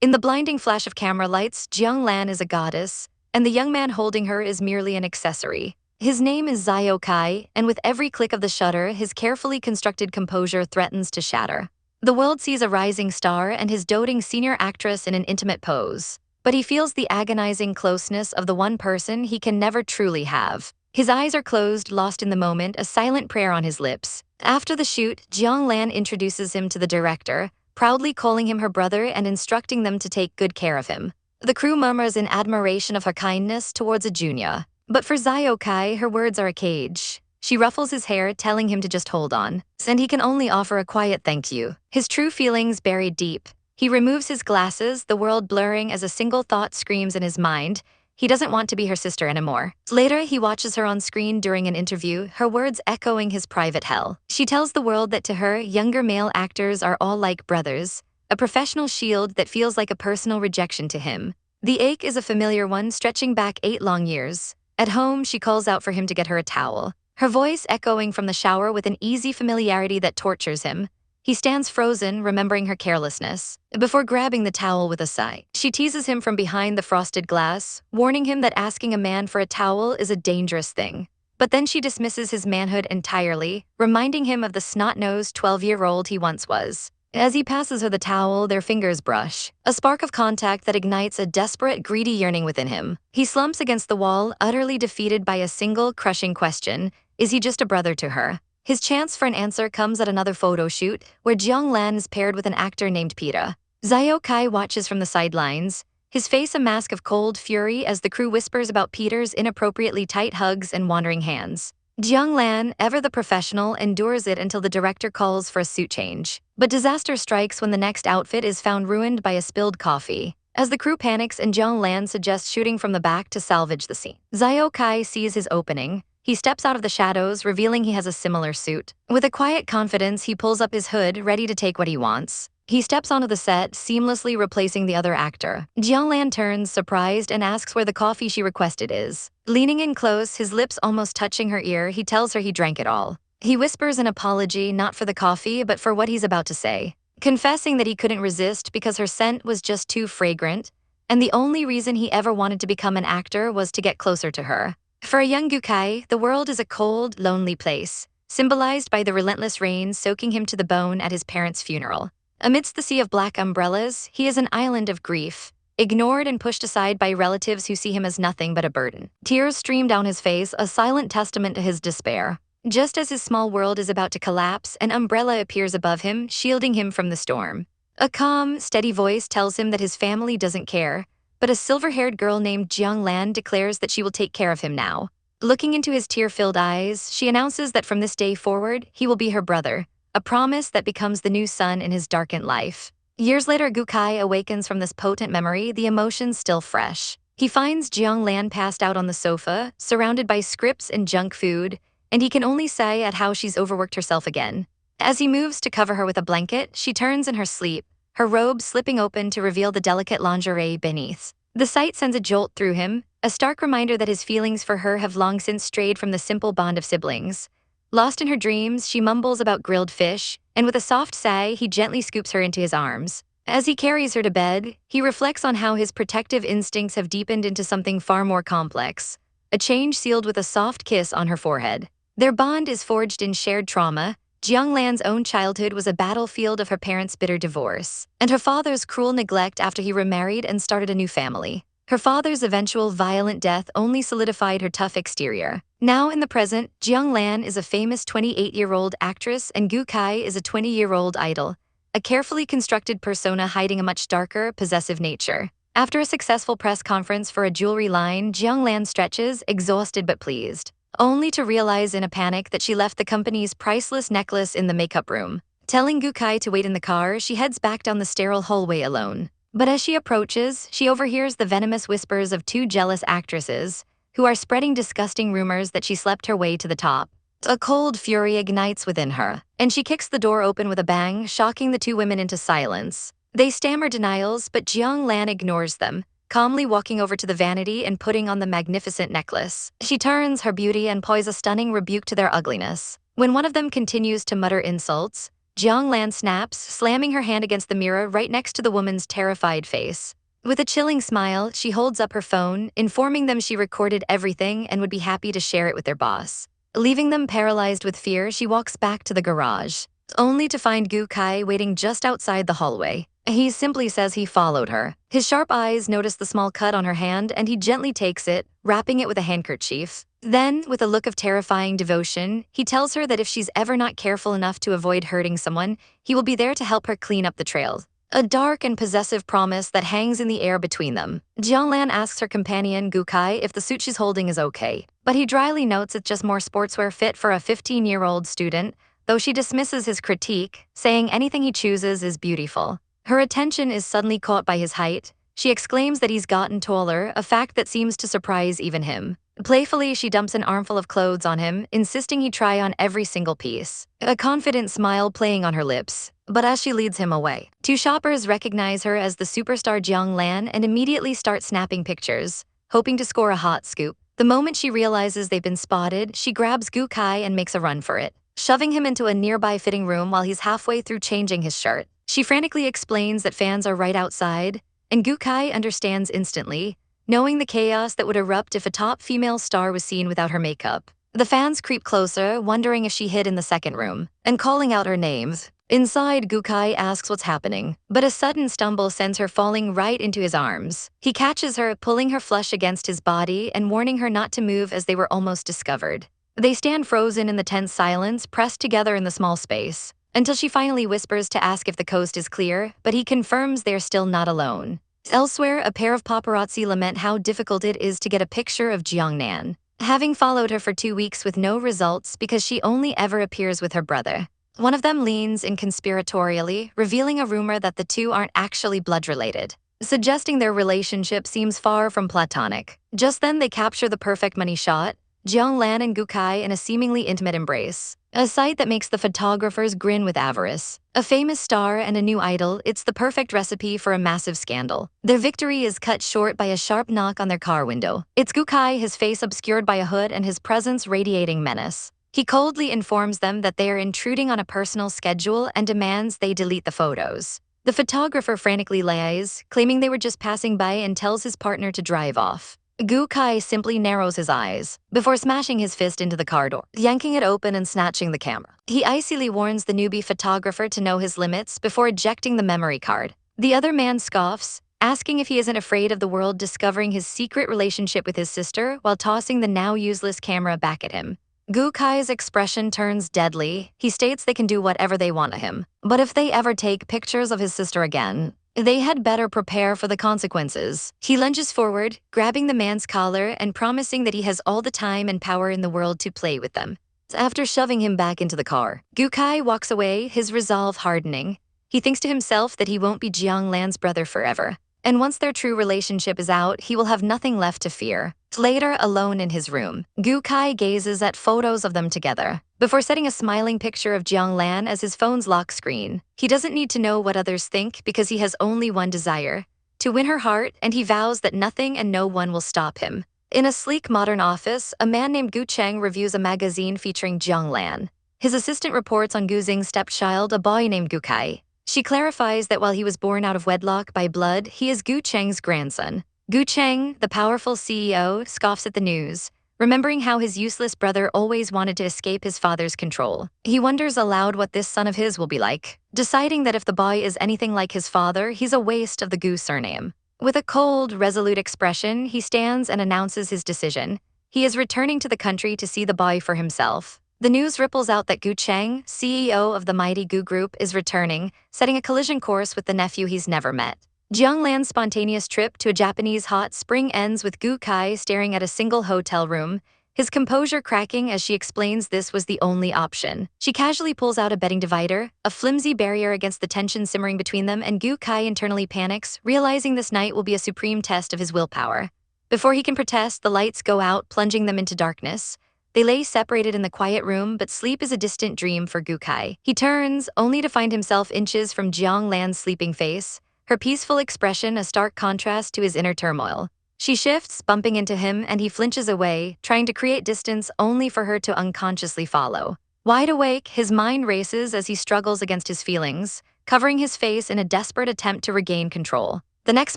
In the blinding flash of camera lights, Jiang Lan is a goddess, and the young man holding her is merely an accessory. His name is Zio Kai, and with every click of the shutter, his carefully constructed composure threatens to shatter. The world sees a rising star and his doting senior actress in an intimate pose, but he feels the agonizing closeness of the one person he can never truly have. His eyes are closed, lost in the moment, a silent prayer on his lips. After the shoot, Jiang Lan introduces him to the director, proudly calling him her brother and instructing them to take good care of him. The crew murmurs in admiration of her kindness towards a junior. But for Zio Kai, her words are a cage. She ruffles his hair, telling him to just hold on, and he can only offer a quiet thank you. His true feelings buried deep. He removes his glasses, the world blurring as a single thought screams in his mind. He doesn't want to be her sister anymore. Later, he watches her on screen during an interview, her words echoing his private hell. She tells the world that to her, younger male actors are all like brothers, a professional shield that feels like a personal rejection to him. The ache is a familiar one, stretching back 8 long years. At home, she calls out for him to get her a towel, her voice echoing from the shower with an easy familiarity that tortures him. He stands frozen, remembering her carelessness, before grabbing the towel with a sigh. She teases him from behind the frosted glass, warning him that asking a man for a towel is a dangerous thing. But then she dismisses his manhood entirely, reminding him of the snot-nosed 12-year-old he once was. As he passes her the towel, their fingers brush, a spark of contact that ignites a desperate, greedy yearning within him. He slumps against the wall, utterly defeated by a single, crushing question: is he just a brother to her? His chance for an answer comes at another photo shoot, where Jiang Lan is paired with an actor named Peter. Zio Kai watches from the sidelines, his face a mask of cold fury as the crew whispers about Peter's inappropriately tight hugs and wandering hands. Jiang Lan, ever the professional, endures it until the director calls for a suit change. But disaster strikes when the next outfit is found ruined by a spilled coffee. As the crew panics and Jiang Lan suggests shooting from the back to salvage the scene, Zio Kai sees his opening. He steps out of the shadows, revealing he has a similar suit. With a quiet confidence, he pulls up his hood, ready to take what he wants. He steps onto the set, seamlessly replacing the other actor. Jiang Lan turns, surprised, and asks where the coffee she requested is. Leaning in close, his lips almost touching her ear, he tells her he drank it all. He whispers an apology, not for the coffee, but for what he's about to say, confessing that he couldn't resist because her scent was just too fragrant, and the only reason he ever wanted to become an actor was to get closer to her. For a young Gukai, the world is a cold, lonely place, symbolized by the relentless rain soaking him to the bone at his parents' funeral. Amidst the sea of black umbrellas, he is an island of grief, ignored and pushed aside by relatives who see him as nothing but a burden. Tears stream down his face, a silent testament to his despair. Just as his small world is about to collapse, an umbrella appears above him, shielding him from the storm. A calm, steady voice tells him that his family doesn't care, but a silver-haired girl named Jiang Lan declares that she will take care of him now. Looking into his tear-filled eyes, she announces that from this day forward, he will be her brother, a promise that becomes the new sun in his darkened life. Years later, Gukai awakens from this potent memory, the emotions still fresh. He finds Jiang Lan passed out on the sofa, surrounded by scripts and junk food, and he can only sigh at how she's overworked herself again. As he moves to cover her with a blanket, she turns in her sleep, her robe slipping open to reveal the delicate lingerie beneath. The sight sends a jolt through him, a stark reminder that his feelings for her have long since strayed from the simple bond of siblings. Lost in her dreams, she mumbles about grilled fish, and with a soft sigh, he gently scoops her into his arms. As he carries her to bed, he reflects on how his protective instincts have deepened into something far more complex, a change sealed with a soft kiss on her forehead. Their bond is forged in shared trauma. Jiang Lan's own childhood was a battlefield of her parents' bitter divorce, and her father's cruel neglect after he remarried and started a new family. Her father's eventual violent death only solidified her tough exterior. Now in the present, Jiang Lan is a famous 28-year-old actress and Gu Kai is a 20-year-old idol, a carefully constructed persona hiding a much darker, possessive nature. After a successful press conference for a jewelry line, Jiang Lan stretches, exhausted but pleased, only to realize in a panic that she left the company's priceless necklace in the makeup room. Telling Gukai to wait in the car, she heads back down the sterile hallway alone. But as she approaches, she overhears the venomous whispers of 2 jealous actresses, who are spreading disgusting rumors that she slept her way to the top. A cold fury ignites within her, and she kicks the door open with a bang, shocking the 2 women into silence. They stammer denials, but Jiang Lan ignores them, calmly walking over to the vanity and putting on the magnificent necklace. She turns her beauty and poise a stunning rebuke to their ugliness. When one of them continues to mutter insults, Jiang Lan snaps, slamming her hand against the mirror right next to the woman's terrified face. With a chilling smile, she holds up her phone, informing them she recorded everything and would be happy to share it with their boss. Leaving them paralyzed with fear, she walks back to the garage, only to find Gu Kai waiting just outside the hallway. He simply says he followed her. His sharp eyes notice the small cut on her hand and he gently takes it, wrapping it with a handkerchief. Then, with a look of terrifying devotion, he tells her that if she's ever not careful enough to avoid hurting someone, he will be there to help her clean up the trail. A dark and possessive promise that hangs in the air between them. Jianglan asks her companion Gu Kai if the suit she's holding is okay, but he dryly notes it's just more sportswear fit for a 15-year-old student, though she dismisses his critique, saying anything he chooses is beautiful. Her attention is suddenly caught by his height. She exclaims that he's gotten taller, a fact that seems to surprise even him. Playfully, she dumps an armful of clothes on him, insisting he try on every single piece. A confident smile playing on her lips. But as she leads him away, two shoppers recognize her as the superstar Jiang Lan and immediately start snapping pictures, hoping to score a hot scoop. The moment she realizes they've been spotted, she grabs Gu Kai and makes a run for it, shoving him into a nearby fitting room while he's halfway through changing his shirt. She frantically explains that fans are right outside, and Gu Kai understands instantly, knowing the chaos that would erupt if a top female star was seen without her makeup. The fans creep closer, wondering if she hid in the second room, and calling out her names. Inside, Gu Kai asks what's happening, but a sudden stumble sends her falling right into his arms. He catches her, pulling her flush against his body and warning her not to move as they were almost discovered. They stand frozen in the tense silence, pressed together in the small space, until she finally whispers to ask if the coast is clear, but he confirms they're still not alone. Elsewhere, a pair of paparazzi lament how difficult it is to get a picture of Jiangnan, having followed her for 2 weeks with no results because she only ever appears with her brother. One of them leans in conspiratorially, revealing a rumor that the two aren't actually blood-related, suggesting their relationship seems far from platonic. Just then, they capture the perfect money shot, Jiang Lan and Gu Kai in a seemingly intimate embrace, a sight that makes the photographers grin with avarice. A famous star and a new idol, it's the perfect recipe for a massive scandal. Their victory is cut short by a sharp knock on their car window. It's Gu Kai, his face obscured by a hood and his presence radiating menace. He coldly informs them that they are intruding on a personal schedule and demands they delete the photos. The photographer frantically lies, claiming they were just passing by, and tells his partner to drive off. Gu Kai simply narrows his eyes, before smashing his fist into the car door, yanking it open and snatching the camera. He icily warns the newbie photographer to know his limits before ejecting the memory card. The other man scoffs, asking if he isn't afraid of the world discovering his secret relationship with his sister while tossing the now useless camera back at him. Gu Kai's expression turns deadly. He states they can do whatever they want of him, but if they ever take pictures of his sister again, they had better prepare for the consequences. He lunges forward, grabbing the man's collar and promising that he has all the time and power in the world to play with them. After shoving him back into the car, Gu Kai walks away, his resolve hardening. He thinks to himself that he won't be Jiang Lan's brother forever, and once their true relationship is out, he will have nothing left to fear. Later, alone in his room, Gu Kai gazes at photos of them together, before setting a smiling picture of Jiang Lan as his phone's lock screen. He doesn't need to know what others think because he has only one desire: to win her heart, and he vows that nothing and no one will stop him. In a sleek modern office, a man named Gu Cheng reviews a magazine featuring Jiang Lan. His assistant reports on Gu Xing's stepchild, a boy named Gu Kai. She clarifies that while he was born out of wedlock by blood, he is Gu Cheng's grandson. Gu Cheng, the powerful CEO, scoffs at the news, remembering how his useless brother always wanted to escape his father's control. He wonders aloud what this son of his will be like, deciding that if the boy is anything like his father, he's a waste of the Gu surname. With a cold, resolute expression, he stands and announces his decision. He is returning to the country to see the boy for himself. The news ripples out that Gu Cheng, CEO of the mighty Gu Group, is returning, setting a collision course with the nephew he's never met. Jiang Lan's spontaneous trip to a Japanese hot spring ends with Gu Kai staring at a single hotel room, his composure cracking as she explains this was the only option. She casually pulls out a bedding divider, a flimsy barrier against the tension simmering between them, and Gu Kai internally panics, realizing this night will be a supreme test of his willpower. Before he can protest, the lights go out, plunging them into darkness. They lay separated in the quiet room, but sleep is a distant dream for Gu Kai. He turns, only to find himself inches from Jiang Lan's sleeping face, her peaceful expression a stark contrast to his inner turmoil. She shifts, bumping into him, and he flinches away, trying to create distance only for her to unconsciously follow. Wide awake, his mind races as he struggles against his feelings, covering his face in a desperate attempt to regain control. The next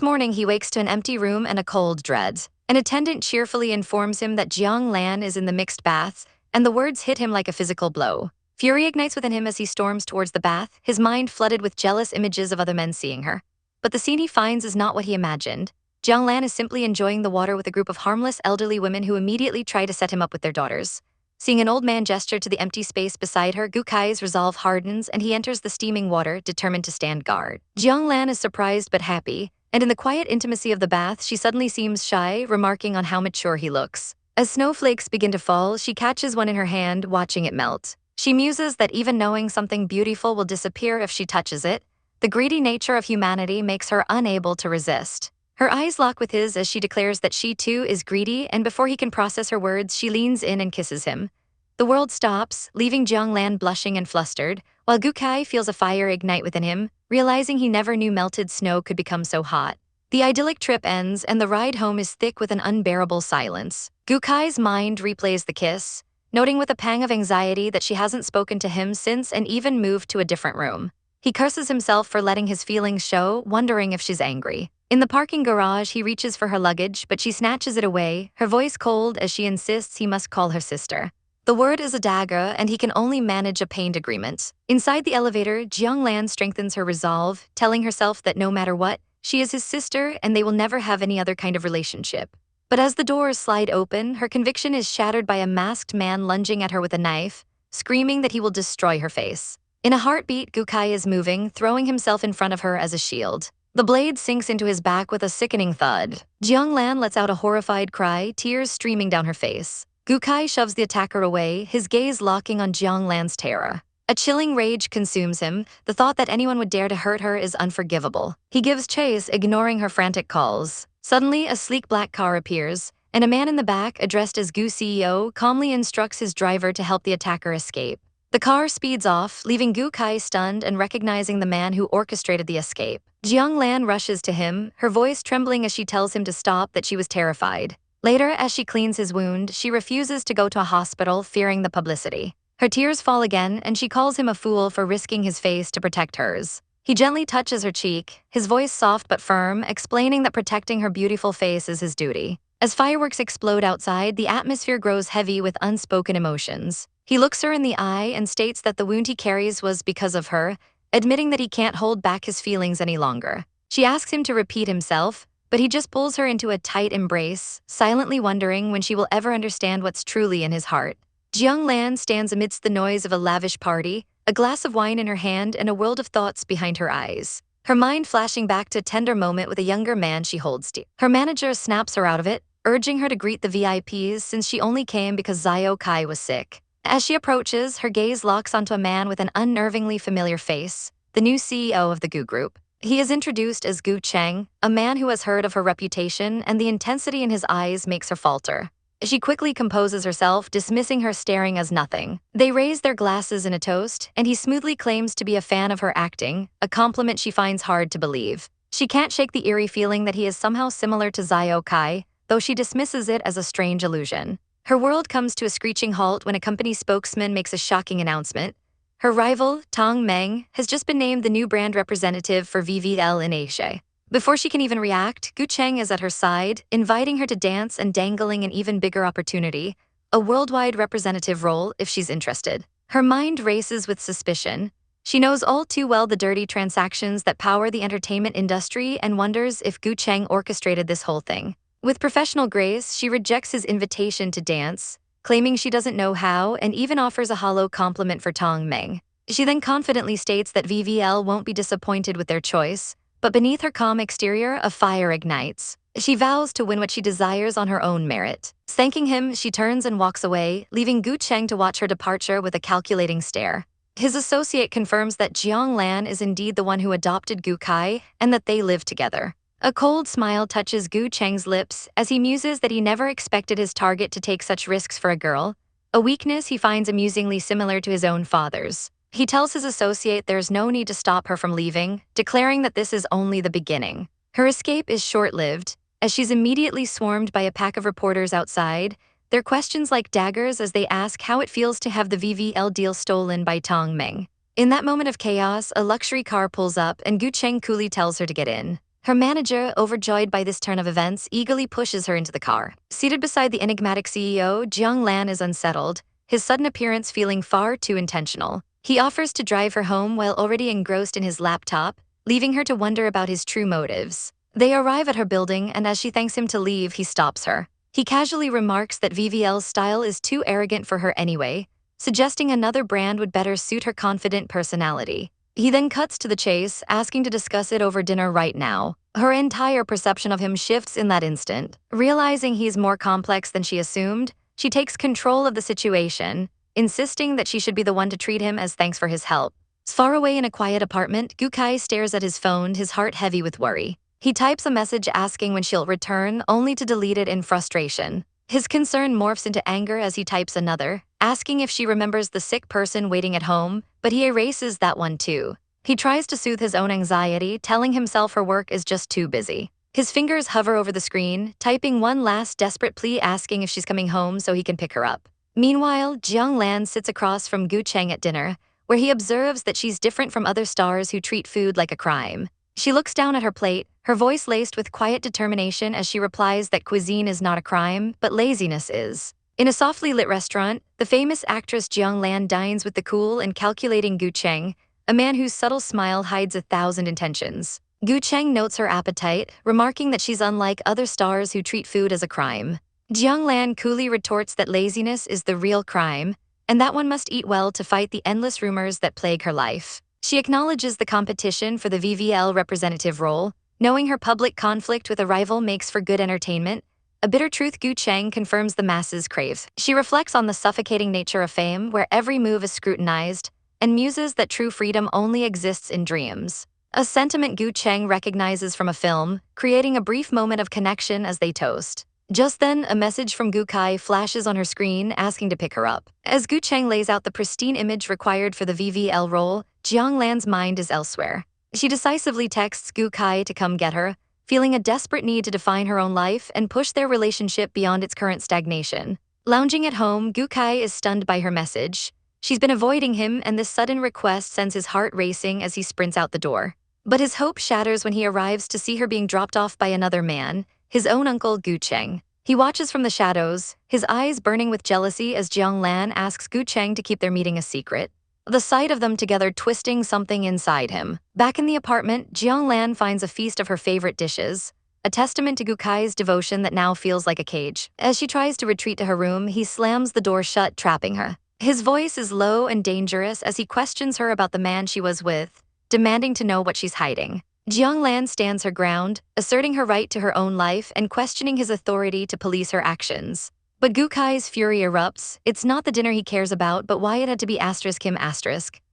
morning, he wakes to an empty room and a cold dread. An attendant cheerfully informs him that Jiang Lan is in the mixed baths, and the words hit him like a physical blow. Fury ignites within him as he storms towards the bath, his mind flooded with jealous images of other men seeing her. But the scene he finds is not what he imagined. Jiang Lan is simply enjoying the water with a group of harmless elderly women who immediately try to set him up with their daughters. Seeing an old man gesture to the empty space beside her, Gu Kai's resolve hardens and he enters the steaming water, determined to stand guard. Jiang Lan is surprised but happy, and in the quiet intimacy of the bath, she suddenly seems shy, remarking on how mature he looks. As snowflakes begin to fall, she catches one in her hand, watching it melt. She muses that even knowing something beautiful will disappear if she touches it, the greedy nature of humanity makes her unable to resist. Her eyes lock with his as she declares that she too is greedy, and before he can process her words, she leans in and kisses him. The world stops, leaving Jiang Lan blushing and flustered, while Gu Kai feels a fire ignite within him, realizing he never knew melted snow could become so hot. The idyllic trip ends, and the ride home is thick with an unbearable silence. Gu Kai's mind replays the kiss, noting with a pang of anxiety that she hasn't spoken to him since and even moved to a different room. He curses himself for letting his feelings show, wondering if she's angry. In the parking garage, he reaches for her luggage, but she snatches it away, her voice cold as she insists he must call her sister. The word is a dagger, and he can only manage a pained agreement. Inside the elevator, Jiang Lan strengthens her resolve, telling herself that no matter what, she is his sister and they will never have any other kind of relationship. But as the doors slide open, her conviction is shattered by a masked man lunging at her with a knife, screaming that he will destroy her face. In a heartbeat, Gu Kai is moving, throwing himself in front of her as a shield. The blade sinks into his back with a sickening thud. Jiang Lan lets out a horrified cry, tears streaming down her face. Gu Kai shoves the attacker away, his gaze locking on Jiang Lan's terror. A chilling rage consumes him, the thought that anyone would dare to hurt her is unforgivable. He gives chase, ignoring her frantic calls. Suddenly, a sleek black car appears, and a man in the back, addressed as Gu CEO, calmly instructs his driver to help the attacker escape. The car speeds off, leaving Gu Kai stunned and recognizing the man who orchestrated the escape. Jiang Lan rushes to him, her voice trembling as she tells him to stop, that she was terrified. Later, as she cleans his wound, she refuses to go to a hospital, fearing the publicity. Her tears fall again, and she calls him a fool for risking his face to protect hers. He gently touches her cheek, his voice soft but firm, explaining that protecting her beautiful face is his duty. As fireworks explode outside, the atmosphere grows heavy with unspoken emotions. He looks her in the eye and states that the wound he carries was because of her, admitting that he can't hold back his feelings any longer. She asks him to repeat himself, but he just pulls her into a tight embrace, silently wondering when she will ever understand what's truly in his heart. Jiang Lan stands amidst the noise of a lavish party, a glass of wine in her hand and a world of thoughts behind her eyes. Her mind flashing back to a tender moment with a younger man she holds dear. Her manager snaps her out of it, urging her to greet the VIPs since she only came because Zhao Kai was sick. As she approaches, her gaze locks onto a man with an unnervingly familiar face, the new CEO of the Gu Group. He is introduced as Gu Cheng, a man who has heard of her reputation, and the intensity in his eyes makes her falter. She quickly composes herself, dismissing her staring as nothing. They raise their glasses in a toast, and he smoothly claims to be a fan of her acting, a compliment she finds hard to believe. She can't shake the eerie feeling that he is somehow similar to Zhao Kai, though she dismisses it as a strange illusion. Her world comes to a screeching halt when a company spokesman makes a shocking announcement. Her rival, Tong Meng, has just been named the new brand representative for VVL in Asia. Before she can even react, Gu Cheng is at her side, inviting her to dance and dangling an even bigger opportunity, a worldwide representative role if she's interested. Her mind races with suspicion. She knows all too well the dirty transactions that power the entertainment industry and wonders if Gu Cheng orchestrated this whole thing. With professional grace, she rejects his invitation to dance, claiming she doesn't know how, and even offers a hollow compliment for Tong Meng. She then confidently states that VVL won't be disappointed with their choice, but beneath her calm exterior, a fire ignites. She vows to win what she desires on her own merit. Thanking him, she turns and walks away, leaving Gu Cheng to watch her departure with a calculating stare. His associate confirms that Jiang Lan is indeed the one who adopted Gu Kai and that they live together. A cold smile touches Gu Cheng's lips as he muses that he never expected his target to take such risks for a girl, a weakness he finds amusingly similar to his own father's. He tells his associate there's no need to stop her from leaving, declaring that this is only the beginning. Her escape is short-lived, as she's immediately swarmed by a pack of reporters outside, their questions like daggers as they ask how it feels to have the VVL deal stolen by Tong Ming. In that moment of chaos, a luxury car pulls up and Gu Cheng coolly tells her to get in. Her manager, overjoyed by this turn of events, eagerly pushes her into the car. Seated beside the enigmatic CEO, Jiang Lan is unsettled, his sudden appearance feeling far too intentional. He offers to drive her home while already engrossed in his laptop, leaving her to wonder about his true motives. They arrive at her building, and as she thanks him to leave, he stops her. He casually remarks that VVL's style is too arrogant for her anyway, suggesting another brand would better suit her confident personality. He then cuts to the chase, asking to discuss it over dinner right now. Her entire perception of him shifts in that instant. Realizing he's more complex than she assumed, she takes control of the situation, insisting that she should be the one to treat him as thanks for his help. Far away in a quiet apartment, Gu Kai stares at his phone, his heart heavy with worry. He types a message asking when she'll return, only to delete it in frustration. His concern morphs into anger as he types another, asking if she remembers the sick person waiting at home, but he erases that one too. He tries to soothe his own anxiety, telling himself her work is just too busy. His fingers hover over the screen, typing one last desperate plea asking if she's coming home so he can pick her up. Meanwhile, Jiang Lan sits across from Gu Cheng at dinner, where he observes that she's different from other stars who treat food like a crime. She looks down at her plate, her voice laced with quiet determination as she replies that cuisine is not a crime, but laziness is. In a softly lit restaurant, the famous actress Jiang Lan dines with the cool and calculating Gu Cheng, a man whose subtle smile hides 1,000 intentions. Gu Cheng notes her appetite, remarking that she's unlike other stars who treat food as a crime. Jiang Lan coolly retorts that laziness is the real crime, and that one must eat well to fight the endless rumors that plague her life. She acknowledges the competition for the VVL representative role, knowing her public conflict with a rival makes for good entertainment. A bitter truth Gu Cheng confirms the masses crave. She reflects on the suffocating nature of fame, where every move is scrutinized, and muses that true freedom only exists in dreams. A sentiment Gu Cheng recognizes from a film, creating a brief moment of connection as they toast. Just then, a message from Gu Kai flashes on her screen asking to pick her up. As Gu Cheng lays out the pristine image required for the VVL role, Jiang Lan's mind is elsewhere. She decisively texts Gu Kai to come get her, feeling a desperate need to define her own life and push their relationship beyond its current stagnation. Lounging at home, Gu Kai is stunned by her message. She's been avoiding him, and this sudden request sends his heart racing as he sprints out the door. But his hope shatters when he arrives to see her being dropped off by another man, his own uncle Gu Cheng. He watches from the shadows, his eyes burning with jealousy as Jiang Lan asks Gu Cheng to keep their meeting a secret. The sight of them together twisting something inside him. Back in the apartment, Jiang Lan finds a feast of her favorite dishes, a testament to Gu Kai's devotion that now feels like a cage. As she tries to retreat to her room, he slams the door shut, trapping her. His voice is low and dangerous as he questions her about the man she was with, demanding to know what she's hiding. Jiang Lan stands her ground, asserting her right to her own life and questioning his authority to police her actions. But Gu Kai's fury erupts. It's not the dinner he cares about, but why it had to be *him*.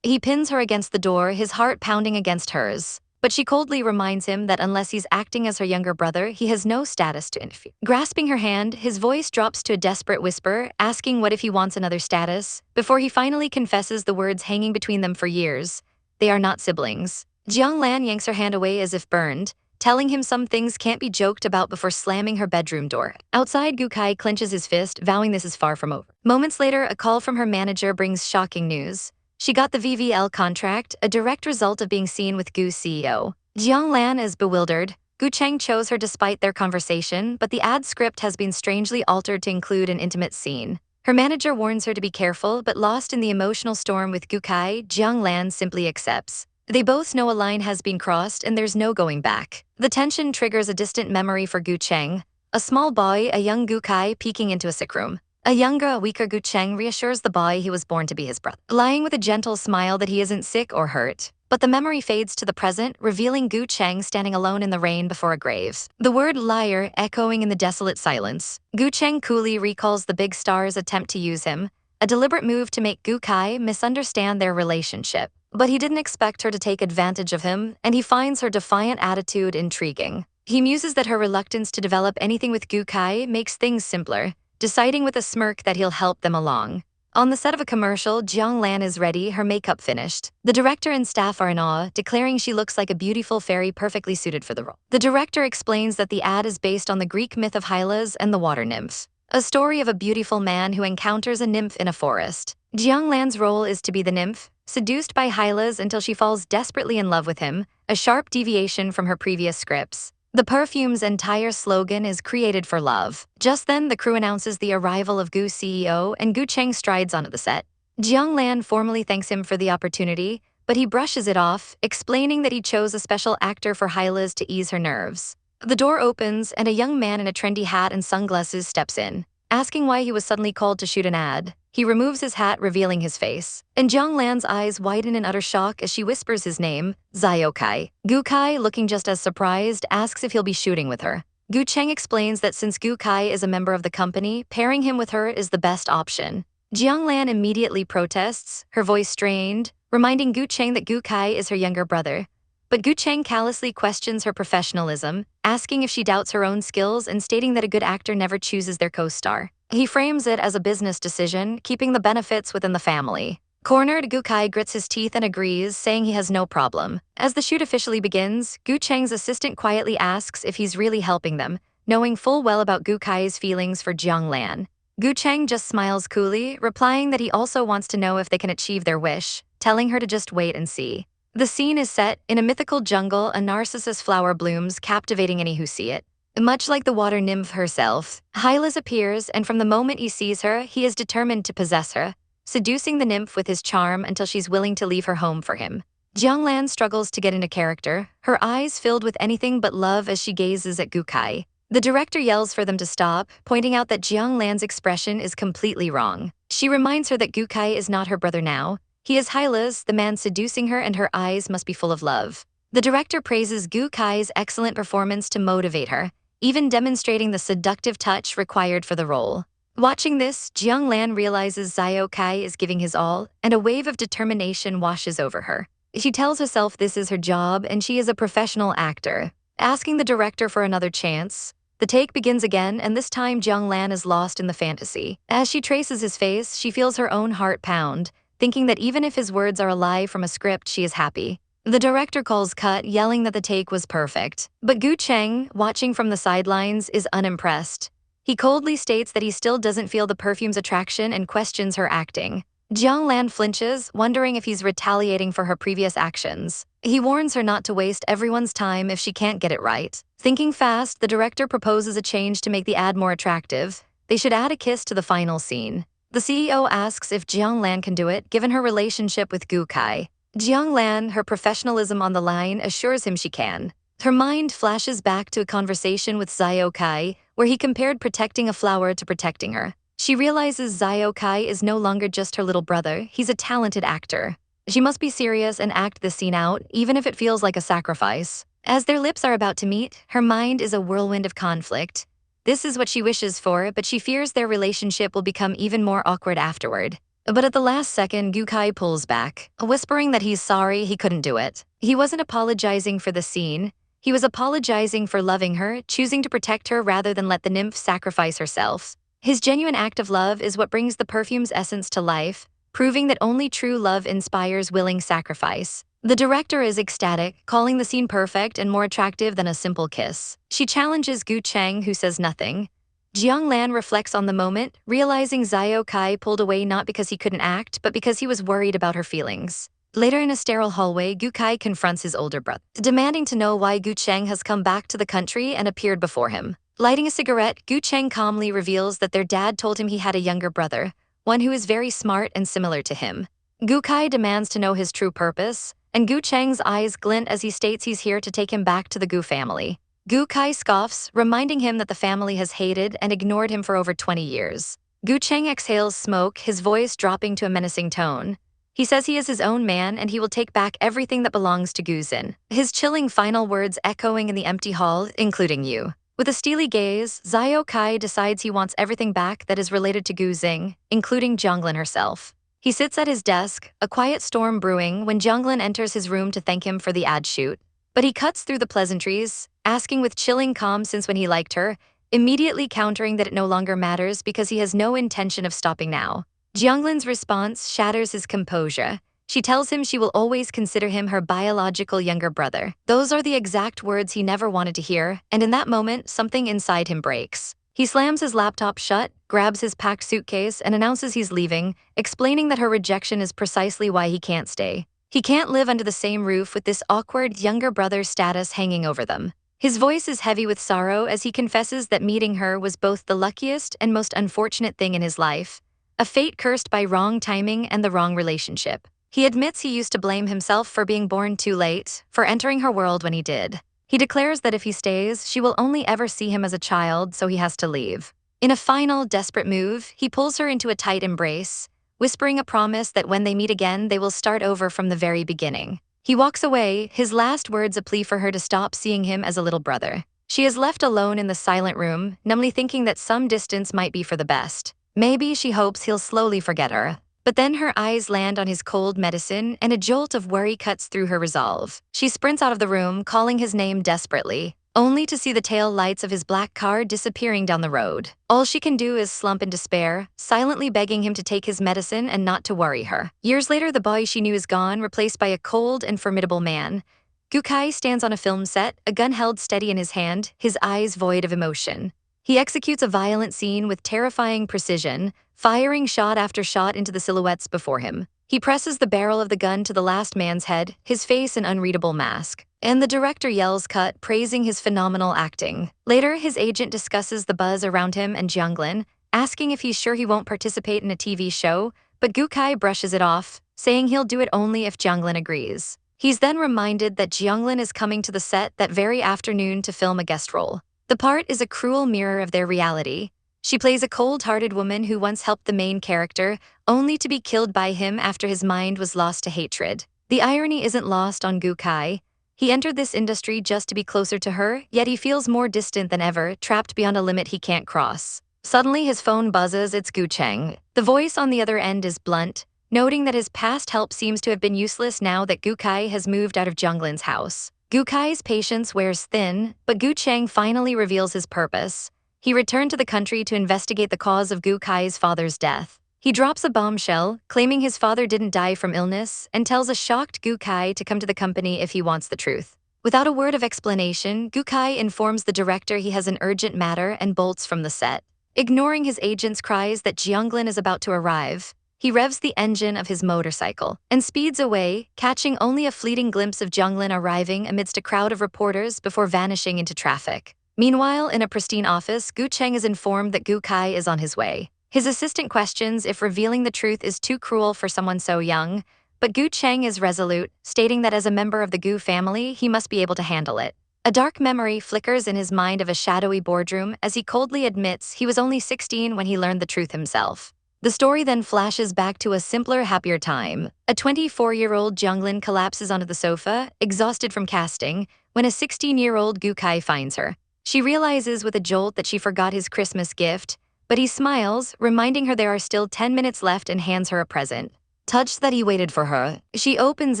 He pins her against the door, his heart pounding against hers. But she coldly reminds him that unless he's acting as her younger brother, he has no status to interfere. Grasping her hand, his voice drops to a desperate whisper, asking what if he wants another status, before he finally confesses the words hanging between them for years. They are not siblings. Jiang Lan yanks her hand away as if burned, telling him some things can't be joked about before slamming her bedroom door. Outside, Gu Kai clenches his fist, vowing this is far from over. Moments later, a call from her manager brings shocking news. She got the VVL contract, a direct result of being seen with Gu's CEO. Jiang Lan is bewildered. Gu Cheng chose her despite their conversation, but the ad script has been strangely altered to include an intimate scene. Her manager warns her to be careful, but lost in the emotional storm with Gu Kai, Jiang Lan simply accepts. They both know a line has been crossed and there's no going back. The tension triggers a distant memory for Gu Cheng, a small boy, a young Gu Kai peeking into a sick room. A younger, a weaker Gu Cheng reassures the boy he was born to be his brother, lying with a gentle smile that he isn't sick or hurt. But the memory fades to the present, revealing Gu Cheng standing alone in the rain before a grave. The word liar echoing in the desolate silence. Gu Cheng coolly recalls the big star's attempt to use him, a deliberate move to make Gu Kai misunderstand their relationship. But he didn't expect her to take advantage of him, and he finds her defiant attitude intriguing. He muses that her reluctance to develop anything with Gu Kai makes things simpler, deciding with a smirk that he'll help them along. On the set of a commercial, Jiang Lan is ready, her makeup finished. The director and staff are in awe, declaring she looks like a beautiful fairy perfectly suited for the role. The director explains that the ad is based on the Greek myth of Hylas and the water nymph. a story of a beautiful man who encounters a nymph in a forest. Jiang Lan's role is to be the nymph, seduced by Hylas until she falls desperately in love with him, a sharp deviation from her previous scripts. The perfume's entire slogan is created for love. Just then, the crew announces the arrival of Gu's CEO, and Gu Cheng strides onto the set. Jiang Lan formally thanks him for the opportunity, but he brushes it off, explaining that he chose a special actor for Hylas to ease her nerves. The door opens, and a young man in a trendy hat and sunglasses steps in, asking why he was suddenly called to shoot an ad. He removes his hat, revealing his face, and Jiang Lan's eyes widen in utter shock as she whispers his name, Ziokai. Gu Kai, looking just as surprised, asks if he'll be shooting with her. Gu Cheng explains that since Gu Kai is a member of the company, pairing him with her is the best option. Jiang Lan immediately protests, her voice strained, reminding Gu Cheng that Gu Kai is her younger brother. But Gu Cheng callously questions her professionalism, asking if she doubts her own skills and stating that a good actor never chooses their co-star. He frames it as a business decision, keeping the benefits within the family. Cornered, Gu Kai grits his teeth and agrees, saying he has no problem. As the shoot officially begins, Gu Cheng's assistant quietly asks if he's really helping them, knowing full well about Gu Kai's feelings for Jiang Lan. Gu Cheng just smiles coolly, replying that he also wants to know if they can achieve their wish, telling her to just wait and see. The scene is set in a mythical jungle. A narcissus flower blooms, captivating any who see it. Much like the water nymph herself, Hylas appears, and from the moment he sees her, he is determined to possess her, seducing the nymph with his charm until she's willing to leave her home for him. Jiang Lan struggles to get into character, her eyes filled with anything but love as she gazes at Gu Kai. The director yells for them to stop, pointing out that Jiang Lan's expression is completely wrong. She reminds her that Gu Kai is not her brother now. He is Hylas, the man seducing her, and her eyes must be full of love. The director praises Gu Kai's excellent performance to motivate her, even demonstrating the seductive touch required for the role. Watching this, Jiang Lan realizes Zio Kai is giving his all, and a wave of determination washes over her. She tells herself this is her job and she is a professional actor. Asking the director for another chance, the take begins again, and this time Jiang Lan is lost in the fantasy. As she traces his face, she feels her own heart pound, thinking that even if his words are a lie from a script, she is happy. The director calls cut, yelling that the take was perfect. But Gu Cheng, watching from the sidelines, is unimpressed. He coldly states that he still doesn't feel the perfume's attraction and questions her acting. Jiang Lan flinches, wondering if he's retaliating for her previous actions. He warns her not to waste everyone's time if she can't get it right. Thinking fast, the director proposes a change to make the ad more attractive. They should add a kiss to the final scene. The CEO asks if Jiang Lan can do it, given her relationship with Gu Kai. Jiang Lan, her professionalism on the line, assures him she can. Her mind flashes back to a conversation with Zio Kai, where he compared protecting a flower to protecting her. She realizes Zio Kai is no longer just her little brother, he's a talented actor. She must be serious and act this scene out, even if it feels like a sacrifice. As their lips are about to meet, her mind is a whirlwind of conflict. This is what she wishes for, but she fears their relationship will become even more awkward afterward. But at the last second, Gu Kai pulls back, whispering that he's sorry he couldn't do it. He wasn't apologizing for the scene. He was apologizing for loving her, choosing to protect her rather than let the nymph sacrifice herself. His genuine act of love is what brings the perfume's essence to life, proving that only true love inspires willing sacrifice. The director is ecstatic, calling the scene perfect and more attractive than a simple kiss. She challenges Gu Cheng, who says nothing. Jiang Lan reflects on the moment, realizing Zio Kai pulled away not because he couldn't act, but because he was worried about her feelings. Later in a sterile hallway, Gu Kai confronts his older brother, demanding to know why Gu Cheng has come back to the country and appeared before him. Lighting a cigarette, Gu Cheng calmly reveals that their dad told him he had a younger brother, one who is very smart and similar to him. Gu Kai demands to know his true purpose, and Gu Cheng's eyes glint as he states he's here to take him back to the Gu family. Gu Kai scoffs, reminding him that the family has hated and ignored him for over 20 years. Gu Cheng exhales smoke, his voice dropping to a menacing tone. He says he is his own man and he will take back everything that belongs to Gu Zin. His chilling final words echoing in the empty hall, including you. With a steely gaze, Zio Kai decides he wants everything back that is related to Gu Zing, including Zhonglin herself. He sits at his desk, a quiet storm brewing, when Zhonglin enters his room to thank him for the ad shoot. But he cuts through the pleasantries, asking with chilling calm since when he liked her, immediately countering that it no longer matters because he has no intention of stopping now. Jianglin's response shatters his composure. She tells him she will always consider him her biological younger brother. Those are the exact words he never wanted to hear, and in that moment, something inside him breaks. He slams his laptop shut, grabs his packed suitcase, and announces he's leaving, explaining that her rejection is precisely why he can't stay. He can't live under the same roof with this awkward younger brother status hanging over them. His voice is heavy with sorrow as he confesses that meeting her was both the luckiest and most unfortunate thing in his life, a fate cursed by wrong timing and the wrong relationship. He admits he used to blame himself for being born too late, for entering her world when he did. He declares that if he stays, she will only ever see him as a child, so he has to leave. In a final, desperate move, he pulls her into a tight embrace, whispering a promise that when they meet again, they will start over from the very beginning. He walks away, his last words a plea for her to stop seeing him as a little brother. She is left alone in the silent room, numbly thinking that some distance might be for the best. Maybe she hopes he'll slowly forget her. But then her eyes land on his cold medicine, and a jolt of worry cuts through her resolve. She sprints out of the room, calling his name desperately, only to see the tail lights of his black car disappearing down the road. All she can do is slump in despair, silently begging him to take his medicine and not to worry her. Years later, the boy she knew is gone, replaced by a cold and formidable man. Gukai stands on a film set, a gun held steady in his hand, his eyes void of emotion. He executes a violent scene with terrifying precision, firing shot after shot into the silhouettes before him. He presses the barrel of the gun to the last man's head, his face an unreadable mask. And the director yells cut, praising his phenomenal acting. Later, his agent discusses the buzz around him and Jianglin, asking if he's sure he won't participate in a TV show, but Gukai brushes it off, saying he'll do it only if Jianglin agrees. He's then reminded that Jianglin is coming to the set that very afternoon to film a guest role. The part is a cruel mirror of their reality. She plays a cold-hearted woman who once helped the main character, only to be killed by him after his mind was lost to hatred. The irony isn't lost on Gukai. He entered this industry just to be closer to her, yet he feels more distant than ever, trapped beyond a limit he can't cross. Suddenly his phone buzzes, it's Gu Cheng. The voice on the other end is blunt, noting that his past help seems to have been useless now that Gukai has moved out of Jianglin's house. Gukai's patience wears thin, but Gu Cheng finally reveals his purpose. He returned to the country to investigate the cause of Gukai's father's death. He drops a bombshell, claiming his father didn't die from illness, and tells a shocked Gukai to come to the company if he wants the truth. Without a word of explanation, Gukai informs the director he has an urgent matter and bolts from the set. Ignoring his agent's cries that Jianglin is about to arrive, he revs the engine of his motorcycle and speeds away, catching only a fleeting glimpse of Jianglin arriving amidst a crowd of reporters before vanishing into traffic. Meanwhile, in a pristine office, Gu Cheng is informed that Gukai is on his way. His assistant questions if revealing the truth is too cruel for someone so young, but Gu Cheng is resolute, stating that as a member of the Gu family, he must be able to handle it. A dark memory flickers in his mind of a shadowy boardroom as he coldly admits he was only 16 when he learned the truth himself. The story then flashes back to a simpler, happier time. A 24-year-old Jianglin collapses onto the sofa, exhausted from casting, when a 16-year-old Gukai finds her. She realizes with a jolt that she forgot his Christmas gift, but he smiles, reminding her there are still 10 minutes left and hands her a present. Touched that he waited for her, she opens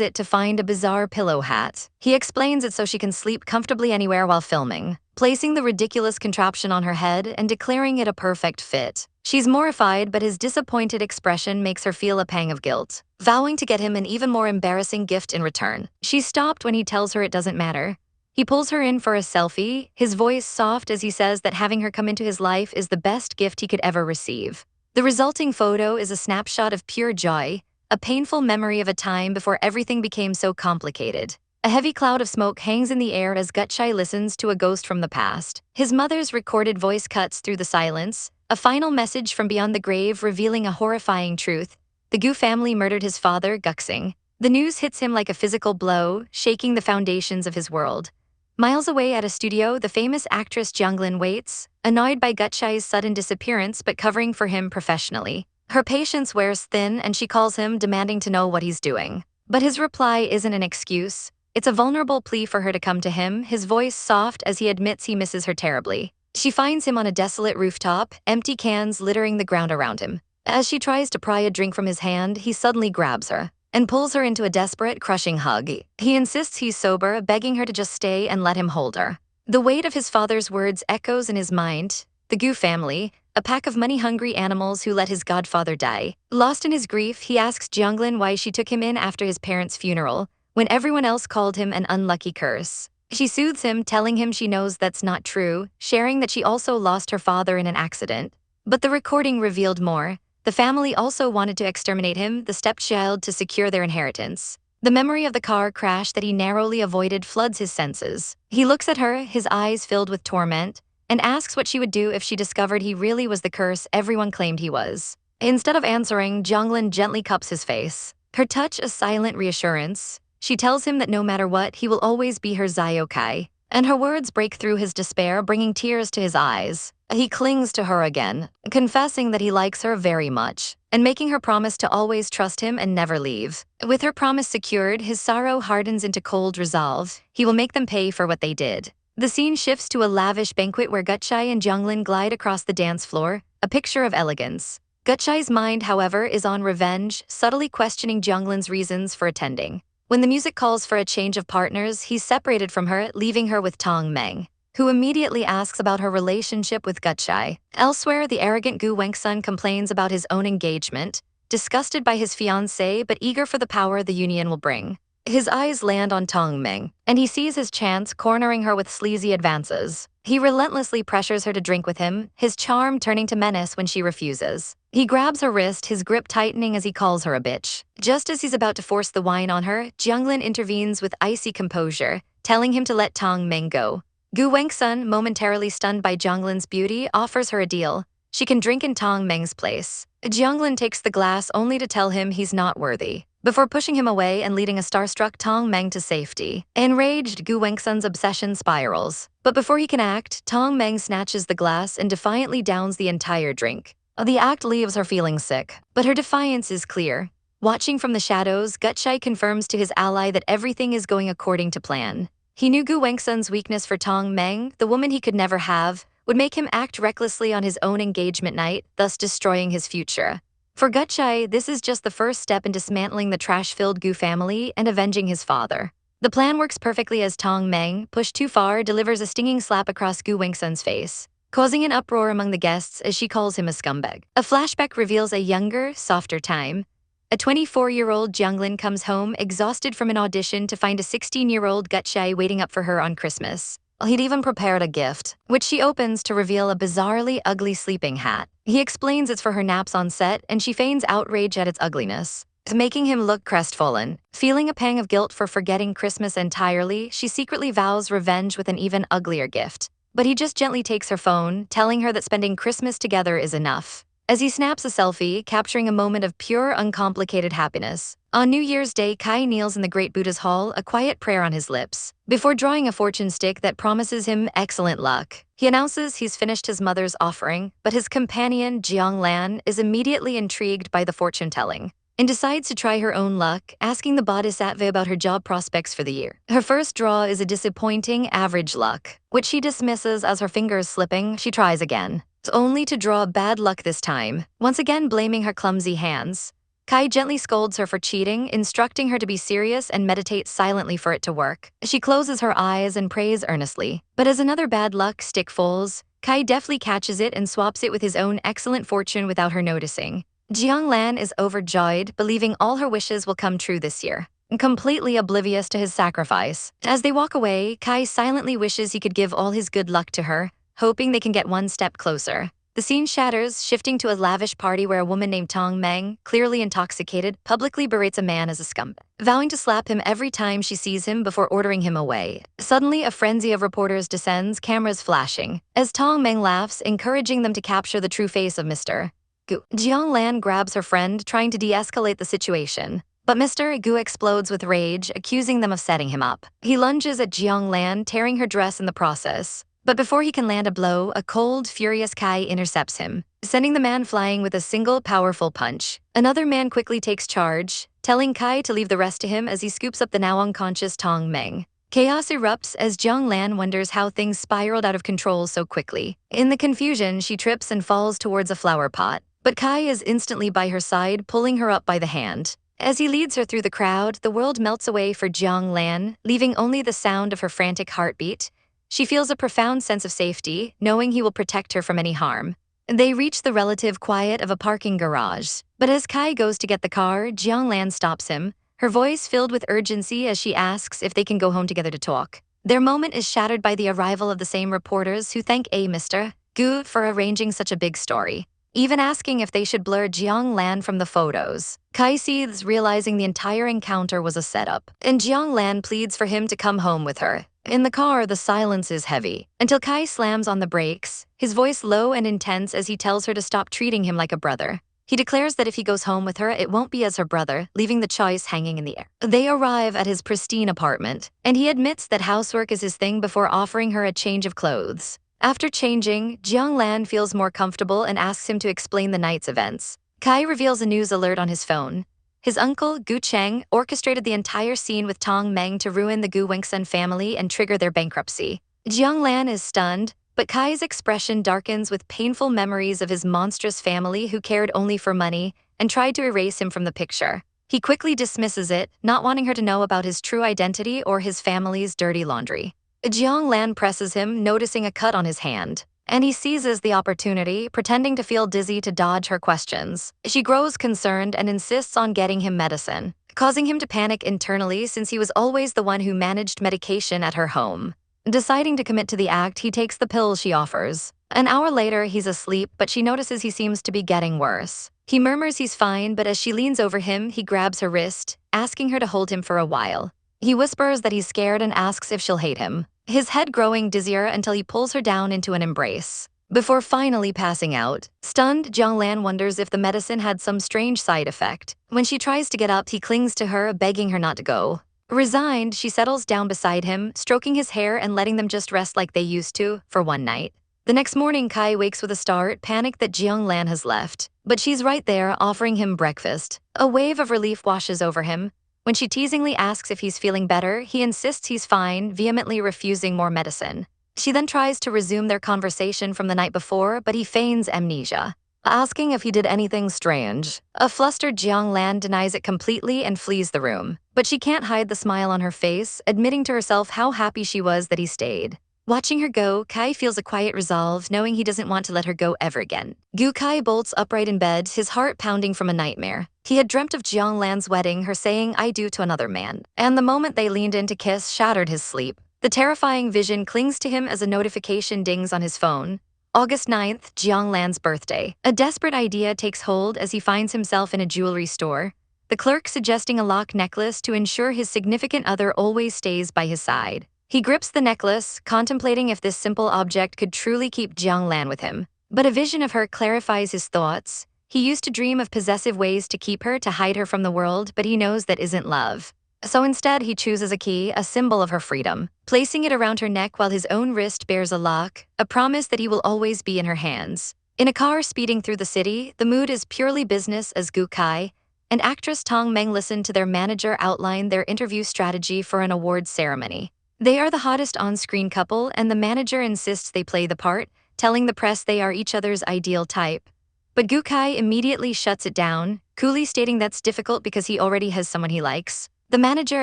it to find a bizarre pillow hat. He explains it so she can sleep comfortably anywhere while filming, placing the ridiculous contraption on her head and declaring it a perfect fit. She's mortified, but his disappointed expression makes her feel a pang of guilt, vowing to get him an even more embarrassing gift in return. She's stopped when he tells her it doesn't matter. He pulls her in for a selfie, his voice soft as he says that having her come into his life is the best gift he could ever receive. The resulting photo is a snapshot of pure joy, a painful memory of a time before everything became so complicated. A heavy cloud of smoke hangs in the air as Gutchai listens to a ghost from the past. His mother's recorded voice cuts through the silence, a final message from beyond the grave revealing a horrifying truth. The Gu family murdered his father, Guxing. The news hits him like a physical blow, shaking the foundations of his world. Miles away at a studio, the famous actress Jianglin waits, annoyed by Gutchai's sudden disappearance but covering for him professionally. Her patience wears thin and she calls him, demanding to know what he's doing. But his reply isn't an excuse. It's a vulnerable plea for her to come to him, his voice soft as he admits he misses her terribly. She finds him on a desolate rooftop, empty cans littering the ground around him. As she tries to pry a drink from his hand, he suddenly grabs her and pulls her into a desperate, crushing hug. He insists he's sober, begging her to just stay and let him hold her. The weight of his father's words echoes in his mind. The Gu family, a pack of money-hungry animals who let his godfather die. Lost in his grief, he asks Jianglin why she took him in after his parents' funeral, when everyone else called him an unlucky curse. She soothes him, telling him she knows that's not true, sharing that she also lost her father in an accident. But the recording revealed more. The family also wanted to exterminate him, the stepchild, to secure their inheritance. The memory of the car crash that he narrowly avoided floods his senses. He looks at her, his eyes filled with torment, and asks what she would do if she discovered he really was the curse everyone claimed he was. Instead of answering, Jonglin gently cups his face. Her touch a silent reassurance. She tells him that no matter what, he will always be her Zyokai. And her words break through his despair, bringing tears to his eyes. He clings to her again, confessing that he likes her very much, and making her promise to always trust him and never leave. With her promise secured, his sorrow hardens into cold resolve. He will make them pay for what they did. The scene shifts to a lavish banquet where Gutchai and Jonglin glide across the dance floor, a picture of elegance. Gutchai's mind, however, is on revenge, subtly questioning Jonglin's reasons for attending. When the music calls for a change of partners, he's separated from her, leaving her with Tong Meng, who immediately asks about her relationship with Gutchai. Elsewhere, the arrogant Gu Wengsun complains about his own engagement, disgusted by his fiancée but eager for the power the union will bring. His eyes land on Tong Meng, and he sees his chance, cornering her with sleazy advances. He relentlessly pressures her to drink with him, his charm turning to menace when she refuses. He grabs her wrist, his grip tightening as he calls her a bitch. Just as he's about to force the wine on her, Jonglin intervenes with icy composure, telling him to let Tong Meng go. Gu Wengsun, momentarily stunned by Jonglin's beauty, offers her a deal. She can drink in Tong Meng's place. Jonglin takes the glass only to tell him he's not worthy, before pushing him away and leading a starstruck Tong Meng to safety. Enraged, Gu Wengsun's obsession spirals. But before he can act, Tong Meng snatches the glass and defiantly downs the entire drink. The act leaves her feeling sick, but her defiance is clear. Watching from the shadows, Gutchai confirms to his ally that everything is going according to plan. He knew Gu Wengsun's weakness for Tong Meng, the woman he could never have, would make him act recklessly on his own engagement night, thus destroying his future. For Gutchai, this is just the first step in dismantling the trash-filled Gu family and avenging his father. The plan works perfectly as Tong Meng, pushed too far, delivers a stinging slap across Gu Wengsun's face, causing an uproar among the guests as she calls him a scumbag. A flashback reveals a younger, softer time. A 24-year-old Jonglin comes home exhausted from an audition to find a 16-year-old Gutchai waiting up for her on Christmas. He'd even prepared a gift, which she opens to reveal a bizarrely ugly sleeping hat. He explains it's for her naps on set, and she feigns outrage at its ugliness, making him look crestfallen. Feeling a pang of guilt for forgetting Christmas entirely, she secretly vows revenge with an even uglier gift. But he just gently takes her phone, telling her that spending Christmas together is enough. As he snaps a selfie, capturing a moment of pure, uncomplicated happiness. On New Year's Day, Kai kneels in the Great Buddha's hall, a quiet prayer on his lips, before drawing a fortune stick that promises him excellent luck. He announces he's finished his mother's offering, but his companion, Jiang Lan, is immediately intrigued by the fortune-telling and decides to try her own luck, asking the bodhisattva about her job prospects for the year. Her first draw is a disappointing, average luck, which she dismisses as her fingers slipping. She tries again, only to draw bad luck this time, once again blaming her clumsy hands. Kai gently scolds her for cheating, instructing her to be serious and meditate silently for it to work. She closes her eyes and prays earnestly. But as another bad luck stick falls, Kai deftly catches it and swaps it with his own excellent fortune without her noticing. Jiang Lan is overjoyed, believing all her wishes will come true this year, completely oblivious to his sacrifice. As they walk away, Kai silently wishes he could give all his good luck to her, hoping they can get one step closer. The scene shatters, shifting to a lavish party where a woman named Tong Meng, clearly intoxicated, publicly berates a man as a scumbag, vowing to slap him every time she sees him before ordering him away. Suddenly, a frenzy of reporters descends, cameras flashing, as Tong Meng laughs, encouraging them to capture the true face of Mr. Gu. Jiang Lan grabs her friend, trying to de-escalate the situation. But Mr. Gu explodes with rage, accusing them of setting him up. He lunges at Jiang Lan, tearing her dress in the process. But before he can land a blow, a cold, furious Kai intercepts him, sending the man flying with a single powerful punch. Another man quickly takes charge, telling Kai to leave the rest to him as he scoops up the now unconscious Tong Meng. Chaos erupts as Jiang Lan wonders how things spiraled out of control so quickly. In the confusion, she trips and falls towards a flower pot. But Kai is instantly by her side, pulling her up by the hand. As he leads her through the crowd, the world melts away for Jiang Lan, leaving only the sound of her frantic heartbeat. She feels a profound sense of safety, knowing he will protect her from any harm. They reach the relative quiet of a parking garage. But as Kai goes to get the car, Jiang Lan stops him, her voice filled with urgency as she asks if they can go home together to talk. Their moment is shattered by the arrival of the same reporters who thank Mr. Gu for arranging such a big story, even asking if they should blur Jiang Lan from the photos. Kai seethes, realizing the entire encounter was a setup, and Jiang Lan pleads for him to come home with her. In the car, the silence is heavy, until Kai slams on the brakes, his voice low and intense as he tells her to stop treating him like a brother. He declares that if he goes home with her, it won't be as her brother, leaving the choice hanging in the air. They arrive at his pristine apartment, and he admits that housework is his thing before offering her a change of clothes. After changing, Jiang Lan feels more comfortable and asks him to explain the night's events. Kai reveals a news alert on his phone. His uncle, Gu Cheng, orchestrated the entire scene with Tong Meng to ruin the Gu Wengsun family and trigger their bankruptcy. Jiang Lan is stunned, but Kai's expression darkens with painful memories of his monstrous family who cared only for money and tried to erase him from the picture. He quickly dismisses it, not wanting her to know about his true identity or his family's dirty laundry. Jiang Lan presses him, noticing a cut on his hand, and he seizes the opportunity, pretending to feel dizzy to dodge her questions. She grows concerned and insists on getting him medicine, causing him to panic internally since he was always the one who managed medication at her home. Deciding to commit to the act, he takes the pills she offers. An hour later, he's asleep, but she notices he seems to be getting worse. He murmurs he's fine, but as she leans over him, he grabs her wrist, asking her to hold him for a while. He whispers that he's scared and asks if she'll hate him, his head growing dizzier until he pulls her down into an embrace. Before finally passing out, stunned, Jiang Lan wonders if the medicine had some strange side effect. When she tries to get up, he clings to her, begging her not to go. Resigned, she settles down beside him, stroking his hair and letting them just rest like they used to, for one night. The next morning, Kai wakes with a start, panicked that Jiang Lan has left. But she's right there, offering him breakfast. A wave of relief washes over him. When she teasingly asks if he's feeling better, he insists he's fine, vehemently refusing more medicine. She then tries to resume their conversation from the night before, but he feigns amnesia, asking if he did anything strange. A flustered Jiang Lan denies it completely and flees the room. But she can't hide the smile on her face, admitting to herself how happy she was that he stayed. Watching her go, Kai feels a quiet resolve, knowing he doesn't want to let her go ever again. Gu Kai bolts upright in bed, his heart pounding from a nightmare. He had dreamt of Jiang Lan's wedding, her saying "I do" to another man, and the moment they leaned in to kiss shattered his sleep. The terrifying vision clings to him as a notification dings on his phone. August 9th, Jiang Lan's birthday. A desperate idea takes hold as he finds himself in a jewelry store, the clerk suggesting a lock necklace to ensure his significant other always stays by his side. He grips the necklace, contemplating if this simple object could truly keep Jiang Lan with him. But a vision of her clarifies his thoughts. He used to dream of possessive ways to keep her, to hide her from the world, but he knows that isn't love. So instead, he chooses a key, a symbol of her freedom, placing it around her neck while his own wrist bears a lock, a promise that he will always be in her hands. In a car speeding through the city, the mood is purely business as Gu Kai and actress Tong Meng listen to their manager outline their interview strategy for an awards ceremony. They are the hottest on-screen couple, and the manager insists they play the part, telling the press they are each other's ideal type. But Gu Kai immediately shuts it down, coolly stating that's difficult because he already has someone he likes. The manager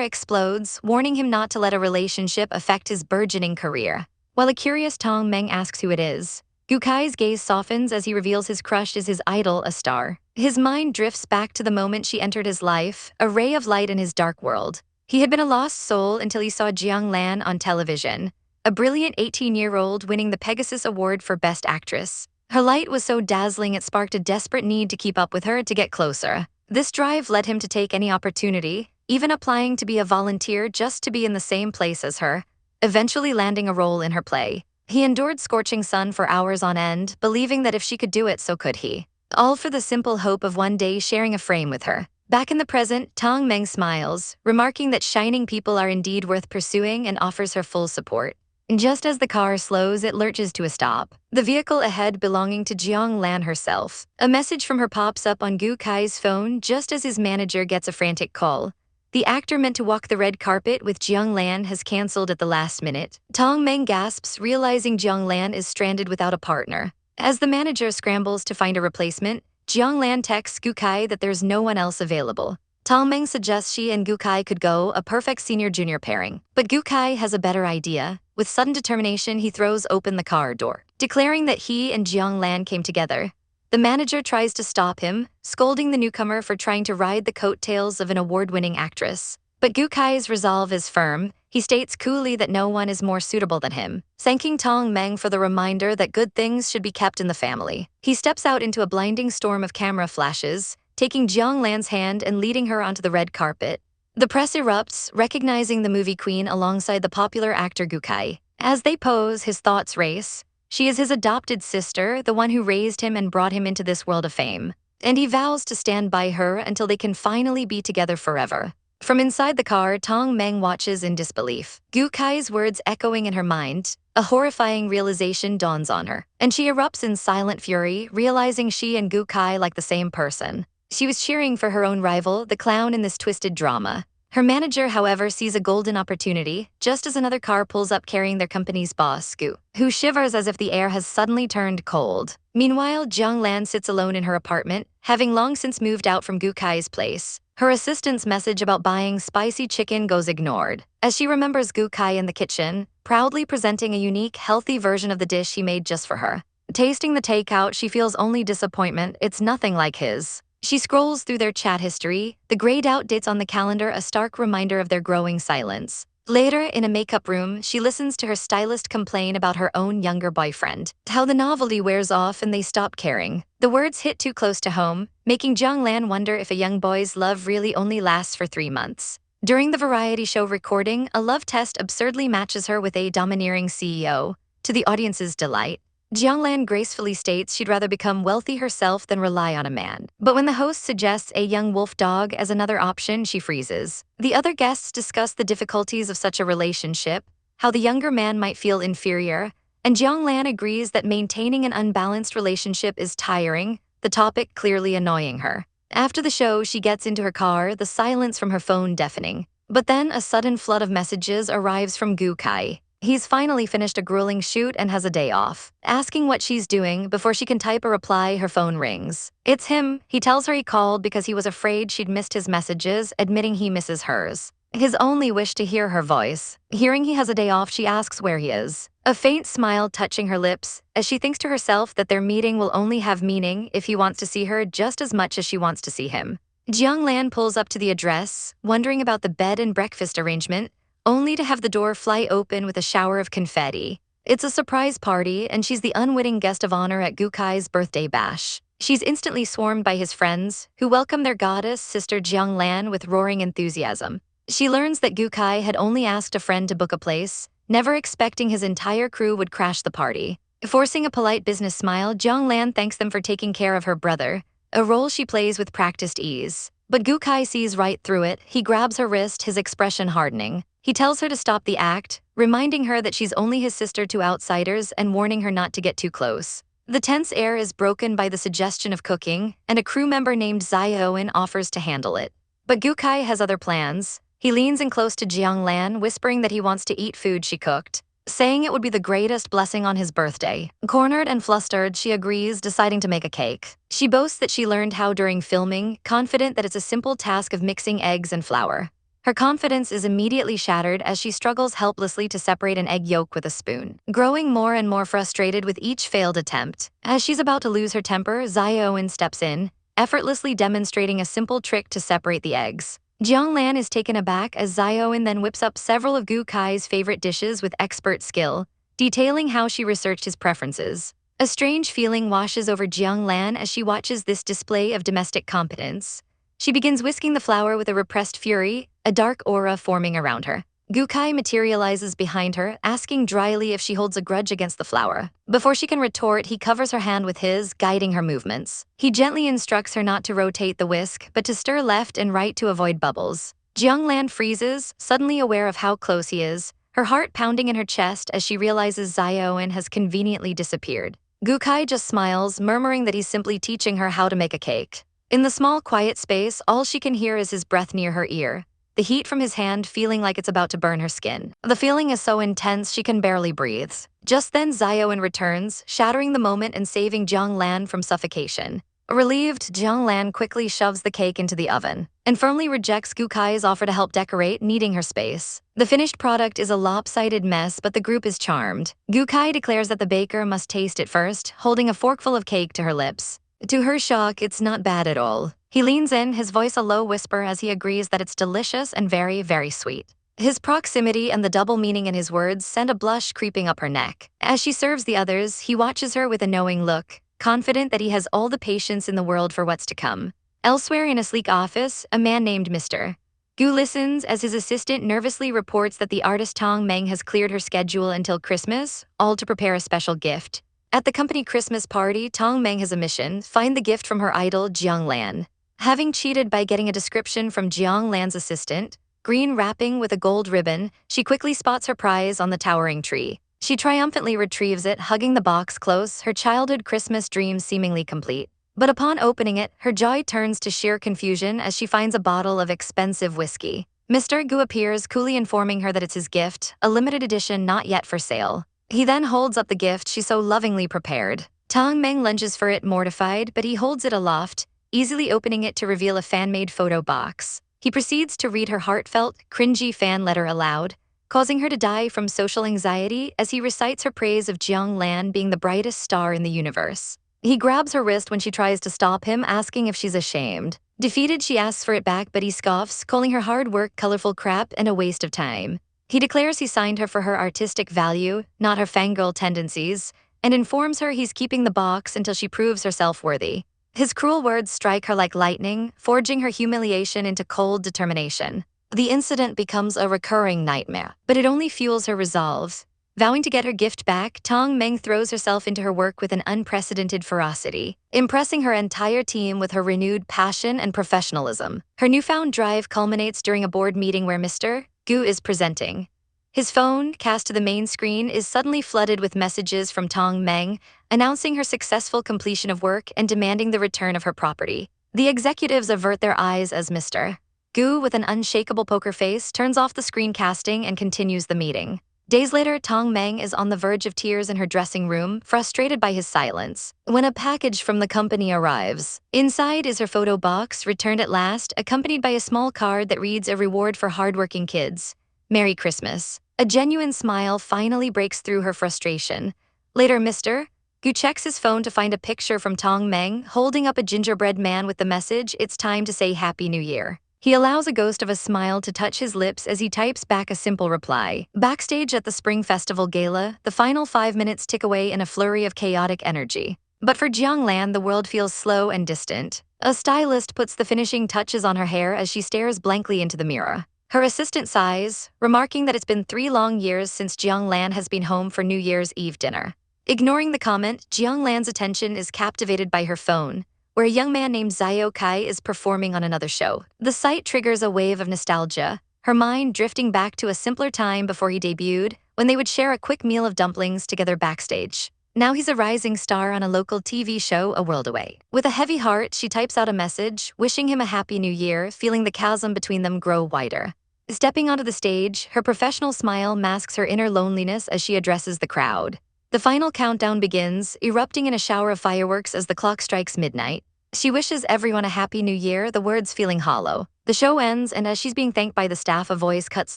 explodes, warning him not to let a relationship affect his burgeoning career. While a curious Tong Meng asks who it is, Gu Kai's gaze softens as he reveals his crush is his idol, a star. His mind drifts back to the moment she entered his life, a ray of light in his dark world. He had been a lost soul until he saw Jiang Lan on television, a brilliant 18-year-old winning the Pegasus Award for Best Actress. Her light was so dazzling it sparked a desperate need to keep up with her, to get closer. This drive led him to take any opportunity, even applying to be a volunteer just to be in the same place as her, eventually landing a role in her play. He endured scorching sun for hours on end, believing that if she could do it, so could he. All for the simple hope of one day sharing a frame with her. Back in the present, Tong Meng smiles, remarking that shining people are indeed worth pursuing, and offers her full support. Just as the car slows, it lurches to a stop. The vehicle ahead belonging to Jiang Lan herself. A message from her pops up on Gu Kai's phone just as his manager gets a frantic call. The actor meant to walk the red carpet with Jiang Lan has canceled at the last minute. Tong Meng gasps, realizing Jiang Lan is stranded without a partner. As the manager scrambles to find a replacement, Jiang Lan texts Gu Kai that there's no one else available. Tong Meng suggests she and Gu Kai could go, a perfect senior-junior pairing. But Gu Kai has a better idea. With sudden determination, he throws open the car door, declaring that he and Jiang Lan came together. The manager tries to stop him, scolding the newcomer for trying to ride the coattails of an award-winning actress. But Gukai's resolve is firm. He states coolly that no one is more suitable than him, thanking Tong Meng for the reminder that good things should be kept in the family. He steps out into a blinding storm of camera flashes, taking Jiang Lan's hand and leading her onto the red carpet. The press erupts, recognizing the movie queen alongside the popular actor Gukai. As they pose, his thoughts race. She is his adopted sister, the one who raised him and brought him into this world of fame. And he vows to stand by her until they can finally be together forever. From inside the car, Tong Meng watches in disbelief. Gukai's words echoing in her mind. A horrifying realization dawns on her, and she erupts in silent fury, realizing she and Gukai like the same person. She was cheering for her own rival, the clown in this twisted drama. Her manager, however, sees a golden opportunity, just as another car pulls up carrying their company's boss, Gu, who shivers as if the air has suddenly turned cold. Meanwhile, Jiang Lan sits alone in her apartment, having long since moved out from Gukai's place. Her assistant's message about buying spicy chicken goes ignored, as she remembers Gukai in the kitchen, proudly presenting a unique, healthy version of the dish he made just for her. Tasting the takeout, she feels only disappointment. It's nothing like his. She scrolls through their chat history, the grayed-out dates on the calendar a stark reminder of their growing silence. Later, in a makeup room, she listens to her stylist complain about her own younger boyfriend, how the novelty wears off and they stop caring. The words hit too close to home, making Jiang Lan wonder if a young boy's love really only lasts for 3 months. During the variety show recording, a love test absurdly matches her with a domineering CEO, to the audience's delight. Jiang Lan gracefully states she'd rather become wealthy herself than rely on a man. But when the host suggests a young wolf dog as another option, she freezes. The other guests discuss the difficulties of such a relationship, how the younger man might feel inferior, and Jiang Lan agrees that maintaining an unbalanced relationship is tiring, the topic clearly annoying her. After the show, she gets into her car, the silence from her phone deafening. But then a sudden flood of messages arrives from Gukai. He's finally finished a grueling shoot and has a day off. Asking what she's doing, before she can type a reply, her phone rings. It's him. He tells her he called because he was afraid she'd missed his messages, admitting he misses hers. His only wish to hear her voice. Hearing he has a day off, she asks where he is. A faint smile touching her lips, as she thinks to herself that their meeting will only have meaning if he wants to see her just as much as she wants to see him. Jiang Lan pulls up to the address, wondering about the bed and breakfast arrangement, only to have the door fly open with a shower of confetti. It's a surprise party, and she's the unwitting guest of honor at Gukai's birthday bash. She's instantly swarmed by his friends, who welcome their goddess, Sister Jiang Lan, with roaring enthusiasm. She learns that Gukai had only asked a friend to book a place, never expecting his entire crew would crash the party. Forcing a polite business smile, Jiang Lan thanks them for taking care of her brother, a role she plays with practiced ease. But Gukai sees right through it. He grabs her wrist, his expression hardening. He tells her to stop the act, reminding her that she's only his sister to outsiders and warning her not to get too close. The tense air is broken by the suggestion of cooking, and a crew member named Zioin offers to handle it. But Gukai has other plans. He leans in close to Jiang Lan, whispering that he wants to eat food she cooked, saying it would be the greatest blessing on his birthday. Cornered and flustered, she agrees, deciding to make a cake. She boasts that she learned how during filming, confident that it's a simple task of mixing eggs and flour. Her confidence is immediately shattered as she struggles helplessly to separate an egg yolk with a spoon, growing more and more frustrated with each failed attempt. As she's about to lose her temper, Zioin steps in, effortlessly demonstrating a simple trick to separate the eggs. Jiang Lan is taken aback as Zioin then whips up several of Gukai's favorite dishes with expert skill, detailing how she researched his preferences. A strange feeling washes over Jiang Lan as she watches this display of domestic competence. She begins whisking the flour with a repressed fury, a dark aura forming around her. Gukai materializes behind her, asking dryly if she holds a grudge against the flour. Before she can retort, he covers her hand with his, guiding her movements. He gently instructs her not to rotate the whisk, but to stir left and right to avoid bubbles. Jiang Lan freezes, suddenly aware of how close he is, her heart pounding in her chest as she realizes Zioin has conveniently disappeared. Gukai just smiles, murmuring that he's simply teaching her how to make a cake. In the small, quiet space, all she can hear is his breath near her ear, the heat from his hand feeling like it's about to burn her skin. The feeling is so intense she can barely breathe. Just then, Zioin returns, shattering the moment and saving Jiang Lan from suffocation. Relieved, Jiang Lan quickly shoves the cake into the oven and firmly rejects Gukai's offer to help decorate, needing her space. The finished product is a lopsided mess, but the group is charmed. Gukai declares that the baker must taste it first, holding a forkful of cake to her lips. To her shock, it's not bad at all. He leans in, his voice a low whisper as he agrees that it's delicious and very, very sweet. His proximity and the double meaning in his words send a blush creeping up her neck. As she serves the others, he watches her with a knowing look, confident that he has all the patience in the world for what's to come. Elsewhere in a sleek office, a man named Mr. Gu listens as his assistant nervously reports that the artist Tong Meng has cleared her schedule until Christmas, all to prepare a special gift. At the company Christmas party, Tong Meng has a mission: find the gift from her idol, Jiang Lan. Having cheated by getting a description from Jiang Lan's assistant, green wrapping with a gold ribbon, she quickly spots her prize on the towering tree. She triumphantly retrieves it, hugging the box close, her childhood Christmas dreams seemingly complete. But upon opening it, her joy turns to sheer confusion as she finds a bottle of expensive whiskey. Mr. Gu appears, coolly informing her that it's his gift, a limited edition not yet for sale. He then holds up the gift she so lovingly prepared. Tong Meng lunges for it, mortified, but he holds it aloft, easily opening it to reveal a fan-made photo box. He proceeds to read her heartfelt, cringy fan letter aloud, causing her to die from social anxiety as he recites her praise of Jiang Lan being the brightest star in the universe. He grabs her wrist when she tries to stop him, asking if she's ashamed. Defeated, she asks for it back, but he scoffs, calling her hard work colorful crap and a waste of time. He declares he signed her for her artistic value, not her fangirl tendencies, and informs her he's keeping the box until she proves herself worthy. His cruel words strike her like lightning, forging her humiliation into cold determination. The incident becomes a recurring nightmare, but it only fuels her resolve. Vowing to get her gift back, Tong Meng throws herself into her work with an unprecedented ferocity, impressing her entire team with her renewed passion and professionalism. Her newfound drive culminates during a board meeting where Mr. Gu is presenting. His phone, cast to the main screen, is suddenly flooded with messages from Tong Meng, announcing her successful completion of work and demanding the return of her property. The executives avert their eyes as Mr. Gu, with an unshakable poker face, turns off the screencasting and continues the meeting. Days later, Tong Meng is on the verge of tears in her dressing room, frustrated by his silence, when a package from the company arrives. Inside is her photo box, returned at last, accompanied by a small card that reads, "A reward for hardworking kids. Merry Christmas." A genuine smile finally breaks through her frustration. Later, Mr. Gu checks his phone to find a picture from Tong Meng, holding up a gingerbread man with the message, "It's time to say Happy New Year." He allows a ghost of a smile to touch his lips as he types back a simple reply. Backstage at the Spring Festival Gala, the final 5 minutes tick away in a flurry of chaotic energy. But for Jiang Lan, the world feels slow and distant. A stylist puts the finishing touches on her hair as she stares blankly into the mirror. Her assistant sighs, remarking that it's been 3 long years since Jiang Lan has been home for New Year's Eve dinner. Ignoring the comment, Jiang Lan's attention is captivated by her phone, where a young man named Xiao Kai is performing on another show. The sight triggers a wave of nostalgia, her mind drifting back to a simpler time before he debuted, when they would share a quick meal of dumplings together backstage. Now he's a rising star on a local TV show a world away. With a heavy heart, she types out a message, wishing him a happy new year, feeling the chasm between them grow wider. Stepping onto the stage, her professional smile masks her inner loneliness as she addresses the crowd. The final countdown begins, erupting in a shower of fireworks as the clock strikes midnight. She wishes everyone a happy new year, the words feeling hollow. The show ends, and as she's being thanked by the staff, a voice cuts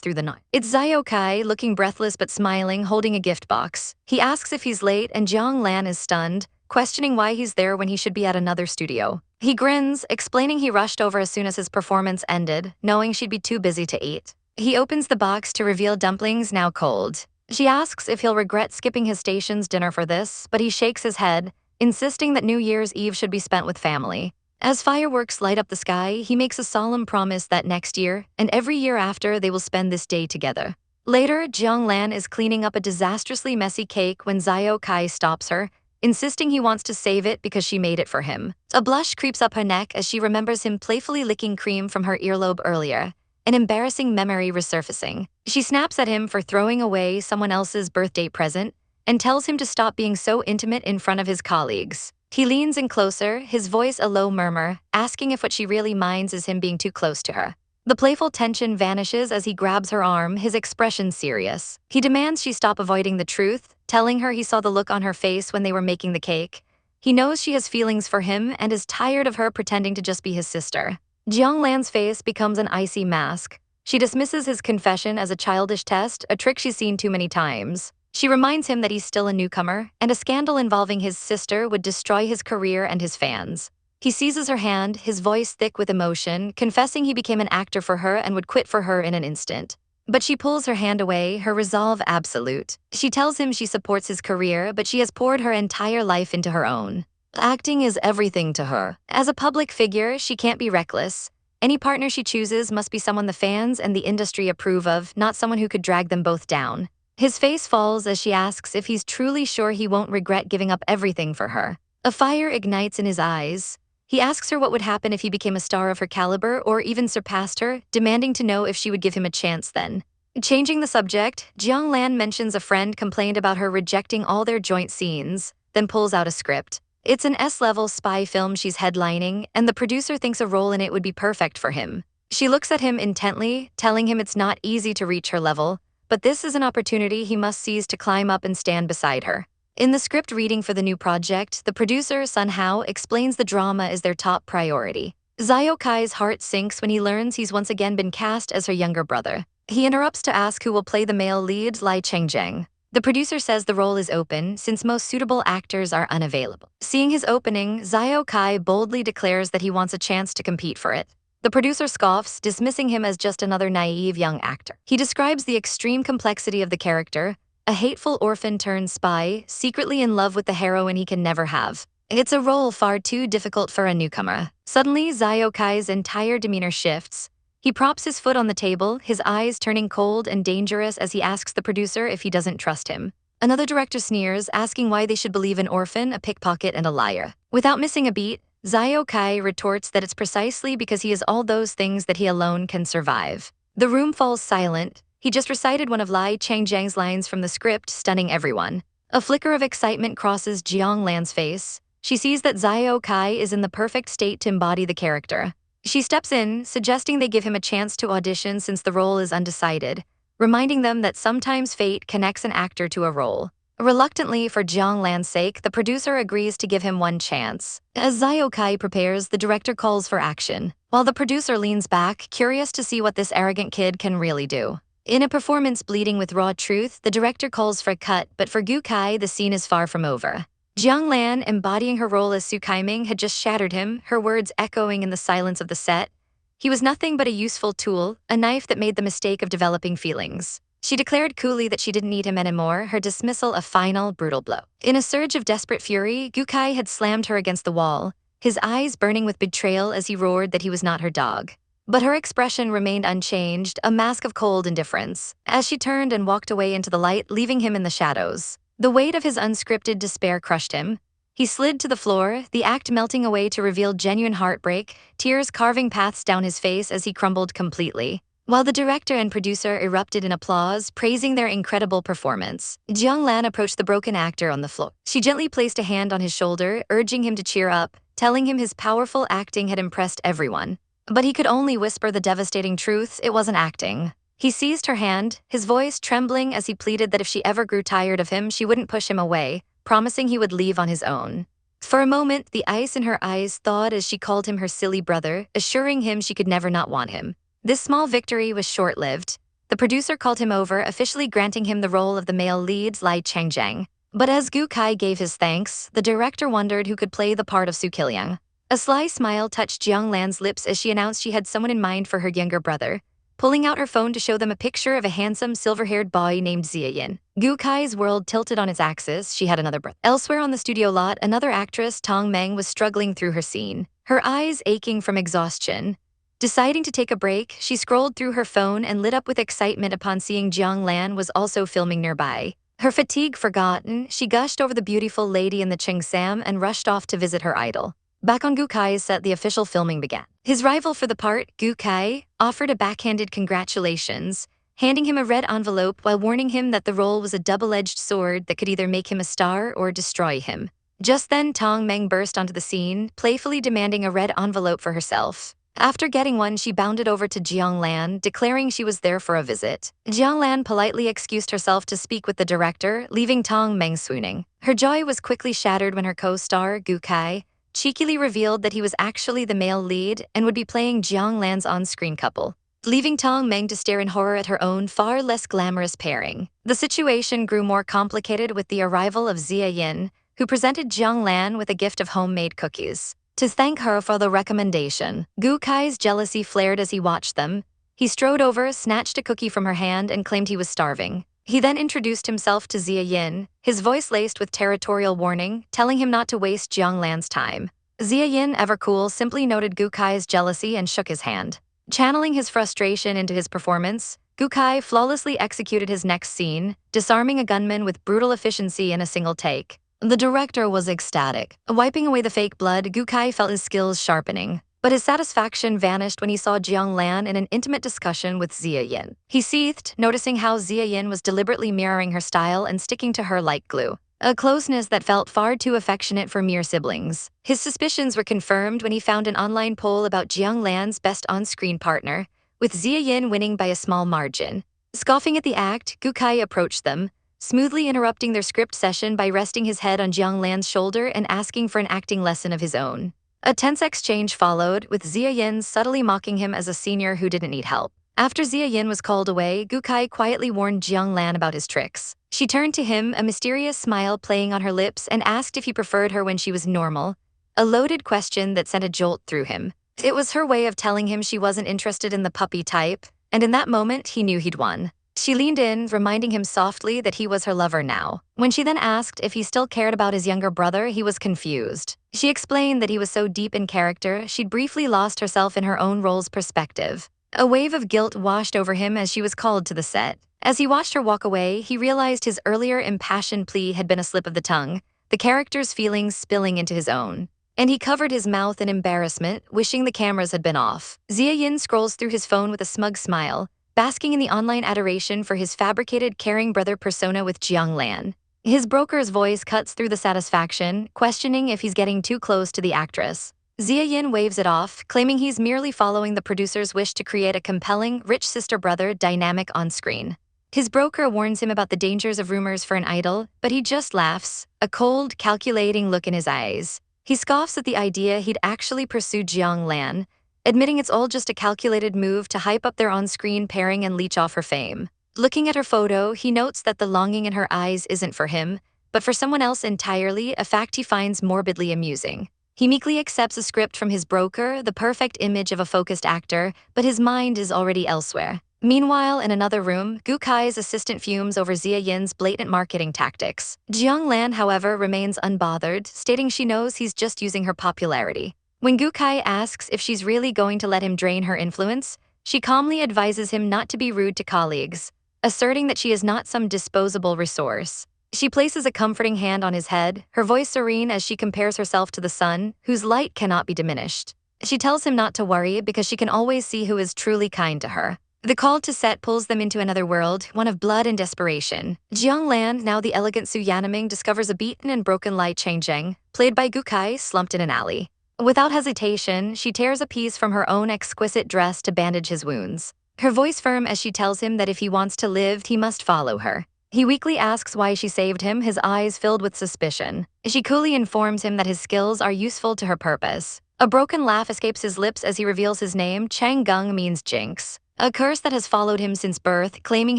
through the night. It's Xiao Kai, looking breathless but smiling, holding a gift box. He asks if he's late, and Jiang Lan is stunned, questioning why he's there when he should be at another studio. He grins, explaining he rushed over as soon as his performance ended, knowing she'd be too busy to eat. He opens the box to reveal dumplings now cold. She asks if he'll regret skipping his station's dinner for this, but he shakes his head, insisting that New Year's Eve should be spent with family. As fireworks light up the sky, he makes a solemn promise that next year, and every year after, they will spend this day together. Later, Jiang Lan is cleaning up a disastrously messy cake when Xiao Kai stops her, insisting he wants to save it because she made it for him. A blush creeps up her neck as she remembers him playfully licking cream from her earlobe earlier, an embarrassing memory resurfacing. She snaps at him for throwing away someone else's birthday present and tells him to stop being so intimate in front of his colleagues. He leans in closer, his voice a low murmur, asking if what she really minds is him being too close to her. The playful tension vanishes as he grabs her arm, his expression serious. He demands she stop avoiding the truth, telling her he saw the look on her face when they were making the cake. He knows she has feelings for him and is tired of her pretending to just be his sister. Jiang Lan's face becomes an icy mask. She dismisses his confession as a childish test, a trick she's seen too many times. She reminds him that he's still a newcomer, and a scandal involving his sister would destroy his career and his fans. He seizes her hand, his voice thick with emotion, confessing he became an actor for her and would quit for her in an instant. But she pulls her hand away, her resolve absolute. She tells him she supports his career, but she has poured her entire life into her own. Acting is everything to her. As a public figure, she can't be reckless. Any partner she chooses must be someone the fans and the industry approve of, not someone who could drag them both down. His face falls as she asks if he's truly sure he won't regret giving up everything for her. A fire ignites in his eyes. He asks her what would happen if he became a star of her caliber or even surpassed her, demanding to know if she would give him a chance then. Changing the subject, Jiang Lan mentions a friend complained about her rejecting all their joint scenes, then pulls out a script. It's an S-level spy film she's headlining, and the producer thinks a role in it would be perfect for him. She looks at him intently, telling him it's not easy to reach her level, but this is an opportunity he must seize to climb up and stand beside her. In the script reading for the new project, the producer, Sun Hao, explains the drama is their top priority. Xiao Kai's heart sinks when he learns he's once again been cast as her younger brother. He interrupts to ask who will play the male lead, Lai Chengjiang. The producer says the role is open since most suitable actors are unavailable. Seeing his opening, Xiao Kai boldly declares that he wants a chance to compete for it. The producer scoffs, dismissing him as just another naive young actor. He describes the extreme complexity of the character, a hateful orphan turned spy, secretly in love with the heroine he can never have. It's a role far too difficult for a newcomer. Suddenly, Xiao Kai's entire demeanor shifts. He props his foot on the table, his eyes turning cold and dangerous as he asks the producer if he doesn't trust him. Another director sneers, asking why they should believe an orphan, a pickpocket, and a liar. Without missing a beat, Xiao Kai retorts that it's precisely because he is all those things that he alone can survive. The room falls silent. He just recited one of Lai Chengjiang's lines from the script, stunning everyone. A flicker of excitement crosses Jiang Lan's face. She sees that Xiao Kai is in the perfect state to embody the character. She steps in, suggesting they give him a chance to audition since the role is undecided, reminding them that sometimes fate connects an actor to a role. Reluctantly, for Jiang Lan's sake, the producer agrees to give him one chance. As Xiao Kai prepares, the director calls for action, while the producer leans back, curious to see what this arrogant kid can really do. In a performance bleeding with raw truth, the director calls for a cut, but for Gu Kai, the scene is far from over. Jiang Lan, embodying her role as Su Kaiming, had just shattered him, her words echoing in the silence of the set. He was nothing but a useful tool, a knife that made the mistake of developing feelings. She declared coolly that she didn't need him anymore, her dismissal a final, brutal blow. In a surge of desperate fury, Gu Kai had slammed her against the wall, his eyes burning with betrayal as he roared that he was not her dog. But her expression remained unchanged, a mask of cold indifference, as she turned and walked away into the light, leaving him in the shadows. The weight of his unscripted despair crushed him. He slid to the floor, the act melting away to reveal genuine heartbreak, tears carving paths down his face as he crumbled completely. While the director and producer erupted in applause, praising their incredible performance, Jiang Lan approached the broken actor on the floor. She gently placed a hand on his shoulder, urging him to cheer up, telling him his powerful acting had impressed everyone. But he could only whisper the devastating truth: it wasn't acting. He seized her hand, his voice trembling as he pleaded that if she ever grew tired of him, she wouldn't push him away, promising he would leave on his own. For a moment, the ice in her eyes thawed as she called him her silly brother, assuring him she could never not want him. This small victory was short-lived. The producer called him over, officially granting him the role of the male lead, Lai Chengjiang. But as Gu Kai gave his thanks, the director wondered who could play the part of Su Kiliang. A sly smile touched Jiang Lan's lips as she announced she had someone in mind for her younger brother, pulling out her phone to show them a picture of a handsome silver-haired boy named Xia Yin. Gu Kai's world tilted on its axis. She had another brother. Elsewhere on the studio lot, another actress, Tong Meng, was struggling through her scene, her eyes aching from exhaustion. Deciding to take a break, she scrolled through her phone and lit up with excitement upon seeing Jiang Lan was also filming nearby. Her fatigue forgotten, she gushed over the beautiful lady in the chengsam and rushed off to visit her idol. Back on Gu Kai's set, the official filming began. His rival for the part, Gu Kai, offered a backhanded congratulations, handing him a red envelope while warning him that the role was a double-edged sword that could either make him a star or destroy him. Just then, Tong Meng burst onto the scene, playfully demanding a red envelope for herself. After getting one, she bounded over to Jiang Lan, declaring she was there for a visit. Jiang Lan politely excused herself to speak with the director, leaving Tong Meng swooning. Her joy was quickly shattered when her co-star, Gu Kai, cheekily revealed that he was actually the male lead and would be playing Jiang Lan's on-screen couple, leaving Tong Meng to stare in horror at her own far less glamorous pairing. The situation grew more complicated with the arrival of Xia Yin, who presented Jiang Lan with a gift of homemade cookies. to thank her for the recommendation. Gukai's jealousy flared as he watched them. He strode over, snatched a cookie from her hand, and claimed he was starving. He then introduced himself to Xia Yin, his voice laced with territorial warning, telling him not to waste Jiang Lan's time. Xia Yin, ever cool, simply noted Gukai's jealousy and shook his hand. Channeling his frustration into his performance, Gukai flawlessly executed his next scene, disarming a gunman with brutal efficiency in a single take. The director was ecstatic. Wiping away the fake blood, Gukai felt his skills sharpening. But his satisfaction vanished when he saw Jiang Lan in an intimate discussion with Xia Yin. He seethed, noticing how Xia Yin was deliberately mirroring her style and sticking to her like glue. A closeness that felt far too affectionate for mere siblings. His suspicions were confirmed when he found an online poll about Jiang Lan's best on-screen partner, with Xia Yin winning by a small margin. Scoffing at the act, Gukai approached them, smoothly interrupting their script session by resting his head on Jiang Lan's shoulder and asking for an acting lesson of his own. A tense exchange followed, with Xia Yin subtly mocking him as a senior who didn't need help. After Xia Yin was called away, Gukai quietly warned Jiang Lan about his tricks. She turned to him, a mysterious smile playing on her lips, and asked if he preferred her when she was normal, a loaded question that sent a jolt through him. It was her way of telling him she wasn't interested in the puppy type, and in that moment he knew he'd won. She leaned in, reminding him softly that he was her lover now. When she then asked if he still cared about his younger brother, he was confused. She explained that he was so deep in character, she'd briefly lost herself in her own role's perspective. A wave of guilt washed over him as she was called to the set. As he watched her walk away, he realized his earlier impassioned plea had been a slip of the tongue, the character's feelings spilling into his own. And he covered his mouth in embarrassment, wishing the cameras had been off. Xia Yin scrolls through his phone with a smug smile, basking in the online adoration for his fabricated caring brother persona with Jiang Lan. His broker's voice cuts through the satisfaction, questioning if he's getting too close to the actress. Xia Yin waves it off, claiming he's merely following the producer's wish to create a compelling, rich sister-brother dynamic on screen. His broker warns him about the dangers of rumors for an idol, but he just laughs, a cold, calculating look in his eyes. He scoffs at the idea he'd actually pursue Jiang Lan, admitting it's all just a calculated move to hype up their on-screen pairing and leech off her fame. Looking at her photo, he notes that the longing in her eyes isn't for him, but for someone else entirely, a fact he finds morbidly amusing. He meekly accepts a script from his broker, the perfect image of a focused actor, but his mind is already elsewhere. Meanwhile, in another room, Gukai's assistant fumes over Xia Yin's blatant marketing tactics. Jiang Lan, however, remains unbothered, stating she knows he's just using her popularity. When Gukai asks if she's really going to let him drain her influence, she calmly advises him not to be rude to colleagues, asserting that she is not some disposable resource. She places a comforting hand on his head, her voice serene as she compares herself to the sun, whose light cannot be diminished. She tells him not to worry because she can always see who is truly kind to her. The call to set pulls them into another world, one of blood and desperation. Jiang Lan, now the elegant Su Yanming, discovers a beaten and broken Lai Changzheng, played by Gukai, slumped in an alley. Without hesitation, she tears a piece from her own exquisite dress to bandage his wounds. Her voice firm as she tells him that if he wants to live, he must follow her. He weakly asks why she saved him, his eyes filled with suspicion. She coolly informs him that his skills are useful to her purpose. A broken laugh escapes his lips as he reveals his name. Chang Gung means jinx, a curse that has followed him since birth, claiming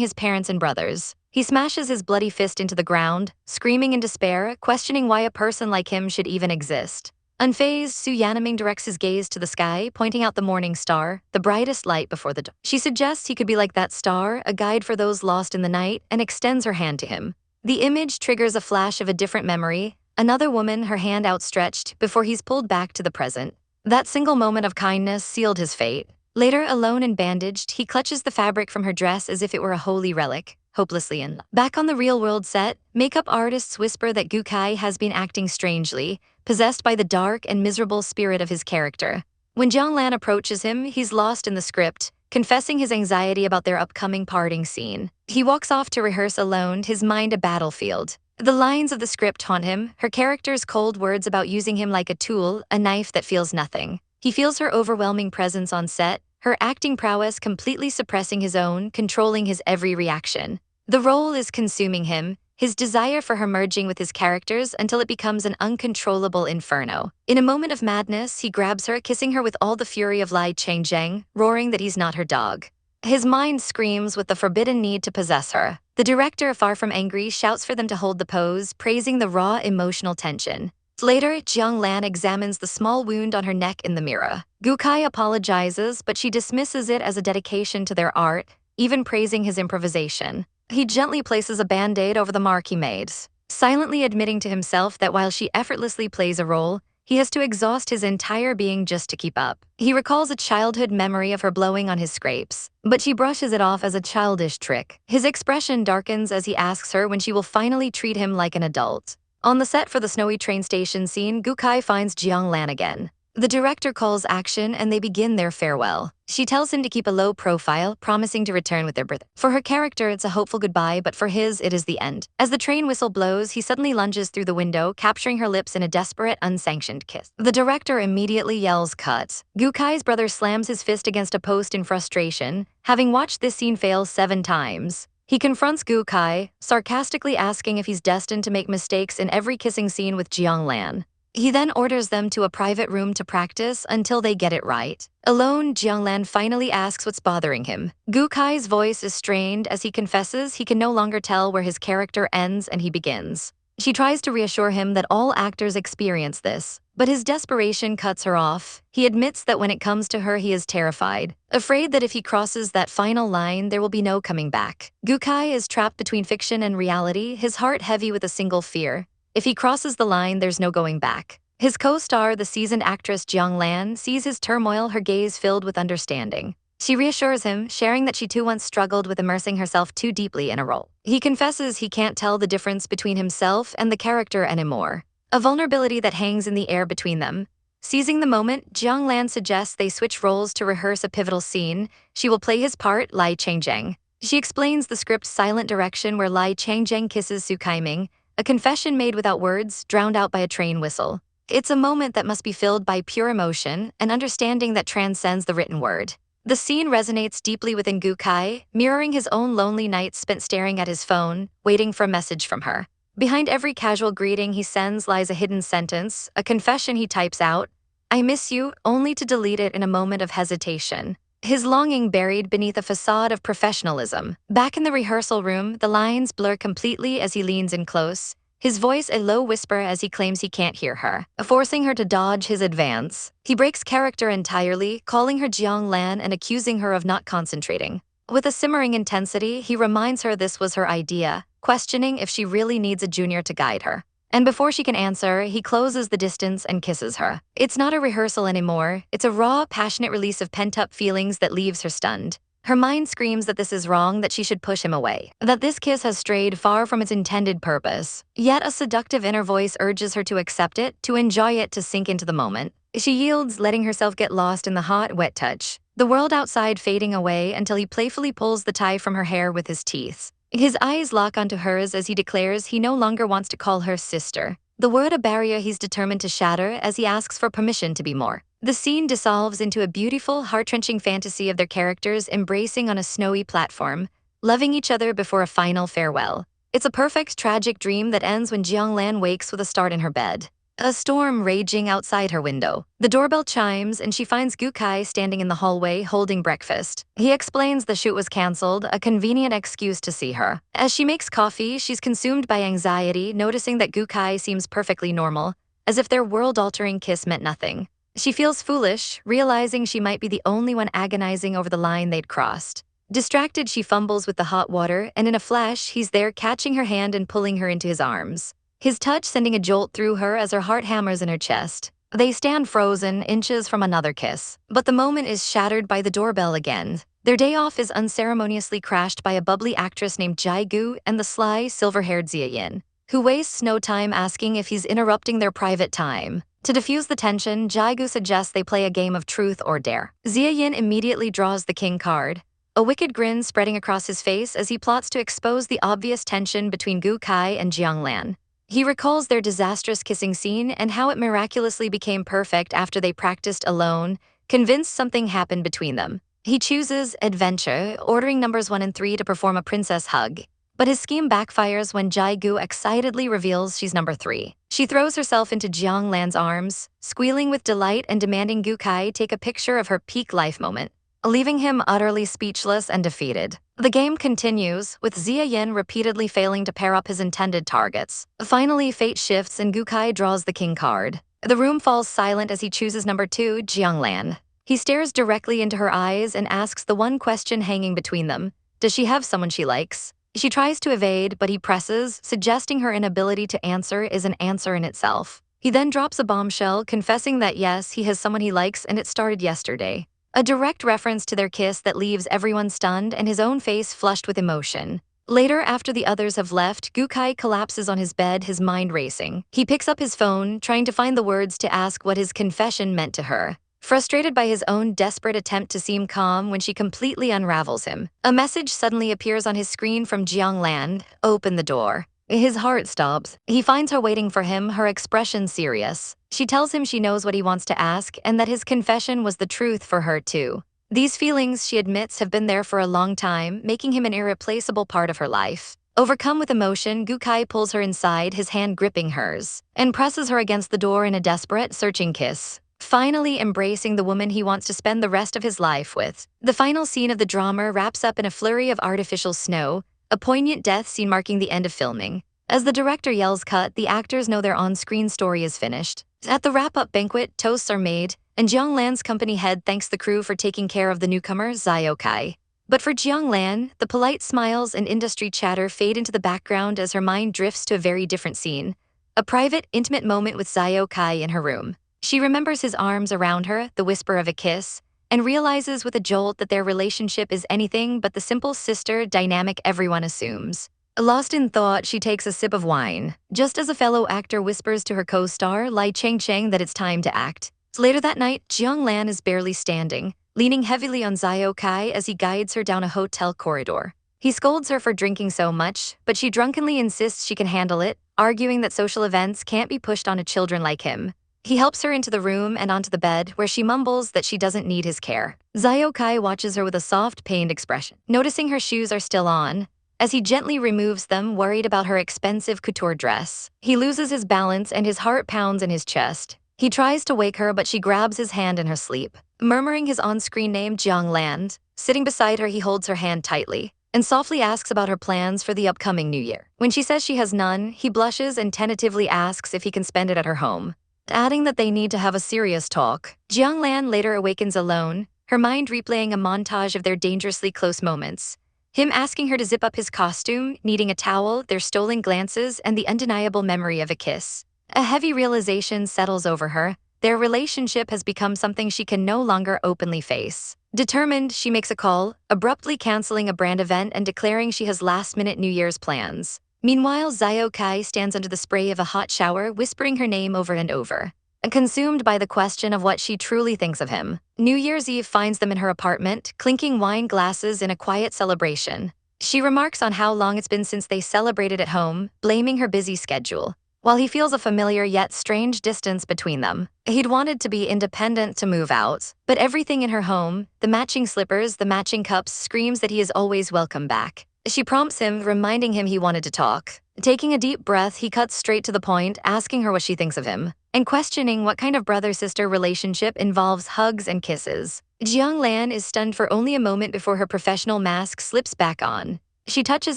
his parents and brothers. He smashes his bloody fist into the ground, screaming in despair, questioning why a person like him should even exist. Unfazed, Su Yanming directs his gaze to the sky, pointing out the morning star, the brightest light before the dawn. She suggests he could be like that star, a guide for those lost in the night, and extends her hand to him. The image triggers a flash of a different memory, another woman, her hand outstretched, before he's pulled back to the present. That single moment of kindness sealed his fate. Later, alone and bandaged, he clutches the fabric from her dress as if it were a holy relic, hopelessly in love. Back on the real-world set, makeup artists whisper that Gukai has been acting strangely, possessed by the dark and miserable spirit of his character. When Jiang Lan approaches him, he's lost in the script, confessing his anxiety about their upcoming parting scene. He walks off to rehearse alone, his mind a battlefield. The lines of the script haunt him, her character's cold words about using him like a tool, a knife that feels nothing. He feels her overwhelming presence on set, her acting prowess completely suppressing his own, controlling his every reaction. The role is consuming him, his desire for her merging with his characters until it becomes an uncontrollable inferno. In a moment of madness, he grabs her, kissing her with all the fury of Lai Changzheng, roaring that he's not her dog. His mind screams with the forbidden need to possess her. The director, far from angry, shouts for them to hold the pose, praising the raw emotional tension. Later, Jiang Lan examines the small wound on her neck in the mirror. Gukai apologizes, but she dismisses it as a dedication to their art, even praising his improvisation. He gently places a band-aid over the mark he made, silently admitting to himself that while she effortlessly plays a role, he has to exhaust his entire being just to keep up. He recalls a childhood memory of her blowing on his scrapes, but she brushes it off as a childish trick. His expression darkens as he asks her when she will finally treat him like an adult. On the set for the snowy train station scene, Gukai finds Jiang Lan again. The director calls action and they begin their farewell. She tells him to keep a low profile, promising to return with their birth. For her character, it's a hopeful goodbye, but for his, it is the end. As the train whistle blows, he suddenly lunges through the window, capturing her lips in a desperate, unsanctioned kiss. The director immediately yells, "Cut." Gukai's brother slams his fist against a post in frustration, having watched this scene fail 7 times. He confronts Gukai, sarcastically asking if he's destined to make mistakes in every kissing scene with Jiang Lan. He then orders them to a private room to practice until they get it right. Alone, Jiang Lan finally asks what's bothering him. Gukai's voice is strained as he confesses he can no longer tell where his character ends and he begins. She tries to reassure him that all actors experience this, but his desperation cuts her off. He admits that when it comes to her, he is terrified, afraid that if he crosses that final line, there will be no coming back. Gukai is trapped between fiction and reality, his heart heavy with a single fear. If he crosses the line, there's no going back. His co-star, the seasoned actress Jiang Lan, sees his turmoil, her gaze filled with understanding. She reassures him, sharing that she too once struggled with immersing herself too deeply in a role. He confesses he can't tell the difference between himself and the character anymore, a vulnerability that hangs in the air between them. Seizing the moment, Jiang Lan suggests they switch roles to rehearse a pivotal scene. She will play his part, Lai Changjing. She explains the script's silent direction where Lai Changjing kisses Su Kaiming, a confession made without words, drowned out by a train whistle. It's a moment that must be filled by pure emotion, an understanding that transcends the written word. The scene resonates deeply within Gukai, mirroring his own lonely nights spent staring at his phone, waiting for a message from her. Behind every casual greeting he sends lies a hidden sentence, a confession he types out, "I miss you," only to delete it in a moment of hesitation. His longing buried beneath a facade of professionalism. Back in the rehearsal room, the lines blur completely as he leans in close, his voice a low whisper as he claims he can't hear her, forcing her to dodge his advance. He breaks character entirely, calling her Jiang Lan and accusing her of not concentrating. With a simmering intensity, he reminds her this was her idea, questioning if she really needs a junior to guide her. And before she can answer, he closes the distance and kisses her. It's not a rehearsal anymore, it's a raw, passionate release of pent-up feelings that leaves her stunned. Her mind screams that this is wrong, that she should push him away, that this kiss has strayed far from its intended purpose. Yet a seductive inner voice urges her to accept it, to enjoy it, to sink into the moment. She yields, letting herself get lost in the hot, wet touch, the world outside fading away until he playfully pulls the tie from her hair with his teeth. His eyes lock onto hers as he declares he no longer wants to call her sister. The word a barrier he's determined to shatter as he asks for permission to be more. The scene dissolves into a beautiful, heart-wrenching fantasy of their characters embracing on a snowy platform, loving each other before a final farewell. It's a perfect, tragic dream that ends when Jiang Lan wakes with a start in her bed. A storm raging outside her window. The doorbell chimes and she finds Gukai standing in the hallway holding breakfast. He explains the shoot was canceled, a convenient excuse to see her. As she makes coffee, she's consumed by anxiety, noticing that Gukai seems perfectly normal, as if their world-altering kiss meant nothing. She feels foolish, realizing she might be the only one agonizing over the line they'd crossed. Distracted, she fumbles with the hot water, and in a flash, he's there catching her hand and pulling her into his arms. His touch sending a jolt through her as her heart hammers in her chest. They stand frozen, inches from another kiss. But the moment is shattered by the doorbell again. Their day off is unceremoniously crashed by a bubbly actress named Jae-gu and the sly, silver-haired Zia-yin, who wastes no time asking if he's interrupting their private time. To diffuse the tension, Jae-gu suggests they play a game of truth or dare. Zia-yin immediately draws the king card, a wicked grin spreading across his face as he plots to expose the obvious tension between Gukai and Jiang Lan. He recalls their disastrous kissing scene and how it miraculously became perfect after they practiced alone, convinced something happened between them. He chooses adventure, ordering numbers 1 and 3 to perform a princess hug. But his scheme backfires when Jae-gu excitedly reveals she's number 3. She throws herself into Jiang Lan's arms, squealing with delight and demanding Gukai take a picture of her peak life moment. leaving him utterly speechless and defeated. The game continues, with Xia Yin repeatedly failing to pair up his intended targets. Finally, fate shifts and Gukai draws the king card. The room falls silent as he chooses number 2, Jianglan. He stares directly into her eyes and asks the one question hanging between them. Does she have someone she likes? She tries to evade, but he presses, suggesting her inability to answer is an answer in itself. He then drops a bombshell, confessing that yes, he has someone he likes and it started yesterday. A direct reference to their kiss that leaves everyone stunned and his own face flushed with emotion. Later, after the others have left, Gukai collapses on his bed, his mind racing. He picks up his phone, trying to find the words to ask what his confession meant to her. Frustrated by his own desperate attempt to seem calm when she completely unravels him, a message suddenly appears on his screen from Jianglan, "Open the door." His heart stops. He finds her waiting for him, her expression serious. She tells him she knows what he wants to ask and that his confession was the truth for her too. These feelings, she admits, have been there for a long time, making him an irreplaceable part of her life. Overcome with emotion, Gukai pulls her inside, his hand gripping hers, and presses her against the door in a desperate, searching kiss. Finally embracing the woman he wants to spend the rest of his life with. The final scene of the drama wraps up in a flurry of artificial snow, a poignant death scene marking the end of filming. As the director yells cut, the actors know their on-screen story is finished. At the wrap-up banquet, toasts are made, and Jianglan's company head thanks the crew for taking care of the newcomer, Ziokai. But for Jianglan, the polite smiles and industry chatter fade into the background as her mind drifts to a very different scene. A private, intimate moment with Ziokai in her room. She remembers his arms around her, the whisper of a kiss, and realizes with a jolt that their relationship is anything but the simple sister dynamic everyone assumes. Lost in thought, she takes a sip of wine, just as a fellow actor whispers to her co-star, Lai Cheng, that it's time to act. Later that night, Jianglan is barely standing, leaning heavily on Ziokai as he guides her down a hotel corridor. He scolds her for drinking so much, but she drunkenly insists she can handle it, arguing that social events can't be pushed onto children like him. He helps her into the room and onto the bed, where she mumbles that she doesn't need his care. Ziokai watches her with a soft, pained expression, noticing her shoes are still on. As he gently removes them, worried about her expensive couture dress, he loses his balance and his heart pounds in his chest. He tries to wake her, but she grabs his hand in her sleep, murmuring his on-screen name, Jianglan. Sitting beside her, he holds her hand tightly and softly asks about her plans for the upcoming new year. When she says she has none, he blushes and tentatively asks if he can spend it at her home, adding that they need to have a serious talk. Jianglan later awakens alone, her mind replaying a montage of their dangerously close moments. Him asking her to zip up his costume, needing a towel, their stolen glances, and the undeniable memory of a kiss. A heavy realization settles over her. Their relationship has become something she can no longer openly face. Determined, she makes a call, abruptly canceling a brand event and declaring she has last-minute New Year's plans. Meanwhile, Ziokai stands under the spray of a hot shower, whispering her name over and over, consumed by the question of what she truly thinks of him. New Year's Eve finds them in her apartment, clinking wine glasses in a quiet celebration. She remarks on how long it's been since they celebrated at home, blaming her busy schedule. While he feels a familiar yet strange distance between them, he'd wanted to be independent to move out, but everything in her home, the matching slippers, the matching cups, screams that he is always welcome back. She prompts him, reminding him he wanted to talk. Taking a deep breath, he cuts straight to the point, asking her what she thinks of him, and questioning what kind of brother-sister relationship involves hugs and kisses. Jianglan is stunned for only a moment before her professional mask slips back on. She touches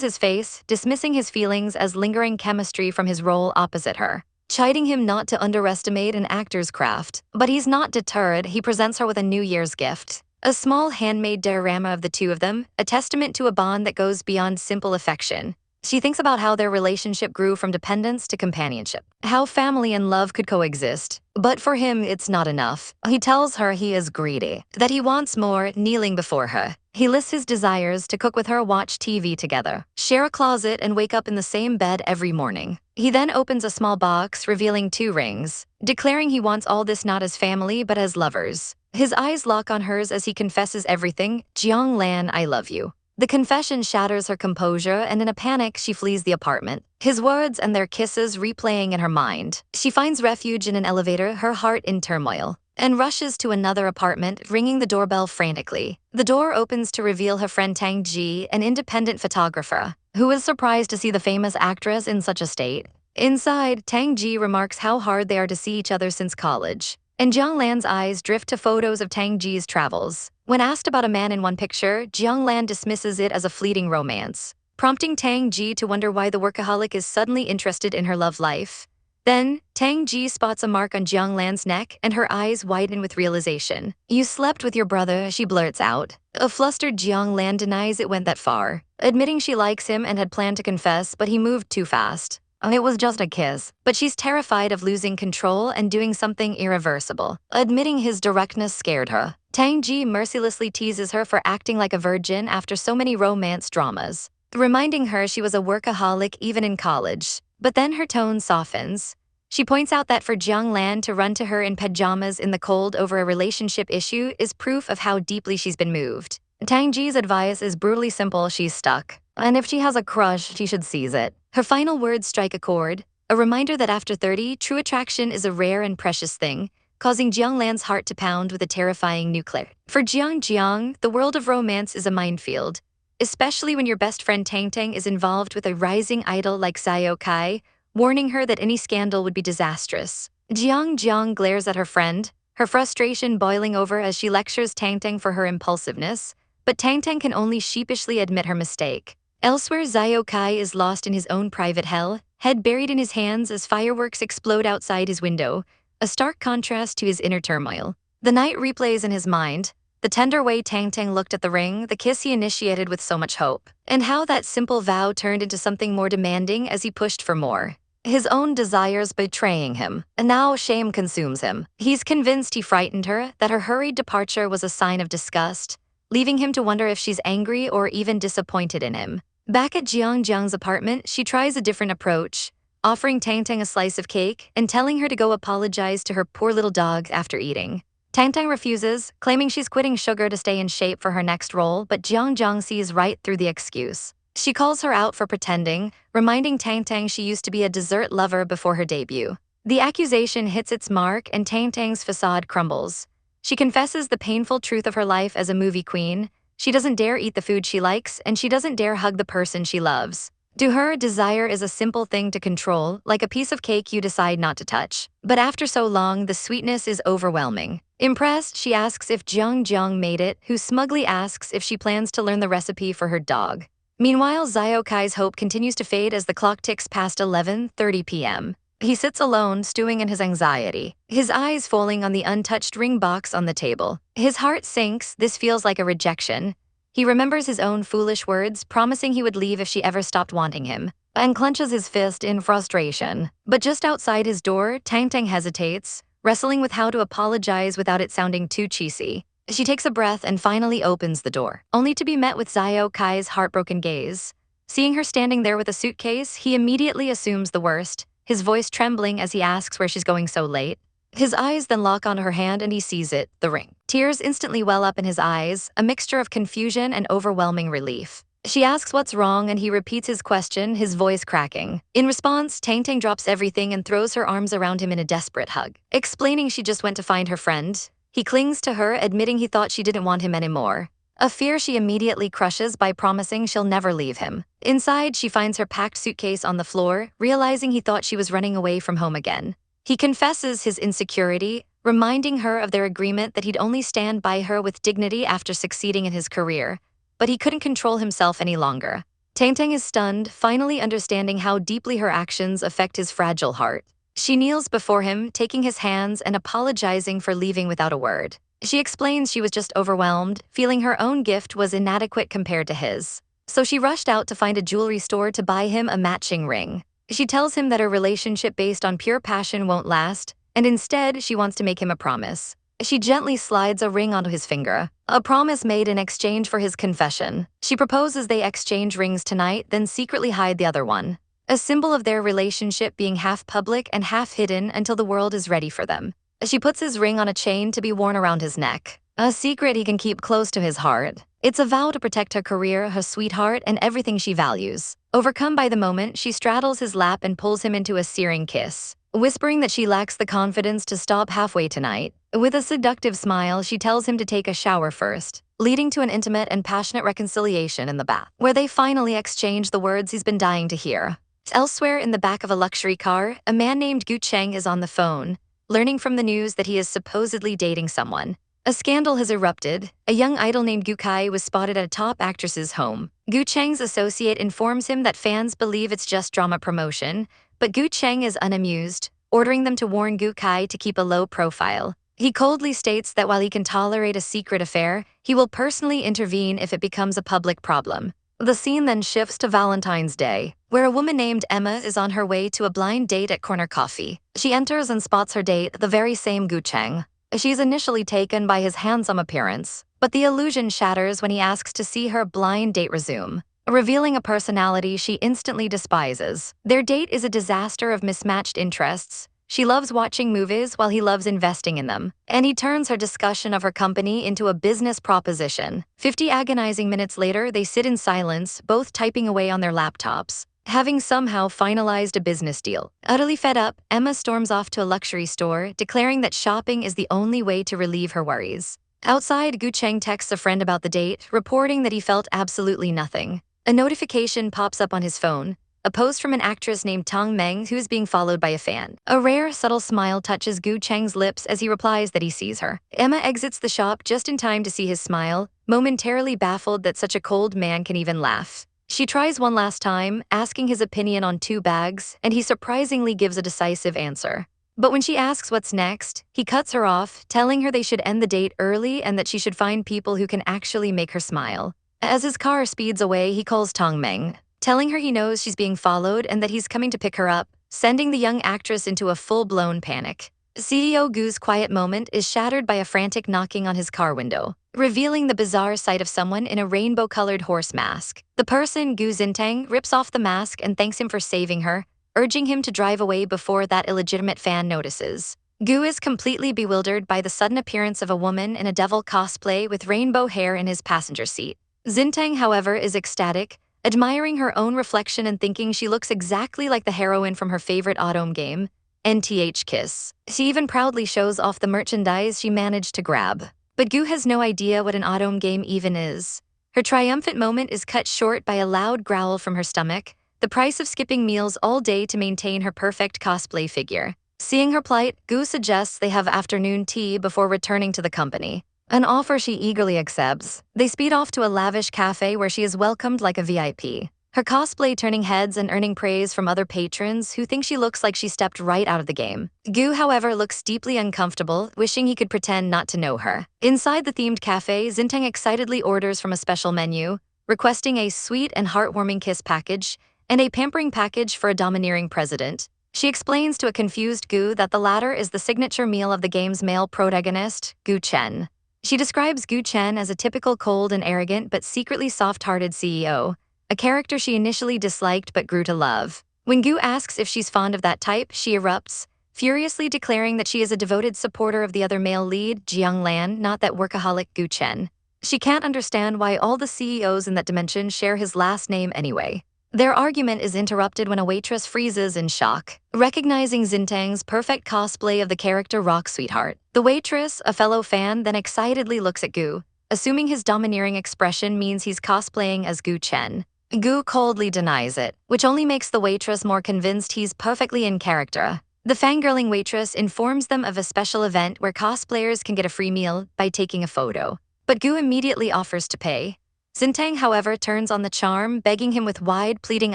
his face, dismissing his feelings as lingering chemistry from his role opposite her, chiding him not to underestimate an actor's craft. But he's not deterred. He presents her with a New Year's gift. A small handmade diorama of the two of them, a testament to a bond that goes beyond simple affection. She thinks about how their relationship grew from dependence to companionship, how family and love could coexist. But for him, it's not enough. He tells her he is greedy, that he wants more, kneeling before her. He lists his desires to cook with her, watch TV together, share a closet, and wake up in the same bed every morning. He then opens a small box, revealing 2 rings, declaring he wants all this not as family but as lovers. His eyes lock on hers as he confesses everything. Jianglan, I love you. The confession shatters her composure, and in a panic, she flees the apartment. His words and their kisses replaying in her mind. She finds refuge in an elevator, her heart in turmoil, and rushes to another apartment, ringing the doorbell frantically. The door opens to reveal her friend Tang Ji, an independent photographer, who is surprised to see the famous actress in such a state. Inside, Tang Ji remarks how hard they are to see each other since college, and Jianglan's eyes drift to photos of Tang Ji's travels. When asked about a man in one picture, Jiang Lan dismisses it as a fleeting romance, prompting Tang Ji to wonder why the workaholic is suddenly interested in her love life. Then, Tang Ji spots a mark on Jiang Lan's neck and her eyes widen with realization. "You slept with your brother," she blurts out. A flustered Jiang Lan denies it went that far, admitting she likes him and had planned to confess, but he moved too fast. It was just a kiss, but she's terrified of losing control and doing something irreversible. Admitting his directness scared her. Tang Ji mercilessly teases her for acting like a virgin after so many romance dramas, reminding her she was a workaholic even in college. But then her tone softens. She points out that for Jiang Lan to run to her in pajamas in the cold over a relationship issue is proof of how deeply she's been moved. Tang Ji's advice is brutally simple: she's stuck. And if she has a crush, she should seize it. Her final words strike a chord, a reminder that after 30, true attraction is a rare and precious thing, causing Jiang Lan's heart to pound with a terrifying new click. For Jiang, the world of romance is a minefield, especially when your best friend Tang Tang is involved with a rising idol like Xiao Kai, warning her that any scandal would be disastrous. Jiang glares at her friend, her frustration boiling over as she lectures Tang Tang for her impulsiveness, but Tang Tang can only sheepishly admit her mistake. Elsewhere, Xiao Kai is lost in his own private hell, head buried in his hands as fireworks explode outside his window, a stark contrast to his inner turmoil. The night replays in his mind, the tender way Tang Tang looked at the ring, the kiss he initiated with so much hope, and how that simple vow turned into something more demanding as he pushed for more. His own desires betraying him, and now shame consumes him. He's convinced he frightened her, that her hurried departure was a sign of disgust, leaving him to wonder if she's angry or even disappointed in him. Back at Jiang's apartment, she tries a different approach, offering Tang Tang a slice of cake and telling her to go apologize to her poor little dog after eating. Tang Tang refuses, claiming she's quitting sugar to stay in shape for her next role, but Jiang sees right through the excuse. She calls her out for pretending, reminding Tang Tang she used to be a dessert lover before her debut. The accusation hits its mark and Tang Tang's facade crumbles. She confesses the painful truth of her life as a movie queen. She doesn't dare eat the food she likes, and she doesn't dare hug the person she loves. To her, desire is a simple thing to control, like a piece of cake you decide not to touch. But after so long, the sweetness is overwhelming. Impressed, she asks if Jiang made it, who smugly asks if she plans to learn the recipe for her dog. Meanwhile, Xiao Kai's hope continues to fade as the clock ticks past 11:30 p.m. He sits alone, stewing in his anxiety, his eyes falling on the untouched ring box on the table. His heart sinks. This feels like a rejection. He remembers his own foolish words, promising he would leave if she ever stopped wanting him, and clenches his fist in frustration. But just outside his door, Tang Tang hesitates, wrestling with how to apologize without it sounding too cheesy. She takes a breath and finally opens the door, only to be met with Xiao Kai's heartbroken gaze. Seeing her standing there with a suitcase, he immediately assumes the worst, his voice trembling as he asks where she's going so late. His eyes then lock onto her hand and he sees it, the ring. Tears instantly well up in his eyes, a mixture of confusion and overwhelming relief. She asks what's wrong and he repeats his question, his voice cracking. In response, Tang Tang drops everything and throws her arms around him in a desperate hug, explaining she just went to find her friend. He clings to her, admitting he thought she didn't want him anymore, a fear she immediately crushes by promising she'll never leave him. Inside, she finds her packed suitcase on the floor, realizing he thought she was running away from home again. He confesses his insecurity, reminding her of their agreement that he'd only stand by her with dignity after succeeding in his career, but he couldn't control himself any longer. Tang Tang is stunned, finally understanding how deeply her actions affect his fragile heart. She kneels before him, taking his hands and apologizing for leaving without a word. She explains she was just overwhelmed, feeling her own gift was inadequate compared to his. So she rushed out to find a jewelry store to buy him a matching ring. She tells him that her relationship based on pure passion won't last, and instead she wants to make him a promise. She gently slides a ring onto his finger, a promise made in exchange for his confession. She proposes they exchange rings tonight, then secretly hide the other one, a symbol of their relationship being half public and half hidden until the world is ready for them. She puts his ring on a chain to be worn around his neck, a secret he can keep close to his heart. It's a vow to protect her career, her sweetheart, and everything she values. Overcome by the moment, she straddles his lap and pulls him into a searing kiss, whispering that she lacks the confidence to stop halfway tonight. With a seductive smile, she tells him to take a shower first, leading to an intimate and passionate reconciliation in the bath, where they finally exchange the words he's been dying to hear. Elsewhere in the back of a luxury car, a man named Gu Cheng is on the phone, learning from the news that he is supposedly dating someone. A scandal has erupted. A young idol named Gu Kai was spotted at a top actress's home. Gu Cheng's associate informs him that fans believe it's just drama promotion, but Gu Cheng is unamused, ordering them to warn Gu Kai to keep a low profile. He coldly states that while he can tolerate a secret affair, he will personally intervene if it becomes a public problem. The scene then shifts to Valentine's Day, where a woman named Emma is on her way to a blind date at Corner Coffee. She enters and spots her date, the very same Gu Cheng. She's initially taken by his handsome appearance, but the illusion shatters when he asks to see her blind date resume, revealing a personality she instantly despises. Their date is a disaster of mismatched interests. She loves watching movies while he loves investing in them, and he turns her discussion of her company into a business proposition. 50 agonizing minutes later, they sit in silence, both typing away on their laptops, having somehow finalized a business deal. Utterly fed up, Emma storms off to a luxury store, declaring that shopping is the only way to relieve her worries. Outside, Gu Cheng texts a friend about the date, reporting that he felt absolutely nothing. A notification pops up on his phone, a post from an actress named Tang Meng who is being followed by a fan. A rare, subtle smile touches Gu Cheng's lips as he replies that he sees her. Emma exits the shop just in time to see his smile, momentarily baffled that such a cold man can even laugh. She tries one last time, asking his opinion on 2 bags, and he surprisingly gives a decisive answer. But when she asks what's next, he cuts her off, telling her they should end the date early and that she should find people who can actually make her smile. As his car speeds away, he calls Tang Meng, telling her he knows she's being followed and that he's coming to pick her up, sending the young actress into a full-blown panic. CEO Gu's quiet moment is shattered by a frantic knocking on his car window, revealing the bizarre sight of someone in a rainbow-colored horse mask. The person, Gu Zintang, rips off the mask and thanks him for saving her, urging him to drive away before that illegitimate fan notices. Gu is completely bewildered by the sudden appearance of a woman in a devil cosplay with rainbow hair in his passenger seat. Zintang, however, is ecstatic, admiring her own reflection and thinking she looks exactly like the heroine from her favorite autumn game, NTH Kiss. She even proudly shows off the merchandise she managed to grab. But Gu has no idea what an autumn game even is. Her triumphant moment is cut short by a loud growl from her stomach, the price of skipping meals all day to maintain her perfect cosplay figure. Seeing her plight, Gu suggests they have afternoon tea before returning to the company, an offer she eagerly accepts. They speed off to a lavish cafe where she is welcomed like a VIP, her cosplay turning heads and earning praise from other patrons who think she looks like she stepped right out of the game. Gu, however, looks deeply uncomfortable, wishing he could pretend not to know her. Inside the themed cafe, Zintang excitedly orders from a special menu, requesting a sweet and heartwarming kiss package and a pampering package for a domineering president. She explains to a confused Gu that the latter is the signature meal of the game's male protagonist, Gu Chen. She describes Gu Chen as a typical cold and arrogant but secretly soft-hearted CEO, a character she initially disliked but grew to love. When Gu asks if she's fond of that type, she erupts, furiously declaring that she is a devoted supporter of the other male lead, Jiang Lan, not that workaholic Gu Chen. She can't understand why all the CEOs in that dimension share his last name anyway. Their argument is interrupted when a waitress freezes in shock, recognizing Zintang's perfect cosplay of the character Rock Sweetheart. The waitress, a fellow fan, then excitedly looks at Gu, assuming his domineering expression means he's cosplaying as Gu Chen. Gu coldly denies it, which only makes the waitress more convinced he's perfectly in character. The fangirling waitress informs them of a special event where cosplayers can get a free meal by taking a photo, but Gu immediately offers to pay. Zintang, however, turns on the charm, begging him with wide, pleading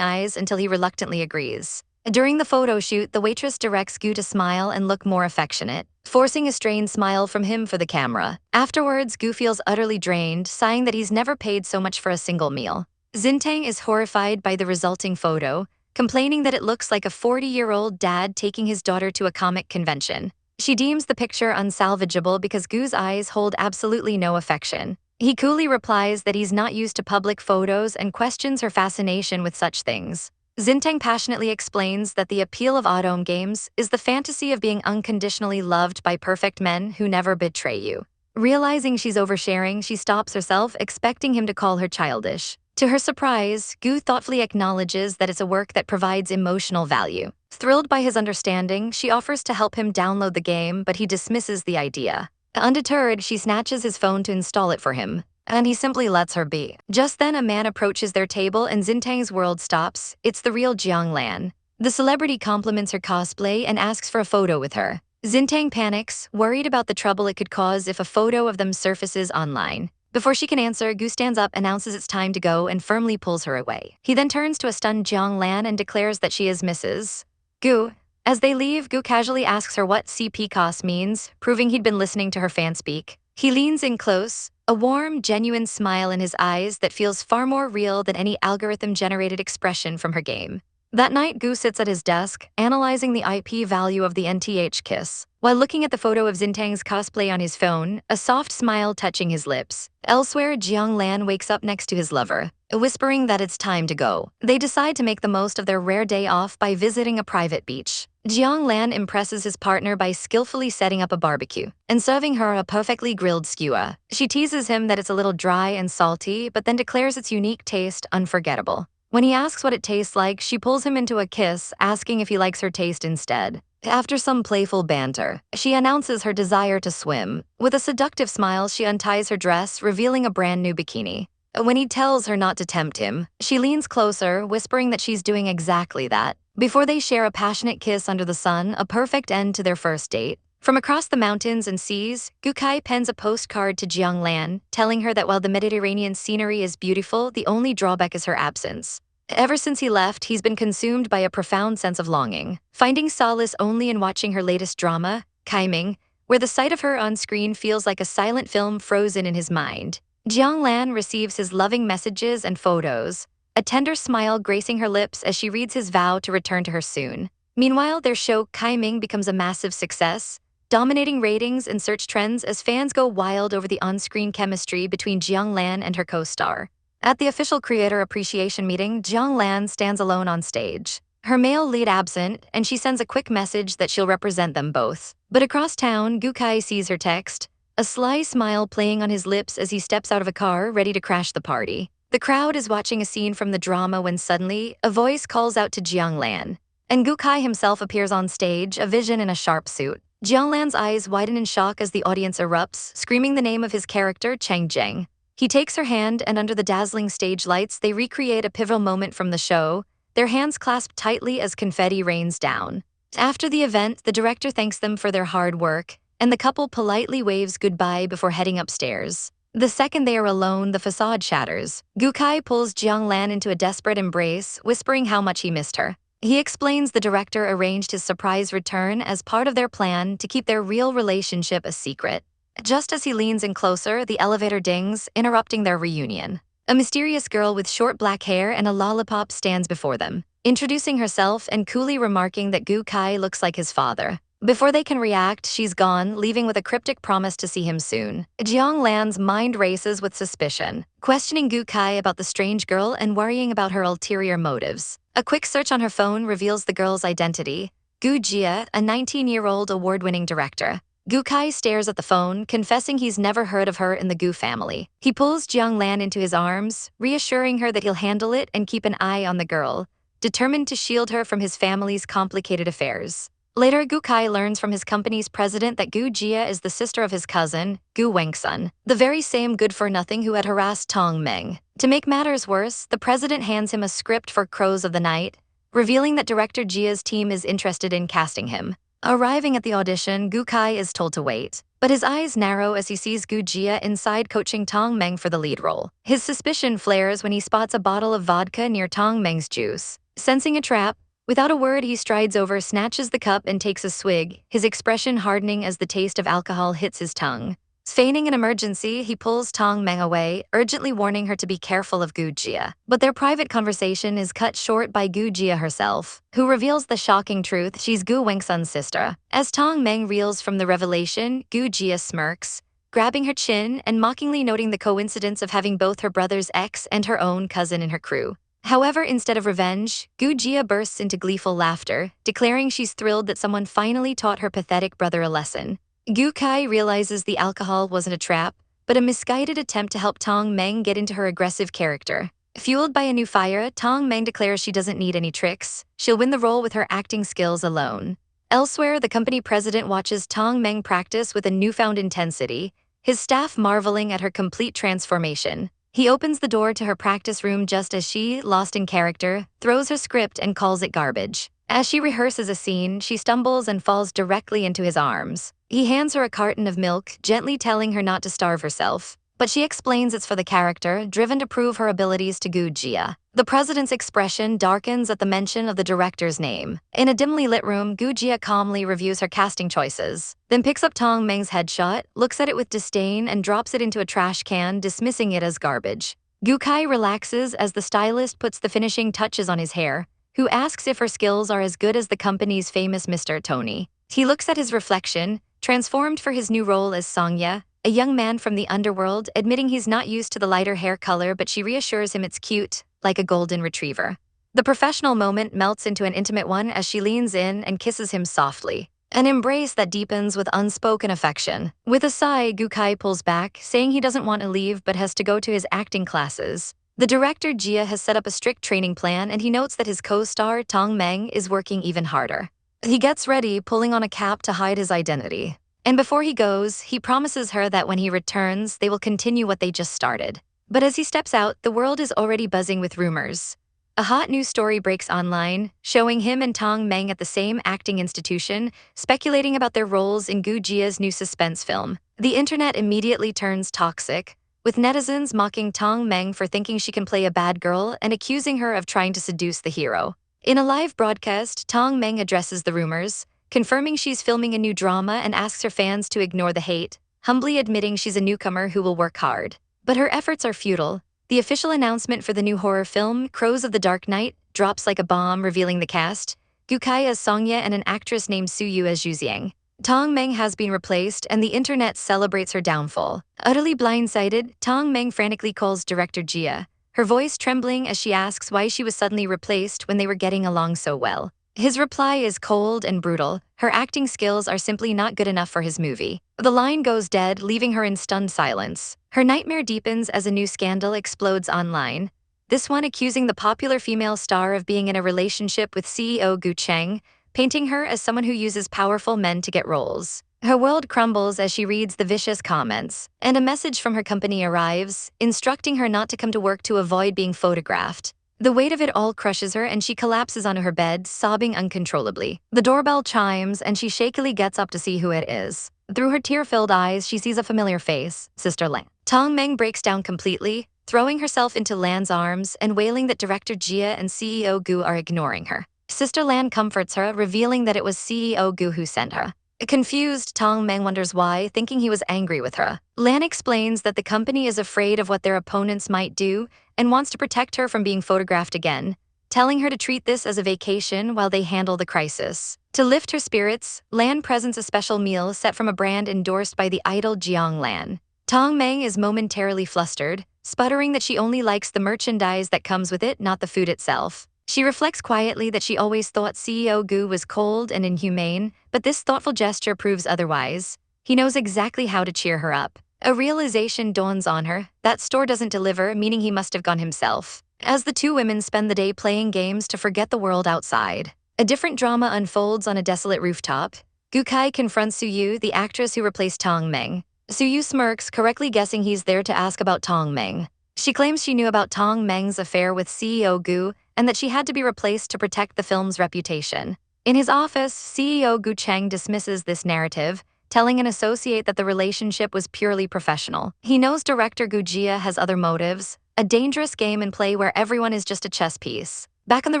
eyes until he reluctantly agrees. During the photo shoot, the waitress directs Gu to smile and look more affectionate, forcing a strained smile from him for the camera. Afterwards, Gu feels utterly drained, sighing that he's never paid so much for a single meal. Zintang is horrified by the resulting photo, complaining that it looks like a 40-year-old dad taking his daughter to a comic convention. She deems the picture unsalvageable because Gu's eyes hold absolutely no affection. He coolly replies that he's not used to public photos and questions her fascination with such things. Zintang passionately explains that the appeal of autumn games is the fantasy of being unconditionally loved by perfect men who never betray you. Realizing she's oversharing, she stops herself, expecting him to call her childish. To her surprise, Gu thoughtfully acknowledges that it's a work that provides emotional value. Thrilled by his understanding, she offers to help him download the game, but he dismisses the idea. Undeterred, she snatches his phone to install it for him, and he simply lets her be. Just then, a man approaches their table and Zintang's world stops. It's the real Jiang Lan. The celebrity compliments her cosplay and asks for a photo with her. Xintang panics, worried about the trouble it could cause if a photo of them surfaces online. Before she can answer, Gu stands up, announces it's time to go, and firmly pulls her away. He then turns to a stunned Jiang Lan and declares that she is Mrs. Gu. As they leave, Gu casually asks her what CP means, proving he'd been listening to her fan speak. He leans in close, a warm, genuine smile in his eyes that feels far more real than any algorithm-generated expression from her game. That night, Gu sits at his desk, analyzing the IP value of the NTH kiss. While looking at the photo of Xintang's cosplay on his phone, a soft smile touching his lips. Elsewhere, Jiang Lan wakes up next to his lover, whispering that it's time to go. They decide to make the most of their rare day off by visiting a private beach. Jiang Lan impresses his partner by skillfully setting up a barbecue and serving her a perfectly grilled skewer. She teases him that it's a little dry and salty, but then declares its unique taste unforgettable. When he asks what it tastes like, she pulls him into a kiss, asking if he likes her taste instead. After some playful banter, she announces her desire to swim. With a seductive smile, she unties her dress, revealing a brand new bikini. When he tells her not to tempt him, she leans closer, whispering that she's doing exactly that. Before they share a passionate kiss under the sun, a perfect end to their first date. From across the mountains and seas, Gukai pens a postcard to Jiang Lan, telling her that while the Mediterranean scenery is beautiful, the only drawback is her absence. Ever since he left, he's been consumed by a profound sense of longing, finding solace only in watching her latest drama, Kaiming, where the sight of her on screen feels like a silent film frozen in his mind. Jiang Lan receives his loving messages and photos, a tender smile gracing her lips as she reads his vow to return to her soon. Meanwhile, their show Kaiming becomes a massive success, dominating ratings and search trends as fans go wild over the on-screen chemistry between Jiang Lan and her co-star. At the official creator appreciation meeting, Jiang Lan stands alone on stage, her male lead absent, and she sends a quick message that she'll represent them both. But across town, Gukai sees her text, a sly smile playing on his lips as he steps out of a car ready to crash the party. The crowd is watching a scene from the drama when suddenly, a voice calls out to Jiang Lan, and Gukai himself appears on stage, a vision in a sharp suit. Jiang Lan's eyes widen in shock as the audience erupts, screaming the name of his character, Cheng Zheng. He takes her hand, and under the dazzling stage lights, they recreate a pivotal moment from the show, their hands clasped tightly as confetti rains down. After the event, the director thanks them for their hard work, and the couple politely waves goodbye before heading upstairs. The second they are alone, the facade shatters. Gukai pulls Jiang Lan into a desperate embrace, whispering how much he missed her. He explains the director arranged his surprise return as part of their plan to keep their real relationship a secret. Just as he leans in closer, the elevator dings, interrupting their reunion. A mysterious girl with short black hair and a lollipop stands before them, introducing herself and coolly remarking that Gu Kai looks like his father. Before they can react, she's gone, leaving with a cryptic promise to see him soon. Jiang Lan's mind races with suspicion, questioning Gu Kai about the strange girl and worrying about her ulterior motives. A quick search on her phone reveals the girl's identity, Gu Jia, a 19-year-old award-winning director. Gu Kai stares at the phone, confessing he's never heard of her in the Gu family. He pulls Jiang Lan into his arms, reassuring her that he'll handle it and keep an eye on the girl, determined to shield her from his family's complicated affairs. Later, Gu Kai learns from his company's president that Gu Jia is the sister of his cousin, Gu Wengsun, the very same good-for-nothing who had harassed Tong Meng. To make matters worse, the president hands him a script for Crows of the Night, revealing that director Jia's team is interested in casting him. Arriving at the audition, Gu Kai is told to wait, but his eyes narrow as he sees Gu Jia inside coaching Tong Meng for the lead role. His suspicion flares when he spots a bottle of vodka near Tong Meng's juice. Sensing a trap, without a word he strides over, snatches the cup and takes a swig, his expression hardening as the taste of alcohol hits his tongue. Feigning an emergency, he pulls Tong Meng away, urgently warning her to be careful of Gu Jia. But their private conversation is cut short by Gu Jia herself, who reveals the shocking truth: she's Gu Wengsun's sister. As Tong Meng reels from the revelation, Gu Jia smirks, grabbing her chin and mockingly noting the coincidence of having both her brother's ex and her own cousin in her crew. However, instead of revenge, Gu Jia bursts into gleeful laughter, declaring she's thrilled that someone finally taught her pathetic brother a lesson. Gu Kai realizes the alcohol wasn't a trap, but a misguided attempt to help Tong Meng get into her aggressive character. Fueled by a new fire, Tong Meng declares she doesn't need any tricks. She'll win the role with her acting skills alone. Elsewhere, the company president watches Tong Meng practice with a newfound intensity, his staff marveling at her complete transformation. He opens the door to her practice room just as she, lost in character, throws her script and calls it garbage. As she rehearses a scene, she stumbles and falls directly into his arms. He hands her a carton of milk, gently telling her not to starve herself. But she explains it's for the character, driven to prove her abilities to Gu Jia. The president's expression darkens at the mention of the director's name. In a dimly lit room, Gu Jia calmly reviews her casting choices, then picks up Tong Meng's headshot, looks at it with disdain, and drops it into a trash can, dismissing it as garbage. Gu Kai relaxes as the stylist puts the finishing touches on his hair, who asks if her skills are as good as the company's famous Mr. Tony. He looks at his reflection, transformed for his new role as Songya, a young man from the underworld, admitting he's not used to the lighter hair color, but she reassures him it's cute, like a golden retriever. The professional moment melts into an intimate one as she leans in and kisses him softly, an embrace that deepens with unspoken affection. With a sigh, Gu Kai pulls back, saying he doesn't want to leave but has to go to his acting classes. The director Jia has set up a strict training plan, and he notes that his co-star Tong Meng is working even harder. He gets ready, pulling on a cap to hide his identity. And before he goes, he promises her that when he returns, they will continue what they just started. But as he steps out, the world is already buzzing with rumors. A hot news story breaks online, showing him and Tong Meng at the same acting institution, speculating about their roles in Gu Jia's new suspense film. The internet immediately turns toxic, with netizens mocking Tong Meng for thinking she can play a bad girl and accusing her of trying to seduce the hero. In a live broadcast, Tong Meng addresses the rumors, confirming she's filming a new drama and asks her fans to ignore the hate, humbly admitting she's a newcomer who will work hard. But her efforts are futile. The official announcement for the new horror film, Crows of the Dark Night, drops like a bomb, revealing the cast: Gu Kai as Songye and an actress named Su Yu as Zhuxiang. Tong Meng has been replaced, and the internet celebrates her downfall. Utterly blindsided, Tong Meng frantically calls director Jia, her voice trembling as she asks why she was suddenly replaced when they were getting along so well. His reply is cold and brutal. Her acting skills are simply not good enough for his movie. The line goes dead, leaving her in stunned silence. Her nightmare deepens as a new scandal explodes online, this one accusing the popular female star of being in a relationship with CEO Gu Cheng, painting her as someone who uses powerful men to get roles. Her world crumbles as she reads the vicious comments, and a message from her company arrives, instructing her not to come to work to avoid being photographed. The weight of it all crushes her, and she collapses onto her bed, sobbing uncontrollably. The doorbell chimes, and she shakily gets up to see who it is. Through her tear-filled eyes, she sees a familiar face, Sister Lan. Tong Meng breaks down completely, throwing herself into Lan's arms and wailing that director Jia and CEO Gu are ignoring her. Sister Lan comforts her, revealing that it was CEO Gu who sent her. Confused, Tong Meng wonders why, thinking he was angry with her. Lan explains that the company is afraid of what their opponents might do and wants to protect her from being photographed again, telling her to treat this as a vacation while they handle the crisis. To lift her spirits, Lan presents a special meal set from a brand endorsed by the idol Jiang Lan. Tong Meng is momentarily flustered, sputtering that she only likes the merchandise that comes with it, not the food itself. She reflects quietly that she always thought CEO Gu was cold and inhumane, but this thoughtful gesture proves otherwise. He knows exactly how to cheer her up. A realization dawns on her: that store doesn't deliver, meaning he must have gone himself. As the two women spend the day playing games to forget the world outside, a different drama unfolds on a desolate rooftop. Gu Kai confronts Su Yu, the actress who replaced Tong Meng. Su Yu smirks, correctly guessing he's there to ask about Tong Meng. She claims she knew about Tong Meng's affair with CEO Gu and that she had to be replaced to protect the film's reputation. In his office, CEO Gu Cheng dismisses this narrative, telling an associate that the relationship was purely professional. He knows director Gu Jia has other motives, a dangerous game in play where everyone is just a chess piece. Back on the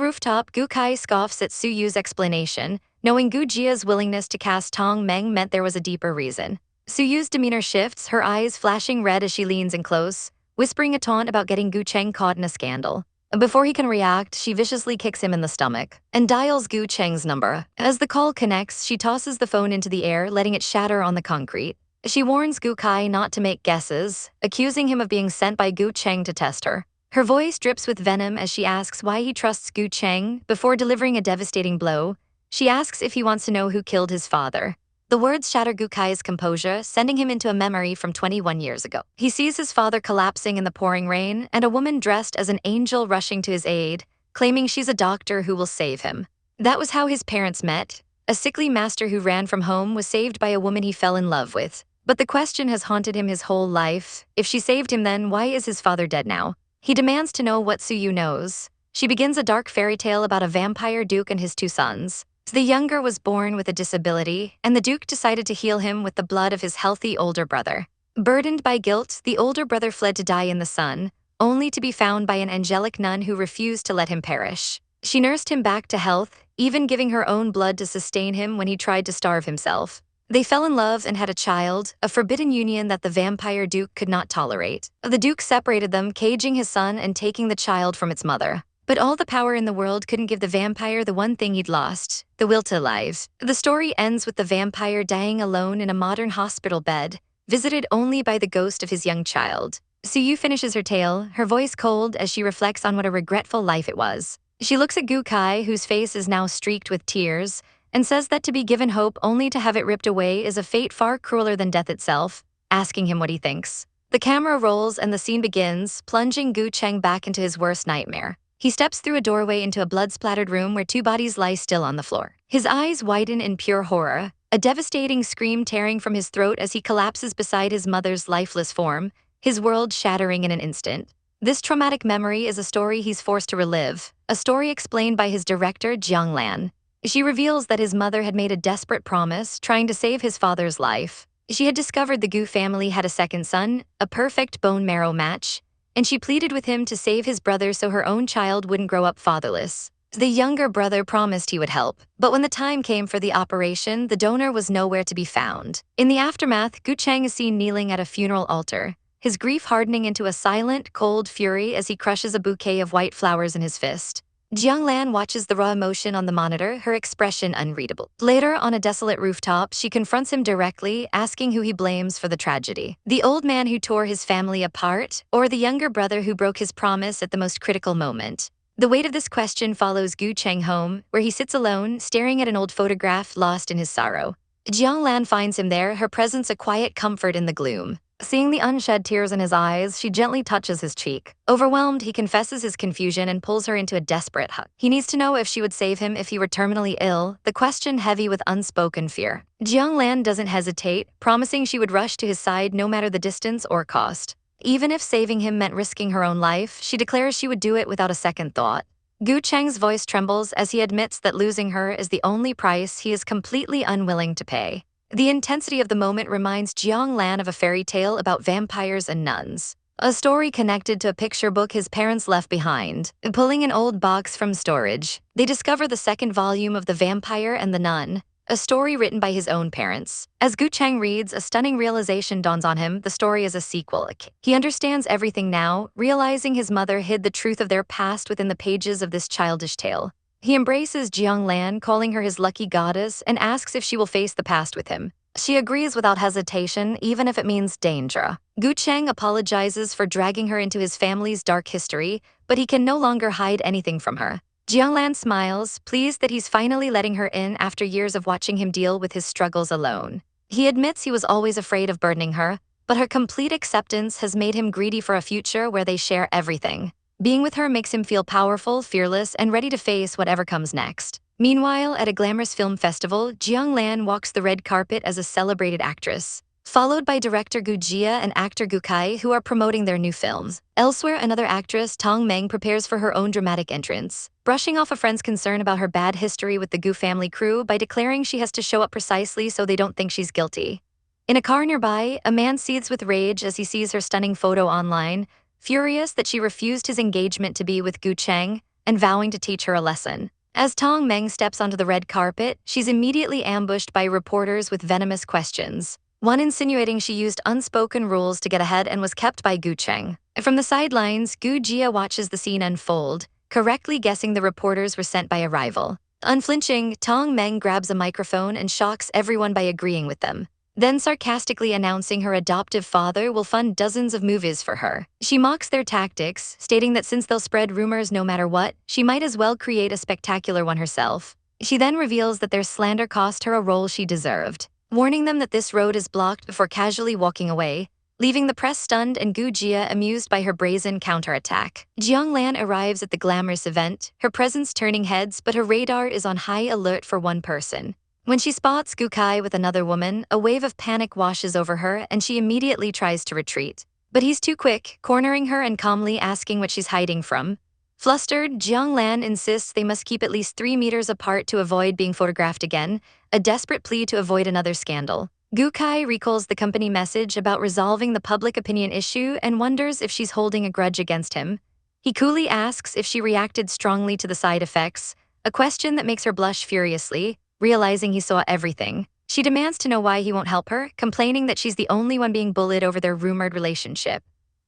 rooftop, Gu Kai scoffs at Su Yu's explanation, knowing Gu Jia's willingness to cast Tong Meng meant there was a deeper reason. Su Yu's demeanor shifts, her eyes flashing red as she leans in close, whispering a taunt about getting Gu Cheng caught in a scandal. Before he can react, she viciously kicks him in the stomach and dials Gu Cheng's number. As the call connects, she tosses the phone into the air, letting it shatter on the concrete. She warns Gu Kai not to make guesses, accusing him of being sent by Gu Cheng to test her. Her voice drips with venom as she asks why he trusts Gu Cheng. Before delivering a devastating blow, she asks if he wants to know who killed his father. The words shatter Gu Kai's composure, sending him into a memory from 21 years ago. He sees his father collapsing in the pouring rain and a woman dressed as an angel rushing to his aid, claiming she's a doctor who will save him. That was how his parents met. A sickly master who ran from home was saved by a woman he fell in love with. But the question has haunted him his whole life: if she saved him then, why is his father dead now? He demands to know what Su Yu knows. She begins a dark fairy tale about a vampire duke and his two sons. The younger was born with a disability, and the duke decided to heal him with the blood of his healthy older brother. Burdened by guilt, the older brother fled to die in the sun, only to be found by an angelic nun who refused to let him perish. She nursed him back to health, even giving her own blood to sustain him when he tried to starve himself. They fell in love and had a child, a forbidden union that the vampire duke could not tolerate. The duke separated them, caging his son and taking the child from its mother. But all the power in the world couldn't give the vampire the one thing he'd lost, the will to live. The story ends with the vampire dying alone in a modern hospital bed, visited only by the ghost of his young child. Suyu finishes her tale, her voice cold as she reflects on what a regretful life it was. She looks at Gukai, whose face is now streaked with tears, and says that to be given hope only to have it ripped away is a fate far crueler than death itself, asking him what he thinks. The camera rolls and the scene begins, plunging Gu Cheng back into his worst nightmare. He steps through a doorway into a blood-splattered room where two bodies lie still on the floor. His eyes widen in pure horror, a devastating scream tearing from his throat as he collapses beside his mother's lifeless form, his world shattering in an instant. This traumatic memory is a story he's forced to relive, a story explained by his director, Jiang Lan. She reveals that his mother had made a desperate promise, trying to save his father's life. She had discovered the Gu family had a second son, a perfect bone marrow match, and she pleaded with him to save his brother so her own child wouldn't grow up fatherless. The younger brother promised he would help, but when the time came for the operation, the donor was nowhere to be found. In the aftermath, Gu Cheng is seen kneeling at a funeral altar, his grief hardening into a silent, cold fury as he crushes a bouquet of white flowers in his fist. Jiang Lan watches the raw emotion on the monitor, her expression unreadable. Later, on a desolate rooftop, she confronts him directly, asking who he blames for the tragedy. The old man who tore his family apart, or the younger brother who broke his promise at the most critical moment? The weight of this question follows Gu Cheng home, where he sits alone, staring at an old photograph, lost in his sorrow. Jiang Lan finds him there, her presence a quiet comfort in the gloom. Seeing the unshed tears in his eyes, she gently touches his cheek. Overwhelmed, he confesses his confusion and pulls her into a desperate hug. He needs to know if she would save him if he were terminally ill, the question heavy with unspoken fear. Jiang Lan doesn't hesitate, promising she would rush to his side no matter the distance or cost. Even if saving him meant risking her own life, she declares she would do it without a second thought. Gu Cheng's voice trembles as he admits that losing her is the only price he is completely unwilling to pay. The intensity of the moment reminds Jiang Lan of a fairy tale about vampires and nuns. A story connected to a picture book his parents left behind. Pulling an old box from storage, they discover the second volume of The Vampire and the Nun, a story written by his own parents. As Gu Cheng reads, a stunning realization dawns on him: the story is a sequel. He understands everything now, realizing his mother hid the truth of their past within the pages of this childish tale. He embraces Jiang Lan, calling her his lucky goddess, and asks if she will face the past with him. She agrees without hesitation, even if it means danger. Gu Cheng apologizes for dragging her into his family's dark history, but he can no longer hide anything from her. Jiang Lan smiles, pleased that he's finally letting her in after years of watching him deal with his struggles alone. He admits he was always afraid of burdening her, but her complete acceptance has made him greedy for a future where they share everything. Being with her makes him feel powerful, fearless, and ready to face whatever comes next. Meanwhile, at a glamorous film festival, Jiang Lan walks the red carpet as a celebrated actress, followed by director Gu Jia and actor Gu Kai, who are promoting their new films. Elsewhere, another actress, Tong Meng, prepares for her own dramatic entrance, brushing off a friend's concern about her bad history with the Gu family crew by declaring she has to show up precisely so they don't think she's guilty. In a car nearby, a man seethes with rage as he sees her stunning photo online, furious that she refused his engagement to be with Gu Cheng and vowing to teach her a lesson. As Tong Meng steps onto the red carpet, she's immediately ambushed by reporters with venomous questions, one insinuating she used unspoken rules to get ahead and was kept by Gu Cheng. From the sidelines, Gu Jia watches the scene unfold, correctly guessing the reporters were sent by a rival. Unflinching, Tong Meng grabs a microphone and shocks everyone by agreeing with them, then sarcastically announcing her adoptive father will fund dozens of movies for her. She mocks their tactics, stating that since they'll spread rumors no matter what, she might as well create a spectacular one herself. She then reveals that their slander cost her a role she deserved, warning them that this road is blocked before casually walking away, leaving the press stunned and Gu Jia amused by her brazen counterattack. Jiang Lan arrives at the glamorous event, her presence turning heads, but her radar is on high alert for one person. When she spots Gu Kai with another woman, a wave of panic washes over her and she immediately tries to retreat. But he's too quick, cornering her and calmly asking what she's hiding from. Flustered, Jiang Lan insists they must keep at least 3 meters apart to avoid being photographed again, a desperate plea to avoid another scandal. Gu Kai recalls the company message about resolving the public opinion issue and wonders if she's holding a grudge against him. He coolly asks if she reacted strongly to the side effects, a question that makes her blush furiously, realizing he saw everything. She demands to know why he won't help her, complaining that she's the only one being bullied over their rumored relationship.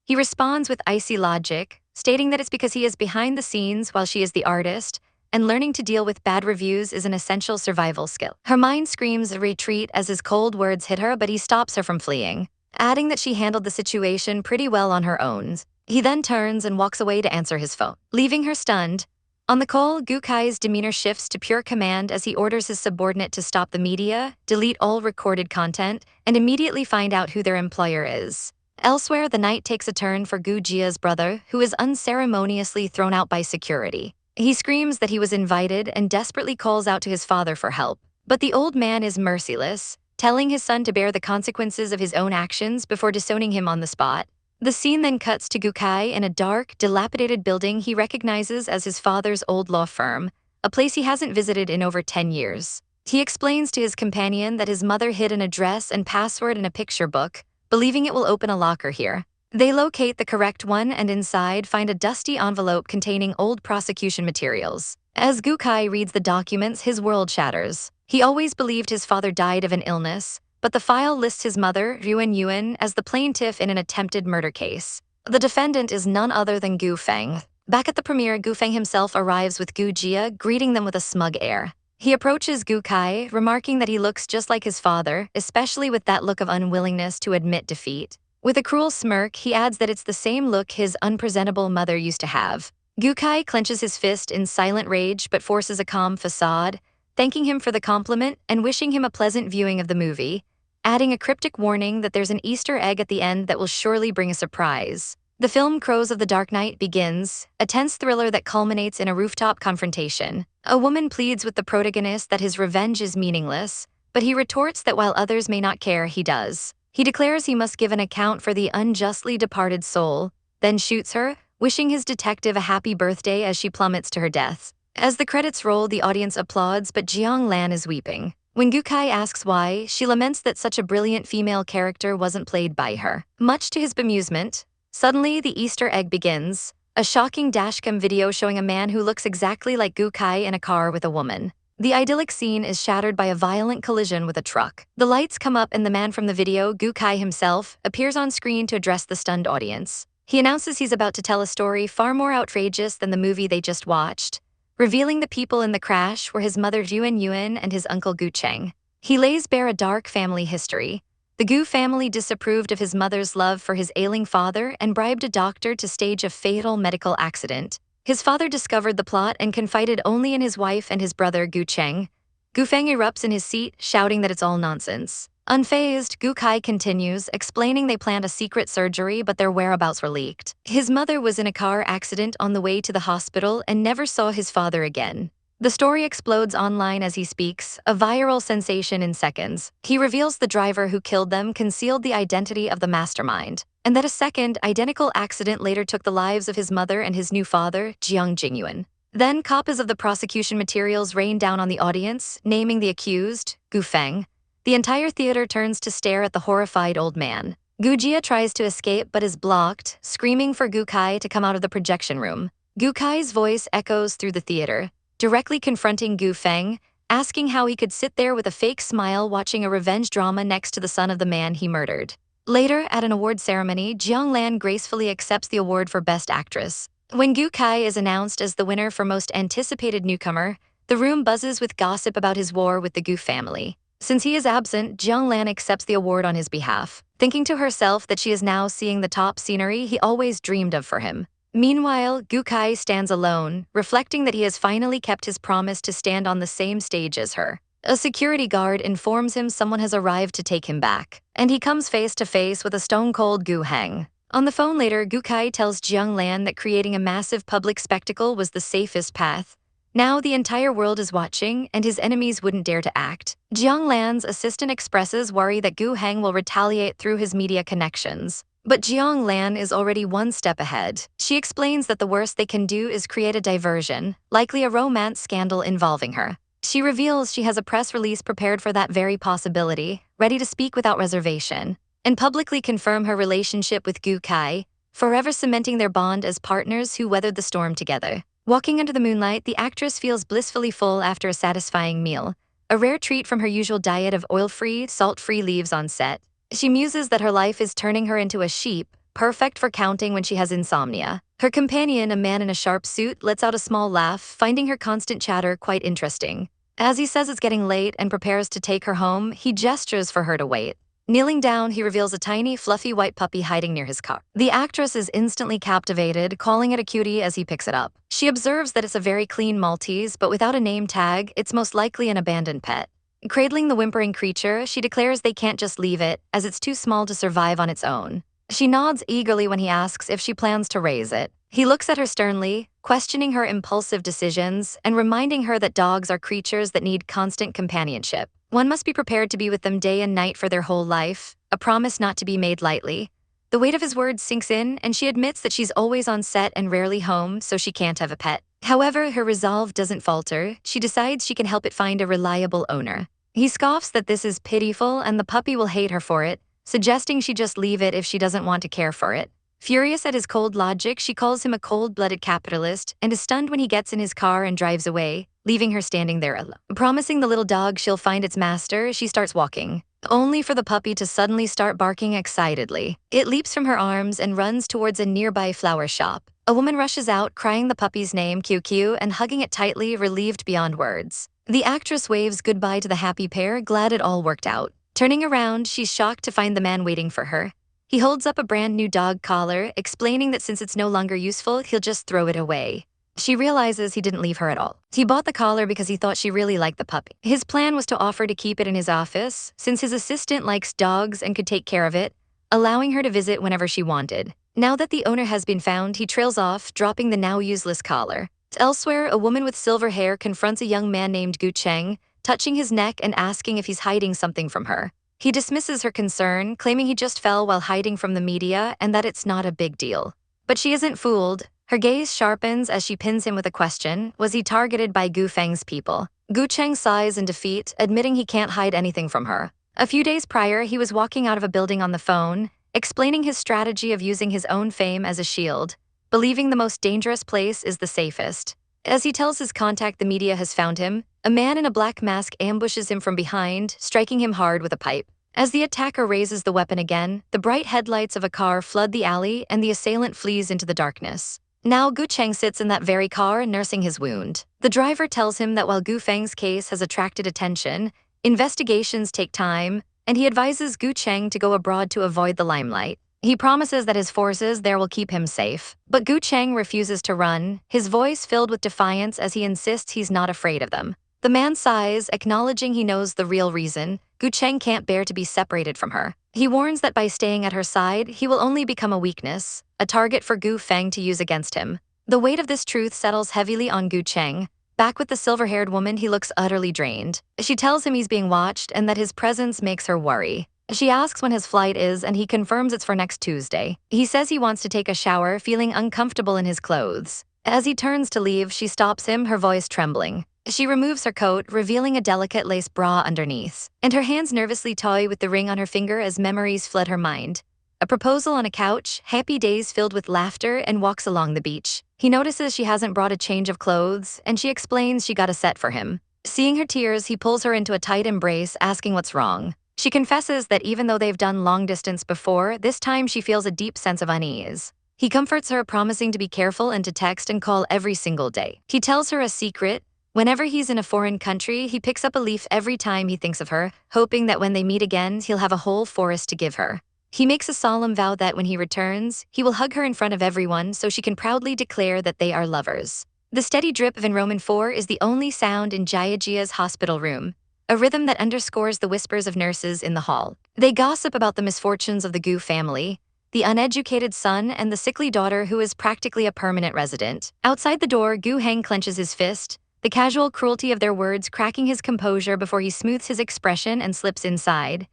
He responds with icy logic, stating that it's because he is behind the scenes while she is the artist, and learning to deal with bad reviews is an essential survival skill. Her mind screams a retreat as his cold words hit her, but he stops her from fleeing, adding that she handled the situation pretty well on her own. He then turns and walks away to answer his phone, leaving her stunned. On the call, Gu Kai's demeanor shifts to pure command as he orders his subordinate to stop the media, delete all recorded content, and immediately find out who their employer is. Elsewhere, the night takes a turn for Gu Jia's brother, who is unceremoniously thrown out by security. He screams that he was invited and desperately calls out to his father for help. But the old man is merciless, telling his son to bear the consequences of his own actions before disowning him on the spot. The scene then cuts to Gu Kai in a dark, dilapidated building he recognizes as his father's old law firm, a place he hasn't visited in over 10 years. He explains to his companion that his mother hid an address and password in a picture book, believing it will open a locker here. They locate the correct one and inside find a dusty envelope containing old prosecution materials. As Gu Kai reads the documents, his world shatters. He always believed his father died of an illness, but the file lists his mother, Yuan Yuan, as the plaintiff in an attempted murder case. The defendant is none other than Gu Feng. Back at the premiere, Gu Feng himself arrives with Gu Jia, greeting them with a smug air. He approaches Gu Kai, remarking that he looks just like his father, especially with that look of unwillingness to admit defeat. With a cruel smirk, he adds that it's the same look his unpresentable mother used to have. Gu Kai clenches his fist in silent rage but forces a calm facade, thanking him for the compliment and wishing him a pleasant viewing of the movie, adding a cryptic warning that there's an Easter egg at the end that will surely bring a surprise. The film Crows of the Dark Knight begins, a tense thriller that culminates in a rooftop confrontation. A woman pleads with the protagonist that his revenge is meaningless, but he retorts that while others may not care, he does. He declares he must give an account for the unjustly departed soul, then shoots her, wishing his detective a happy birthday as she plummets to her death. As the credits roll, the audience applauds, but Jiang Lan is weeping. When Gu Kai asks why, she laments that such a brilliant female character wasn't played by her. Much to his bemusement, suddenly the Easter egg begins, a shocking dashcam video showing a man who looks exactly like Gu Kai in a car with a woman. The idyllic scene is shattered by a violent collision with a truck. The lights come up and the man from the video, Gu Kai himself, appears on screen to address the stunned audience. He announces he's about to tell a story far more outrageous than the movie they just watched, revealing the people in the crash were his mother Yuan Yuan and his uncle Gu Cheng. He lays bare a dark family history. The Gu family disapproved of his mother's love for his ailing father and bribed a doctor to stage a fatal medical accident. His father discovered the plot and confided only in his wife and his brother Gu Cheng. Gu Feng erupts in his seat, shouting that it's all nonsense. Unfazed, Gu Kai continues, explaining they planned a secret surgery but their whereabouts were leaked. His mother was in a car accident on the way to the hospital and never saw his father again. The story explodes online as he speaks, a viral sensation in seconds. He reveals the driver who killed them concealed the identity of the mastermind, and that a second, identical accident later took the lives of his mother and his new father, Jiang Jingyuan. Then copies of the prosecution materials rain down on the audience, naming the accused, Gu Feng. The entire theater turns to stare at the horrified old man. Gu Jia tries to escape but is blocked, screaming for Gu Kai to come out of the projection room. Gu Kai's voice echoes through the theater, directly confronting Gu Feng, asking how he could sit there with a fake smile watching a revenge drama next to the son of the man he murdered. Later, at an award ceremony, Jiang Lan gracefully accepts the award for Best Actress. When Gu Kai is announced as the winner for Most Anticipated Newcomer, the room buzzes with gossip about his war with the Gu family. Since he is absent, Jiang Lan accepts the award on his behalf, thinking to herself that she is now seeing the top scenery he always dreamed of for him. Meanwhile, Gu Kai stands alone, reflecting that he has finally kept his promise to stand on the same stage as her. A security guard informs him someone has arrived to take him back, and he comes face to face with a stone-cold Gu Heng. On the phone later, Gu Kai tells Jiang Lan that creating a massive public spectacle was the safest path. Now the entire world is watching, and his enemies wouldn't dare to act. Jiang Lan's assistant expresses worry that Gu Heng will retaliate through his media connections. But Jiang Lan is already one step ahead. She explains that the worst they can do is create a diversion, likely a romance scandal involving her. She reveals she has a press release prepared for that very possibility, ready to speak without reservation, and publicly confirm her relationship with Gu Kai, forever cementing their bond as partners who weathered the storm together. Walking under the moonlight, the actress feels blissfully full after a satisfying meal, a rare treat from her usual diet of oil-free, salt-free leaves on set. She muses that her life is turning her into a sheep, perfect for counting when she has insomnia. Her companion, a man in a sharp suit, lets out a small laugh, finding her constant chatter quite interesting. As he says it's getting late and prepares to take her home, he gestures for her to wait. Kneeling down, he reveals a tiny, fluffy white puppy hiding near his car. The actress is instantly captivated, calling it a cutie as he picks it up. She observes that it's a very clean Maltese, but without a name tag, it's most likely an abandoned pet. Cradling the whimpering creature, she declares they can't just leave it, as it's too small to survive on its own. She nods eagerly when he asks if she plans to raise it. He looks at her sternly, questioning her impulsive decisions and reminding her that dogs are creatures that need constant companionship. One must be prepared to be with them day and night for their whole life, a promise not to be made lightly. The weight of his words sinks in, and she admits that she's always on set and rarely home, so she can't have a pet. However, her resolve doesn't falter. She decides she can help it find a reliable owner. He scoffs that this is pitiful and the puppy will hate her for it, suggesting she just leave it if she doesn't want to care for it. Furious at his cold logic, she calls him a cold-blooded capitalist and is stunned when he gets in his car and drives away, leaving her standing there alone. Promising the little dog she'll find its master, she starts walking, only for the puppy to suddenly start barking excitedly. It leaps from her arms and runs towards a nearby flower shop. A woman rushes out, crying the puppy's name, QQ, and hugging it tightly, relieved beyond words. The actress waves goodbye to the happy pair, glad it all worked out. Turning around, she's shocked to find the man waiting for her. He holds up a brand new dog collar, explaining that since it's no longer useful, he'll just throw it away. She realizes he didn't leave her at all. He bought the collar because he thought she really liked the puppy. His plan was to offer to keep it in his office, since his assistant likes dogs and could take care of it, allowing her to visit whenever she wanted. Now that the owner has been found, he trails off, dropping the now useless collar. Elsewhere, a woman with silver hair confronts a young man named Gu Cheng, touching his neck and asking if he's hiding something from her. He dismisses her concern, claiming he just fell while hiding from the media and that it's not a big deal. But she isn't fooled. Her gaze sharpens as she pins him with a question: was he targeted by Gu Feng's people? Gu Cheng sighs in defeat, admitting he can't hide anything from her. A few days prior, he was walking out of a building on the phone, explaining his strategy of using his own fame as a shield, believing the most dangerous place is the safest. As he tells his contact the media has found him, a man in a black mask ambushes him from behind, striking him hard with a pipe. As the attacker raises the weapon again, the bright headlights of a car flood the alley and the assailant flees into the darkness. Now Gu Cheng sits in that very car nursing his wound. The driver tells him that while Gu Feng's case has attracted attention, investigations take time, and he advises Gu Cheng to go abroad to avoid the limelight. He promises that his forces there will keep him safe. But Gu Cheng refuses to run, his voice filled with defiance as he insists he's not afraid of them. The man sighs, acknowledging he knows the real reason. Gu Cheng can't bear to be separated from her. He warns that by staying at her side, he will only become a weakness, a target for Gu Feng to use against him. The weight of this truth settles heavily on Gu Cheng. Back with the silver-haired woman, he looks utterly drained. She tells him he's being watched and that his presence makes her worry. She asks when his flight is, and he confirms it's for next Tuesday. He says he wants to take a shower, feeling uncomfortable in his clothes. As he turns to leave, she stops him, her voice trembling. She removes her coat, revealing a delicate lace bra underneath, and her hands nervously toy with the ring on her finger as memories flood her mind. A proposal on a couch, happy days filled with laughter, and walks along the beach. He notices she hasn't brought a change of clothes, and she explains she got a set for him. Seeing her tears, he pulls her into a tight embrace, asking what's wrong. She confesses that even though they've done long distance before, this time she feels a deep sense of unease. He comforts her, promising to be careful and to text and call every single day. He tells her a secret. Whenever he's in a foreign country, he picks up a leaf every time he thinks of her, hoping that when they meet again, he'll have a whole forest to give her. He makes a solemn vow that when he returns, he will hug her in front of everyone so she can proudly declare that they are lovers. The steady drip of Enrollment 4 is the only sound in Jayajia's hospital room, a rhythm that underscores the whispers of nurses in the hall. They gossip about the misfortunes of the Gu family, the uneducated son and the sickly daughter who is practically a permanent resident. Outside the door, Gu Heng clenches his fist, the casual cruelty of their words cracking his composure before he smooths his expression and slips inside.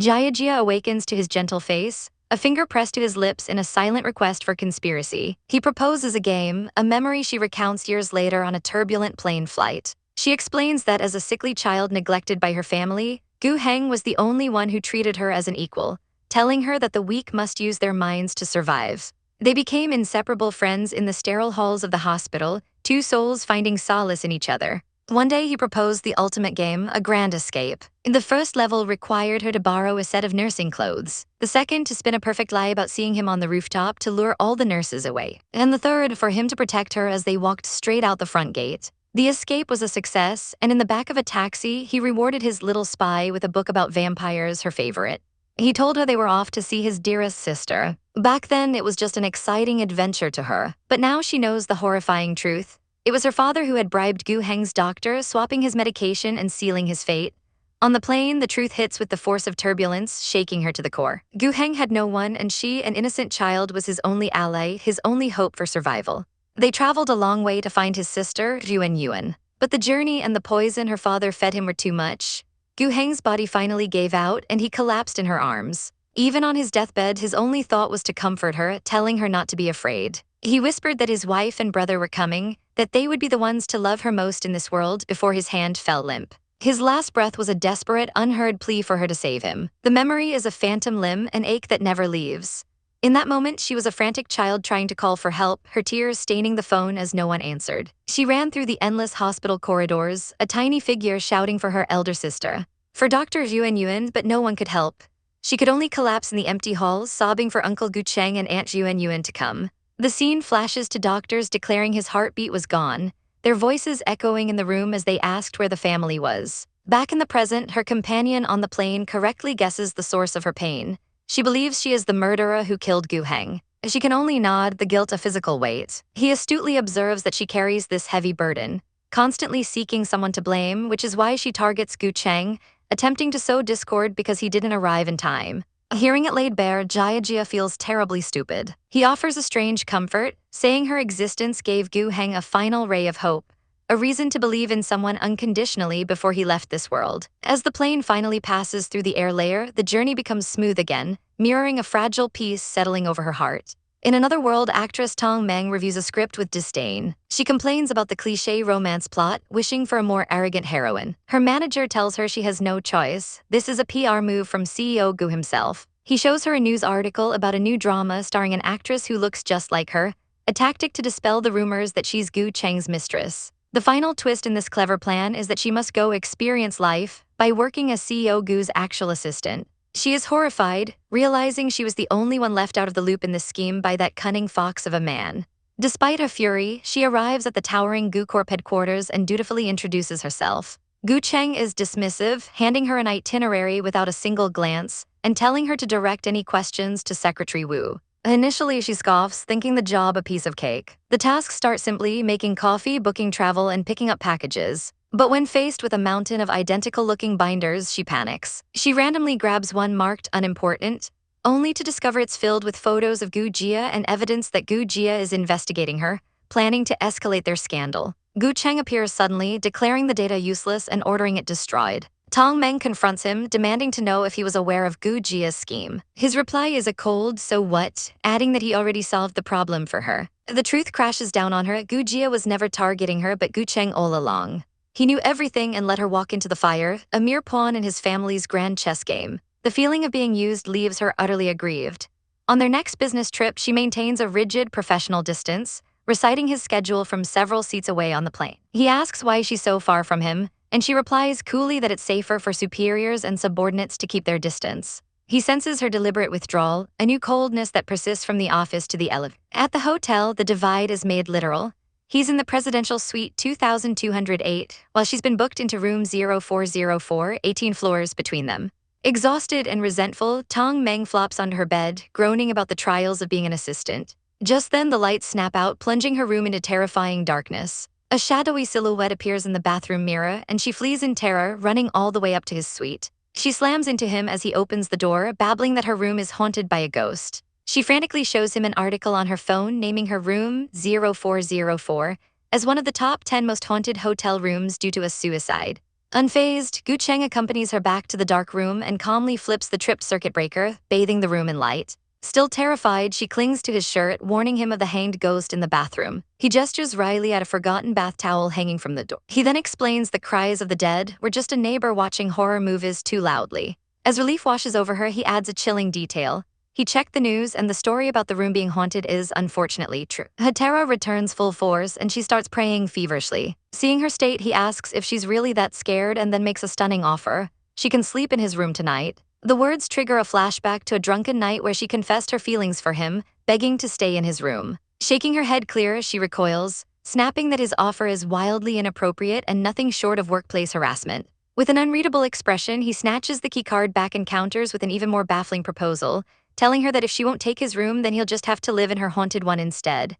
Jayajia awakens to his gentle face, a finger pressed to his lips in a silent request for conspiracy. He proposes a game, a memory she recounts years later on a turbulent plane flight. She explains that as a sickly child neglected by her family, Gu Heng was the only one who treated her as an equal, telling her that the weak must use their minds to survive. They became inseparable friends in the sterile halls of the hospital, two souls finding solace in each other. One day he proposed the ultimate game, a grand escape. The first level required her to borrow a set of nursing clothes. The second to spin a perfect lie about seeing him on the rooftop to lure all the nurses away. And the third for him to protect her as they walked straight out the front gate. The escape was a success, and in the back of a taxi, he rewarded his little spy with a book about vampires, her favorite. He told her they were off to see his dearest sister. Back then, it was just an exciting adventure to her. But now she knows the horrifying truth. It was her father who had bribed Gu Heng's doctor, swapping his medication and sealing his fate. On the plane, the truth hits with the force of turbulence, shaking her to the core. Gu Heng had no one, and she, an innocent child, was his only ally, his only hope for survival. They traveled a long way to find his sister, Yuan Yuan. But the journey and the poison her father fed him were too much. Gu Heng's body finally gave out, and he collapsed in her arms. Even on his deathbed, his only thought was to comfort her, telling her not to be afraid. He whispered that his wife and brother were coming, that they would be the ones to love her most in this world before his hand fell limp. His last breath was a desperate, unheard plea for her to save him. The memory is a phantom limb, an ache that never leaves. In that moment, she was a frantic child trying to call for help, her tears staining the phone as no one answered. She ran through the endless hospital corridors, a tiny figure shouting for her elder sister. For Dr. Yuan Yuan, but no one could help. She could only collapse in the empty halls, sobbing for Uncle Gu Cheng and Aunt Yuan Yuan to come. The scene flashes to doctors declaring his heartbeat was gone, their voices echoing in the room as they asked where the family was. Back in the present, her companion on the plane correctly guesses the source of her pain. She believes she is the murderer who killed Gu Heng. She can only nod, the guilt a physical weight. He astutely observes that she carries this heavy burden, constantly seeking someone to blame, which is why she targets Gu Cheng, attempting to sow discord because he didn't arrive in time. Hearing it laid bare, Jiajia feels terribly stupid. He offers a strange comfort, saying her existence gave Gu Heng a final ray of hope, a reason to believe in someone unconditionally before he left this world. As the plane finally passes through the air layer, the journey becomes smooth again, mirroring a fragile peace settling over her heart. In another world, actress Tong Meng reviews a script with disdain. She complains about the cliché romance plot, wishing for a more arrogant heroine. Her manager tells her she has no choice. This is a PR move from CEO Gu himself. He shows her a news article about a new drama starring an actress who looks just like her, a tactic to dispel the rumors that she's Gu Cheng's mistress. The final twist in this clever plan is that she must go experience life by working as CEO Gu's actual assistant. She is horrified, realizing she was the only one left out of the loop in this scheme by that cunning fox of a man. Despite her fury, she arrives at the towering Gu Corp headquarters and dutifully introduces herself. Gu Cheng is dismissive, handing her an itinerary without a single glance, and telling her to direct any questions to Secretary Wu. Initially, she scoffs, thinking the job a piece of cake. The tasks start simply, making coffee, booking travel, and picking up packages. But when faced with a mountain of identical-looking binders, she panics. She randomly grabs one marked unimportant, only to discover it's filled with photos of Gu Jia and evidence that Gu Jia is investigating her, planning to escalate their scandal. Gu Cheng appears suddenly, declaring the data useless and ordering it destroyed. Tong Meng confronts him, demanding to know if he was aware of Gu Jia's scheme. His reply is a cold, "So what?" adding that he already solved the problem for her. The truth crashes down on her. Gu Jia was never targeting her but Gu Cheng all along. He knew everything and let her walk into the fire, a mere pawn in his family's grand chess game. The feeling of being used leaves her utterly aggrieved. On their next business trip, she maintains a rigid professional distance, reciting his schedule from several seats away on the plane. He asks why she's so far from him, and she replies coolly that it's safer for superiors and subordinates to keep their distance. He senses her deliberate withdrawal, a new coldness that persists from the office to the elevator. At the hotel, the divide is made literal. He's in the presidential suite 2208, while she's been booked into room 0404, 18 floors between them. Exhausted and resentful, Tong Meng flops onto her bed, groaning about the trials of being an assistant. Just then, the lights snap out, plunging her room into terrifying darkness. A shadowy silhouette appears in the bathroom mirror, and she flees in terror, running all the way up to his suite. She slams into him as he opens the door, babbling that her room is haunted by a ghost. She frantically shows him an article on her phone naming her room 0404 as one of the top 10 most haunted hotel rooms due to a suicide. Unfazed, Gu Cheng accompanies her back to the dark room and calmly flips the tripped circuit breaker, bathing the room in light. Still terrified, she clings to his shirt, warning him of the hanged ghost in the bathroom. He gestures wryly at a forgotten bath towel hanging from the door. He then explains the cries of the dead were just a neighbor watching horror movies too loudly. As relief washes over her, he adds a chilling detail. He checked the news, and the story about the room being haunted is, unfortunately, true. Hatera returns full force, and she starts praying feverishly. Seeing her state, he asks if she's really that scared and then makes a stunning offer. She can sleep in his room tonight. The words trigger a flashback to a drunken night where she confessed her feelings for him, begging to stay in his room. Shaking her head clear, she recoils, snapping that his offer is wildly inappropriate and nothing short of workplace harassment. With an unreadable expression, he snatches the keycard back and counters with an even more baffling proposal, telling her that if she won't take his room, then he'll just have to live in her haunted one instead.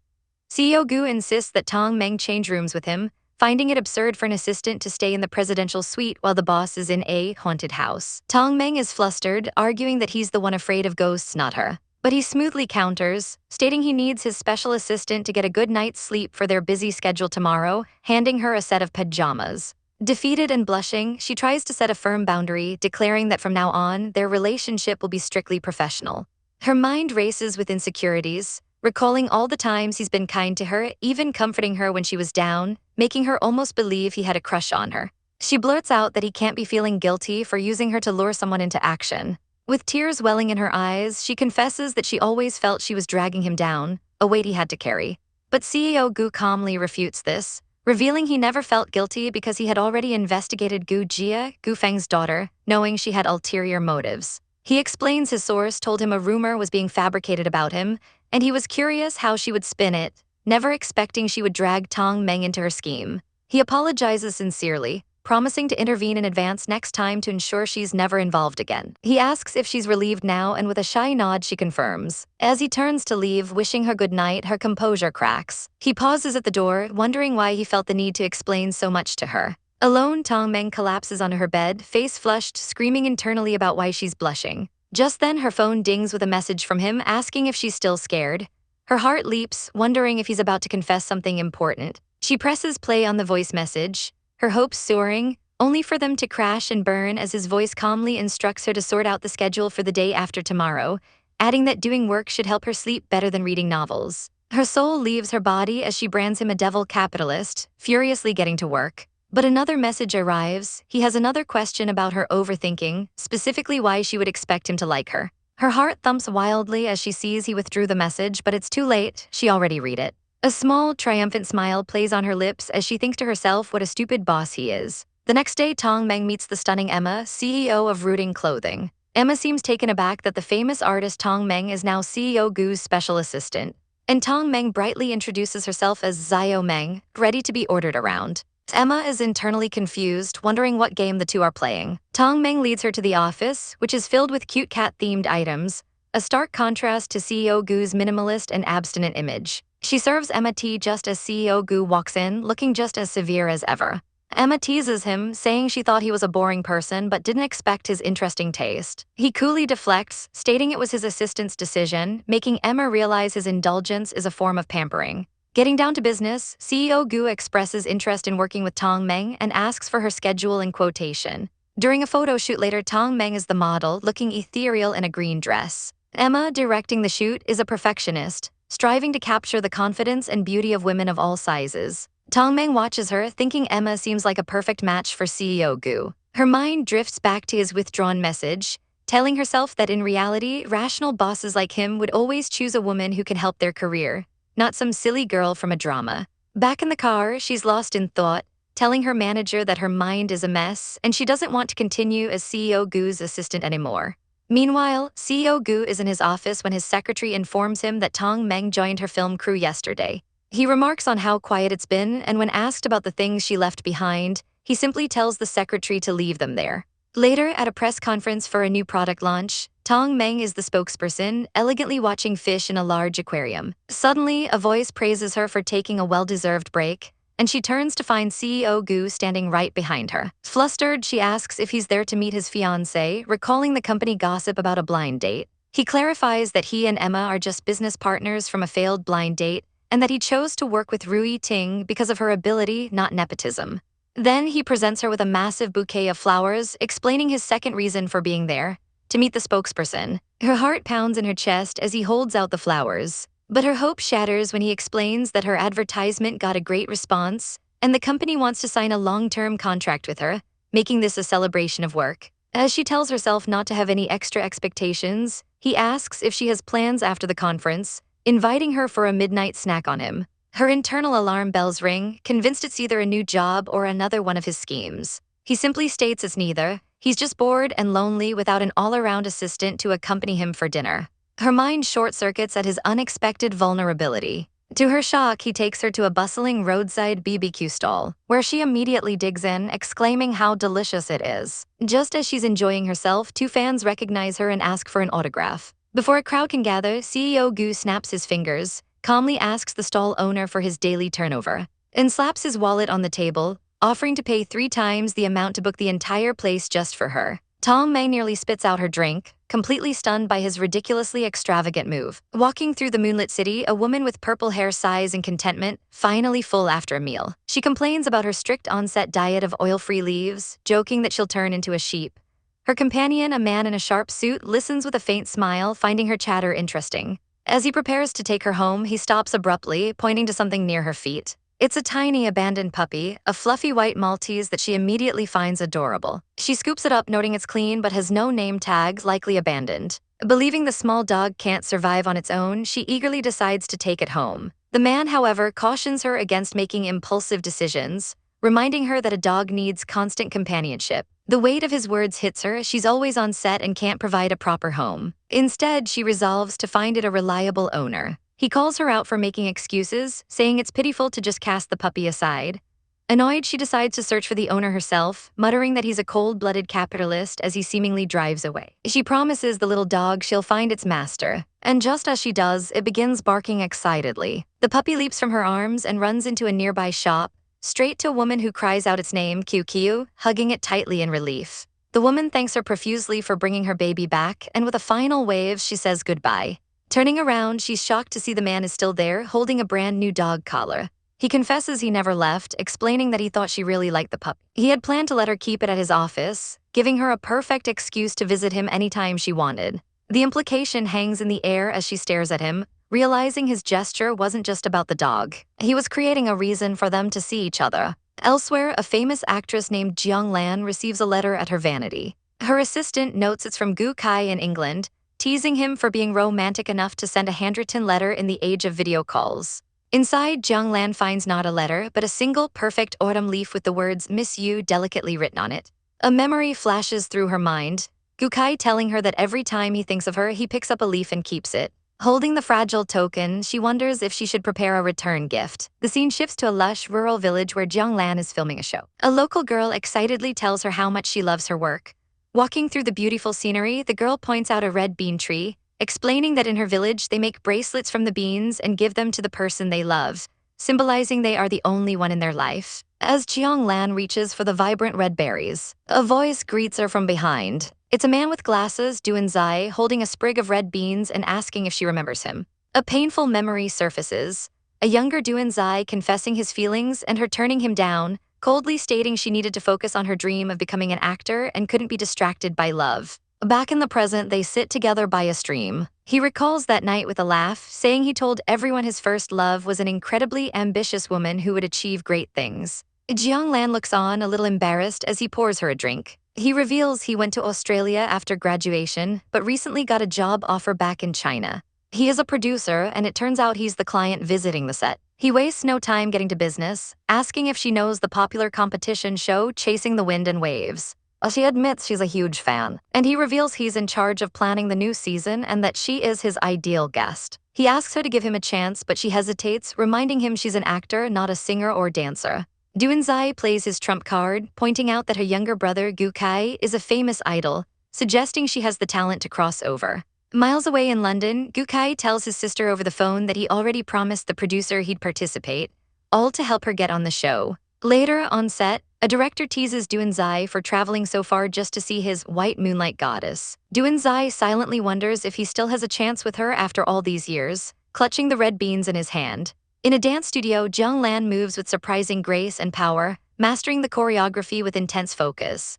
CEO Gu insists that Tong Meng change rooms with him, finding it absurd for an assistant to stay in the presidential suite while the boss is in a haunted house. Tong Meng is flustered, arguing that he's the one afraid of ghosts, not her. But he smoothly counters, stating he needs his special assistant to get a good night's sleep for their busy schedule tomorrow, handing her a set of pajamas. Defeated and blushing, she tries to set a firm boundary, declaring that from now on, their relationship will be strictly professional. Her mind races with insecurities, recalling all the times he's been kind to her, even comforting her when she was down, making her almost believe he had a crush on her. She blurts out that he can't be feeling guilty for using her to lure someone into action. With tears welling in her eyes, she confesses that she always felt she was dragging him down, a weight he had to carry. But CEO Gu calmly refutes this, revealing he never felt guilty because he had already investigated Gu Jia, Gu Feng's daughter, knowing she had ulterior motives. He explains his source told him a rumor was being fabricated about him, and he was curious how she would spin it, never expecting she would drag Tong Meng into her scheme. He apologizes sincerely, promising to intervene in advance next time to ensure she's never involved again. He asks if she's relieved now, and with a shy nod she confirms. As he turns to leave, wishing her good night, her composure cracks. He pauses at the door, wondering why he felt the need to explain so much to her. Alone, Tong Meng collapses onto her bed, face flushed, screaming internally about why she's blushing. Just then, her phone dings with a message from him asking if she's still scared. Her heart leaps, wondering if he's about to confess something important. She presses play on the voice message, her hopes soaring, only for them to crash and burn as his voice calmly instructs her to sort out the schedule for the day after tomorrow, adding that doing work should help her sleep better than reading novels. Her soul leaves her body as she brands him a devil capitalist, furiously getting to work. But another message arrives. He has another question about her overthinking, specifically why she would expect him to like her. Her heart thumps wildly as she sees he withdrew the message, but it's too late, she already read it. A small, triumphant smile plays on her lips as she thinks to herself what a stupid boss he is. The next day, Tong Meng meets the stunning Emma, CEO of Rooting Clothing. Emma seems taken aback that the famous artist Tong Meng is now CEO Gu's special assistant. And Tong Meng brightly introduces herself as Zio Meng, ready to be ordered around. Emma is internally confused, wondering what game the two are playing. Tong Meng leads her to the office, which is filled with cute cat-themed items, a stark contrast to CEO Gu's minimalist and abstinent image. She serves Emma tea just as CEO Gu walks in, looking just as severe as ever. Emma teases him, saying she thought he was a boring person but didn't expect his interesting taste. He coolly deflects, stating it was his assistant's decision, making Emma realize his indulgence is a form of pampering. Getting down to business, CEO Gu expresses interest in working with Tong Meng and asks for her schedule and quotation. During a photo shoot later, Tong Meng is the model, looking ethereal in a green dress. Emma, directing the shoot, is a perfectionist, striving to capture the confidence and beauty of women of all sizes. Tong Meng watches her, thinking Emma seems like a perfect match for CEO Gu. Her mind drifts back to his withdrawn message, telling herself that in reality, rational bosses like him would always choose a woman who can help their career, not some silly girl from a drama. Back in the car, she's lost in thought, telling her manager that her mind is a mess and she doesn't want to continue as CEO Gu's assistant anymore. Meanwhile, CEO Gu is in his office when his secretary informs him that Tong Meng joined her film crew yesterday. He remarks on how quiet it's been, and when asked about the things she left behind, he simply tells the secretary to leave them there. Later, at a press conference for a new product launch, Tong Meng is the spokesperson, elegantly watching fish in a large aquarium. Suddenly, a voice praises her for taking a well-deserved break, and she turns to find CEO Gu standing right behind her. Flustered, she asks if he's there to meet his fiancée, recalling the company gossip about a blind date. He clarifies that he and Emma are just business partners from a failed blind date, and that he chose to work with Rui Ting because of her ability, not nepotism. Then he presents her with a massive bouquet of flowers, explaining his second reason for being there, to meet the spokesperson. Her heart pounds in her chest as he holds out the flowers. But her hope shatters when he explains that her advertisement got a great response, and the company wants to sign a long-term contract with her, making this a celebration of work. As she tells herself not to have any extra expectations, he asks if she has plans after the conference, inviting her for a midnight snack on him. Her internal alarm bells ring, convinced it's either a new job or another one of his schemes. He simply states it's neither. He's just bored and lonely without an all-around assistant to accompany him for dinner. Her mind short-circuits at his unexpected vulnerability. To her shock, he takes her to a bustling roadside BBQ stall, where she immediately digs in, exclaiming how delicious it is. Just as she's enjoying herself, two fans recognize her and ask for an autograph. Before a crowd can gather, CEO Gu snaps his fingers, calmly asks the stall owner for his daily turnover, and slaps his wallet on the table, offering to pay 3 times the amount to book the entire place just for her. Tong Mei nearly spits out her drink, completely stunned by his ridiculously extravagant move. Walking through the moonlit city, a woman with purple hair sighs in contentment, finally full after a meal. She complains about her strict on-set diet of oil-free leaves, joking that she'll turn into a sheep. Her companion, a man in a sharp suit, listens with a faint smile, finding her chatter interesting. As he prepares to take her home, he stops abruptly, pointing to something near her feet. It's a tiny abandoned puppy, a fluffy white Maltese that she immediately finds adorable. She scoops it up, noting it's clean but has no name tags, likely abandoned. Believing the small dog can't survive on its own, she eagerly decides to take it home. The man, however, cautions her against making impulsive decisions, reminding her that a dog needs constant companionship. The weight of his words hits her. She's always on set and can't provide a proper home. Instead, she resolves to find it a reliable owner. He calls her out for making excuses, saying it's pitiful to just cast the puppy aside. Annoyed, she decides to search for the owner herself, muttering that he's a cold-blooded capitalist as he seemingly drives away. She promises the little dog she'll find its master, and just as she does, it begins barking excitedly. The puppy leaps from her arms and runs into a nearby shop, straight to a woman who cries out its name, Q, hugging it tightly in relief. The woman thanks her profusely for bringing her baby back, and with a final wave, she says goodbye. Turning around, she's shocked to see the man is still there, holding a brand new dog collar. He confesses he never left, explaining that he thought she really liked the puppy. He had planned to let her keep it at his office, giving her a perfect excuse to visit him anytime she wanted. The implication hangs in the air as she stares at him, realizing his gesture wasn't just about the dog. He was creating a reason for them to see each other. Elsewhere, a famous actress named Jiang Lan receives a letter at her vanity. Her assistant notes it's from Gu Kai in England, teasing him for being romantic enough to send a handwritten letter in the age of video calls. Inside, Jiang Lan finds not a letter, but a single perfect autumn leaf with the words "Miss You" delicately written on it. A memory flashes through her mind, Gu Kai telling her that every time he thinks of her, he picks up a leaf and keeps it. Holding the fragile token, she wonders if she should prepare a return gift. The scene shifts to a lush, rural village where Jiang Lan is filming a show. A local girl excitedly tells her how much she loves her work. Walking through the beautiful scenery, the girl points out a red bean tree, explaining that in her village they make bracelets from the beans and give them to the person they love, symbolizing they are the only one in their life. As Jiang Lan reaches for the vibrant red berries, a voice greets her from behind. It's a man with glasses, Duanzai, holding a sprig of red beans and asking if she remembers him. A painful memory surfaces, a younger Duanzai confessing his feelings and her turning him down, coldly stating she needed to focus on her dream of becoming an actor and couldn't be distracted by love. Back in the present, they sit together by a stream. He recalls that night with a laugh, saying he told everyone his first love was an incredibly ambitious woman who would achieve great things. Jiang Lan looks on, a little embarrassed, as he pours her a drink. He reveals he went to Australia after graduation, but recently got a job offer back in China. He is a producer, and it turns out he's the client visiting the set. He wastes no time getting to business, asking if she knows the popular competition show Chasing the Wind and Waves. She admits she's a huge fan, and he reveals he's in charge of planning the new season and that she is his ideal guest. He asks her to give him a chance, but she hesitates, reminding him she's an actor, not a singer or dancer. Duanzai plays his trump card, pointing out that her younger brother, Gu Kai, is a famous idol, suggesting she has the talent to cross over. Miles away in London, Gu Kai tells his sister over the phone that he already promised the producer he'd participate, all to help her get on the show. Later, on set, a director teases Duanzai for traveling so far just to see his white moonlight goddess. Duanzai silently wonders if he still has a chance with her after all these years, clutching the red beans in his hand. In a dance studio, Jiang Lan moves with surprising grace and power, mastering the choreography with intense focus.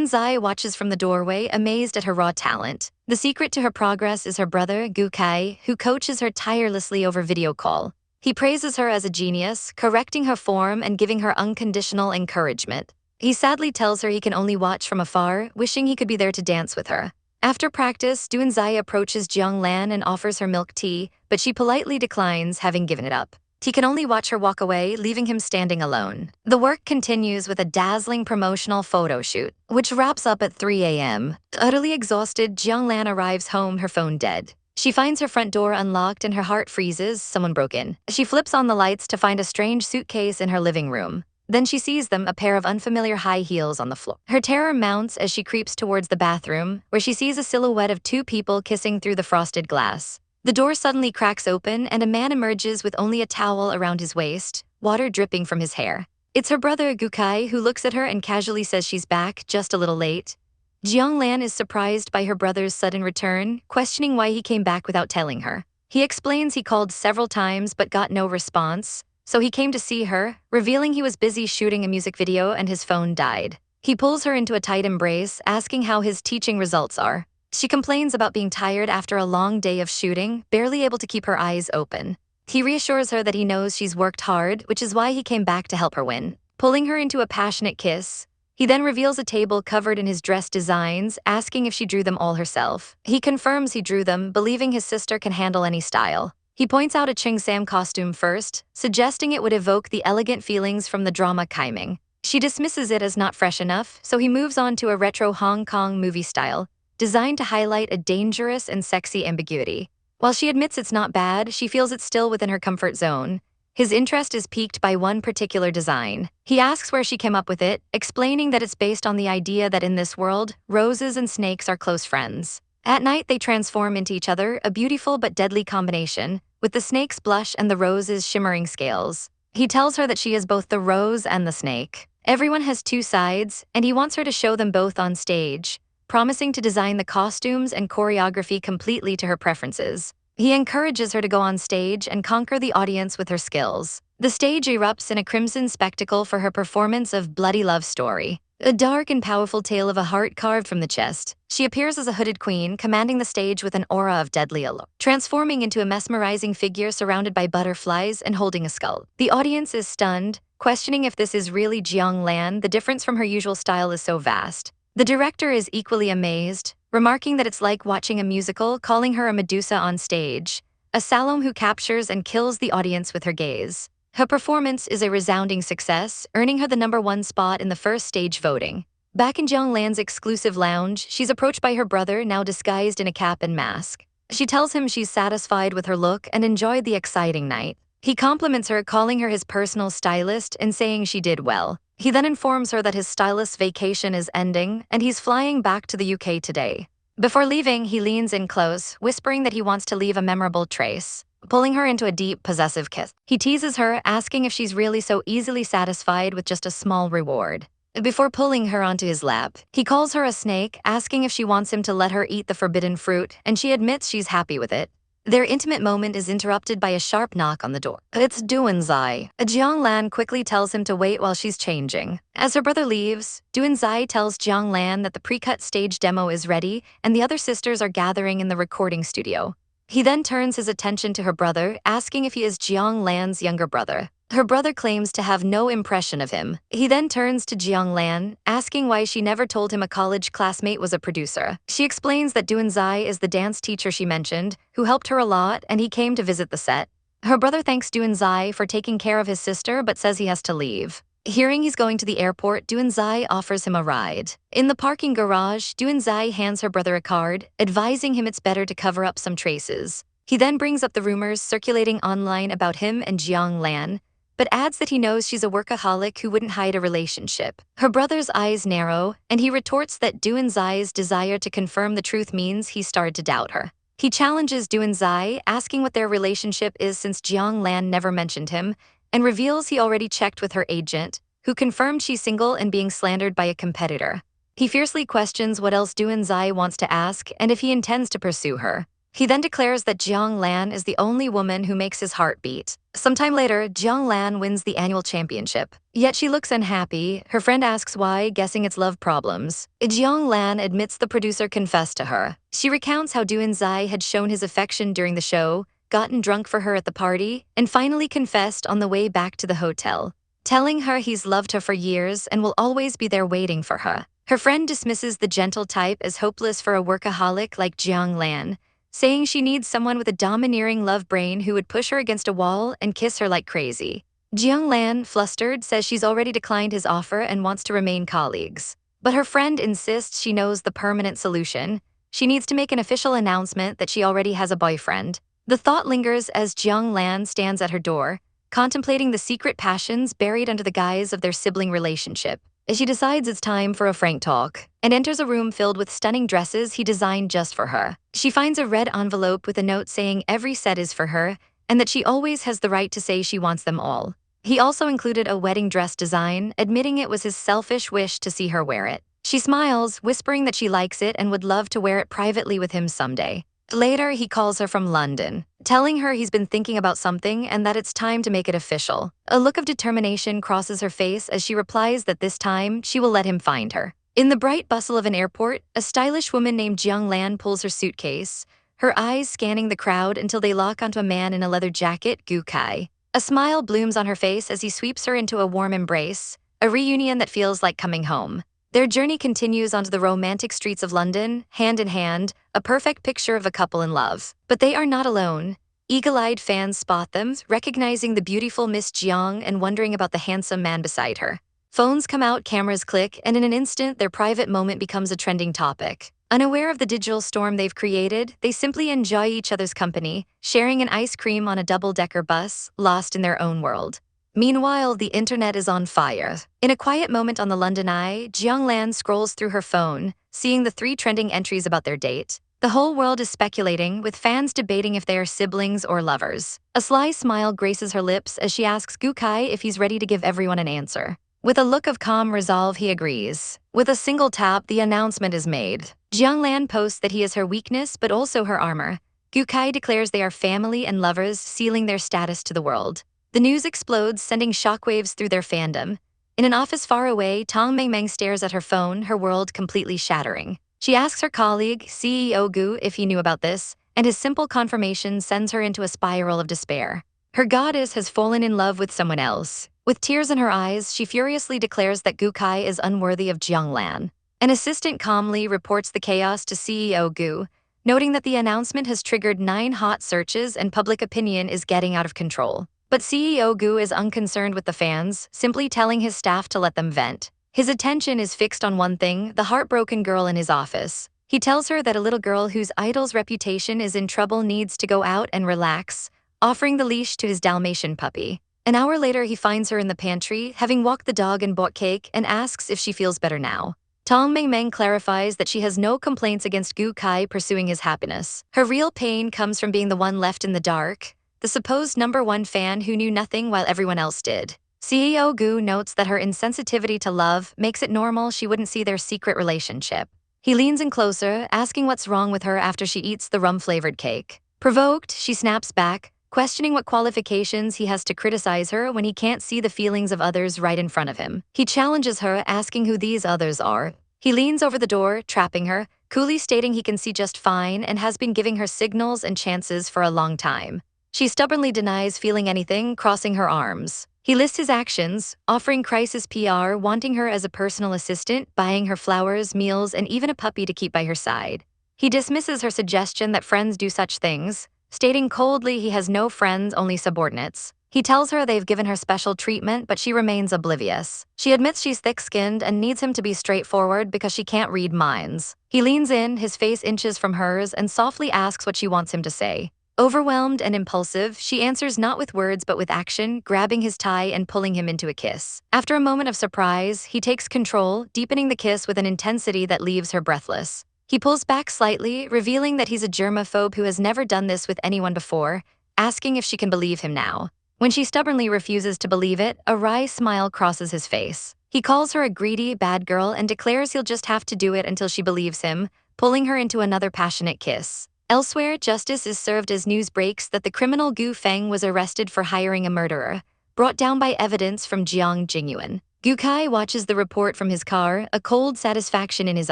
Zai watches from the doorway, amazed at her raw talent. The secret to her progress is her brother, Kai, who coaches her tirelessly over video call. He praises her as a genius, correcting her form and giving her unconditional encouragement. He sadly tells her he can only watch from afar, wishing he could be there to dance with her. After practice, Zai approaches Lan and offers her milk tea, but she politely declines, having given it up. He can only watch her walk away, leaving him standing alone. The work continues with a dazzling promotional photo shoot, which wraps up at 3 a.m. Utterly exhausted, Lan arrives home, her phone dead. She finds her front door unlocked and her heart freezes. Someone broke in. She flips on the lights to find a strange suitcase in her living room. Then she sees them, a pair of unfamiliar high heels on the floor. Her terror mounts as she creeps towards the bathroom, where she sees a silhouette of two people kissing through the frosted glass. The door suddenly cracks open and a man emerges with only a towel around his waist, water dripping from his hair. It's her brother, Kai, who looks at her and casually says she's back, just a little late. Lan is surprised by her brother's sudden return, questioning why he came back without telling her. He explains he called several times but got no response, so he came to see her, revealing he was busy shooting a music video and his phone died. He pulls her into a tight embrace, asking how his teaching results are. She complains about being tired after a long day of shooting, barely able to keep her eyes open. He reassures her that he knows she's worked hard, which is why he came back to help her win. Pulling her into a passionate kiss, he then reveals a table covered in his dress designs, asking if she drew them all herself. He confirms he drew them, believing his sister can handle any style. He points out a Ching Sam costume first, suggesting it would evoke the elegant feelings from the drama Kaiming. She dismisses it as not fresh enough, so he moves on to a retro Hong Kong movie style, designed to highlight a dangerous and sexy ambiguity. While she admits it's not bad, she feels it's still within her comfort zone. His interest is piqued by one particular design. He asks where she came up with it, explaining that it's based on the idea that in this world, roses and snakes are close friends. At night, they transform into each other, a beautiful but deadly combination, with the snake's blush and the rose's shimmering scales. He tells her that she is both the rose and the snake. Everyone has two sides, and he wants her to show them both on stage, promising to design the costumes and choreography completely to her preferences. He encourages her to go on stage and conquer the audience with her skills. The stage erupts in a crimson spectacle for her performance of Bloody Love Story, a dark and powerful tale of a heart carved from the chest. She appears as a hooded queen, commanding the stage with an aura of deadly allure, transforming into a mesmerizing figure surrounded by butterflies and holding a skull. The audience is stunned, questioning if this is really Lan. The difference from her usual style is so vast. The director is equally amazed, remarking that it's like watching a musical, calling her a Medusa on stage, a Salome who captures and kills the audience with her gaze. Her performance is a resounding success, earning her the #1 spot in the first stage voting. Back in Lan's exclusive lounge, she's approached by her brother, now disguised in a cap and mask. She tells him she's satisfied with her look and enjoyed the exciting night. He compliments her, calling her his personal stylist and saying she did well. He then informs her that his stylist's vacation is ending and he's flying back to the UK today. Before leaving, he leans in close, whispering that he wants to leave a memorable trace, pulling her into a deep, possessive kiss. He teases her, asking if she's really so easily satisfied with just a small reward. Before pulling her onto his lap, he calls her a snake, asking if she wants him to let her eat the forbidden fruit, and she admits she's happy with it. Their intimate moment is interrupted by a sharp knock on the door. It's Zai. Lan quickly tells him to wait while she's changing. As her brother leaves, Zai tells Lan that the pre-cut stage demo is ready and the other sisters are gathering in the recording studio. He then turns his attention to her brother, asking if he is Lan's younger brother. Her brother claims to have no impression of him. He then turns to Lan, asking why she never told him a college classmate was a producer. She explains that Zai is the dance teacher she mentioned, who helped her a lot, and he came to visit the set. Her brother thanks Zai for taking care of his sister but says he has to leave. Hearing he's going to the airport, Zai offers him a ride. In the parking garage, Zai hands her brother a card, advising him it's better to cover up some traces. He then brings up the rumors circulating online about him and Lan, but adds that he knows she's a workaholic who wouldn't hide a relationship. Her brother's eyes narrow, and he retorts that Zai's desire to confirm the truth means he started to doubt her. He challenges Zai, asking what their relationship is since Lan never mentioned him, and reveals he already checked with her agent, who confirmed she's single and being slandered by a competitor. He fiercely questions what else Zai wants to ask and if he intends to pursue her. He then declares that Jiang Lan is the only woman who makes his heart beat. Sometime later, Jiang Lan wins the annual championship. Yet she looks unhappy. Her friend asks why, guessing it's love problems. Jiang Lan admits the producer confessed to her. She recounts how Duan Zai had shown his affection during the show, gotten drunk for her at the party, and finally confessed on the way back to the hotel, telling her he's loved her for years and will always be there waiting for her. Her friend dismisses the gentle type as hopeless for a workaholic like Jiang Lan, saying she needs someone with a domineering love brain who would push her against a wall and kiss her like crazy. Jiang Lan, flustered, says she's already declined his offer and wants to remain colleagues. But her friend insists she knows the permanent solution. She needs to make an official announcement that she already has a boyfriend. The thought lingers as Jiang Lan stands at her door, contemplating the secret passions buried under the guise of their sibling relationship. As she decides it's time for a frank talk, and enters a room filled with stunning dresses he designed just for her. She finds a red envelope with a note saying every set is for her, and that she always has the right to say she wants them all. He also included a wedding dress design, admitting it was his selfish wish to see her wear it. She smiles, whispering that she likes it and would love to wear it privately with him someday. Later, he calls her from London, telling her he's been thinking about something and that it's time to make it official. A look of determination crosses her face as she replies that this time she will let him find her. In the bright bustle of an airport, a stylish woman named Jiang Lan pulls her suitcase, her eyes scanning the crowd until they lock onto a man in a leather jacket, Gu Kai. A smile blooms on her face as he sweeps her into a warm embrace, a reunion that feels like coming home. Their journey continues onto the romantic streets of London, hand in hand, a perfect picture of a couple in love. But they are not alone. Eagle-eyed fans spot them, recognizing the beautiful Miss Jiang and wondering about the handsome man beside her. Phones come out, cameras click, and in an instant, their private moment becomes a trending topic. Unaware of the digital storm they've created, they simply enjoy each other's company, sharing an ice cream on a double-decker bus, lost in their own world. Meanwhile, the internet is on fire. In a quiet moment on the London Eye, Jiang Lan scrolls through her phone, seeing the 3 trending entries about their date. The whole world is speculating, with fans debating if they are siblings or lovers. A sly smile graces her lips as she asks Gu Kai if he's ready to give everyone an answer. With a look of calm resolve, he agrees. With a single tap, the announcement is made. Jiang Lan posts that he is her weakness but also her armor. Gu Kai declares they are family and lovers, sealing their status to the world. The news explodes, sending shockwaves through their fandom. In an office far away, Tang Mengmeng stares at her phone, her world completely shattering. She asks her colleague, CEO Gu, if he knew about this, and his simple confirmation sends her into a spiral of despair. Her goddess has fallen in love with someone else. With tears in her eyes, she furiously declares that Gu Kai is unworthy of Jiang Lan. An assistant calmly reports the chaos to CEO Gu, noting that the announcement has triggered 9 hot searches and public opinion is getting out of control. But CEO Gu is unconcerned with the fans, simply telling his staff to let them vent. His attention is fixed on one thing, the heartbroken girl in his office. He tells her that a little girl whose idol's reputation is in trouble needs to go out and relax, offering the leash to his Dalmatian puppy. An hour later, he finds her in the pantry, having walked the dog and bought cake, and asks if she feels better now. Tang Mengmeng clarifies that she has no complaints against Gu Kai pursuing his happiness. Her real pain comes from being the one left in the dark, the supposed #1 fan who knew nothing while everyone else did. CEO Gu notes that her insensitivity to love makes it normal she wouldn't see their secret relationship. He leans in closer, asking what's wrong with her after she eats the rum-flavored cake. Provoked, she snaps back, questioning what qualifications he has to criticize her when he can't see the feelings of others right in front of him. He challenges her, asking who these others are. He leans over the door, trapping her, coolly stating he can see just fine and has been giving her signals and chances for a long time. She stubbornly denies feeling anything, crossing her arms. He lists his actions, offering crisis PR, wanting her as a personal assistant, buying her flowers, meals, and even a puppy to keep by her side. He dismisses her suggestion that friends do such things, stating coldly he has no friends, only subordinates. He tells her they've given her special treatment, but she remains oblivious. She admits she's thick-skinned and needs him to be straightforward because she can't read minds. He leans in, his face inches from hers, and softly asks what she wants him to say. Overwhelmed and impulsive, she answers not with words but with action, grabbing his tie and pulling him into a kiss. After a moment of surprise, he takes control, deepening the kiss with an intensity that leaves her breathless. He pulls back slightly, revealing that he's a germaphobe who has never done this with anyone before, asking if she can believe him now. When she stubbornly refuses to believe it, a wry smile crosses his face. He calls her a greedy, bad girl and declares he'll just have to do it until she believes him, pulling her into another passionate kiss. Elsewhere, justice is served as news breaks that the criminal Gu Feng was arrested for hiring a murderer, brought down by evidence from Jiang Jingyuan. Gu Kai watches the report from his car, a cold satisfaction in his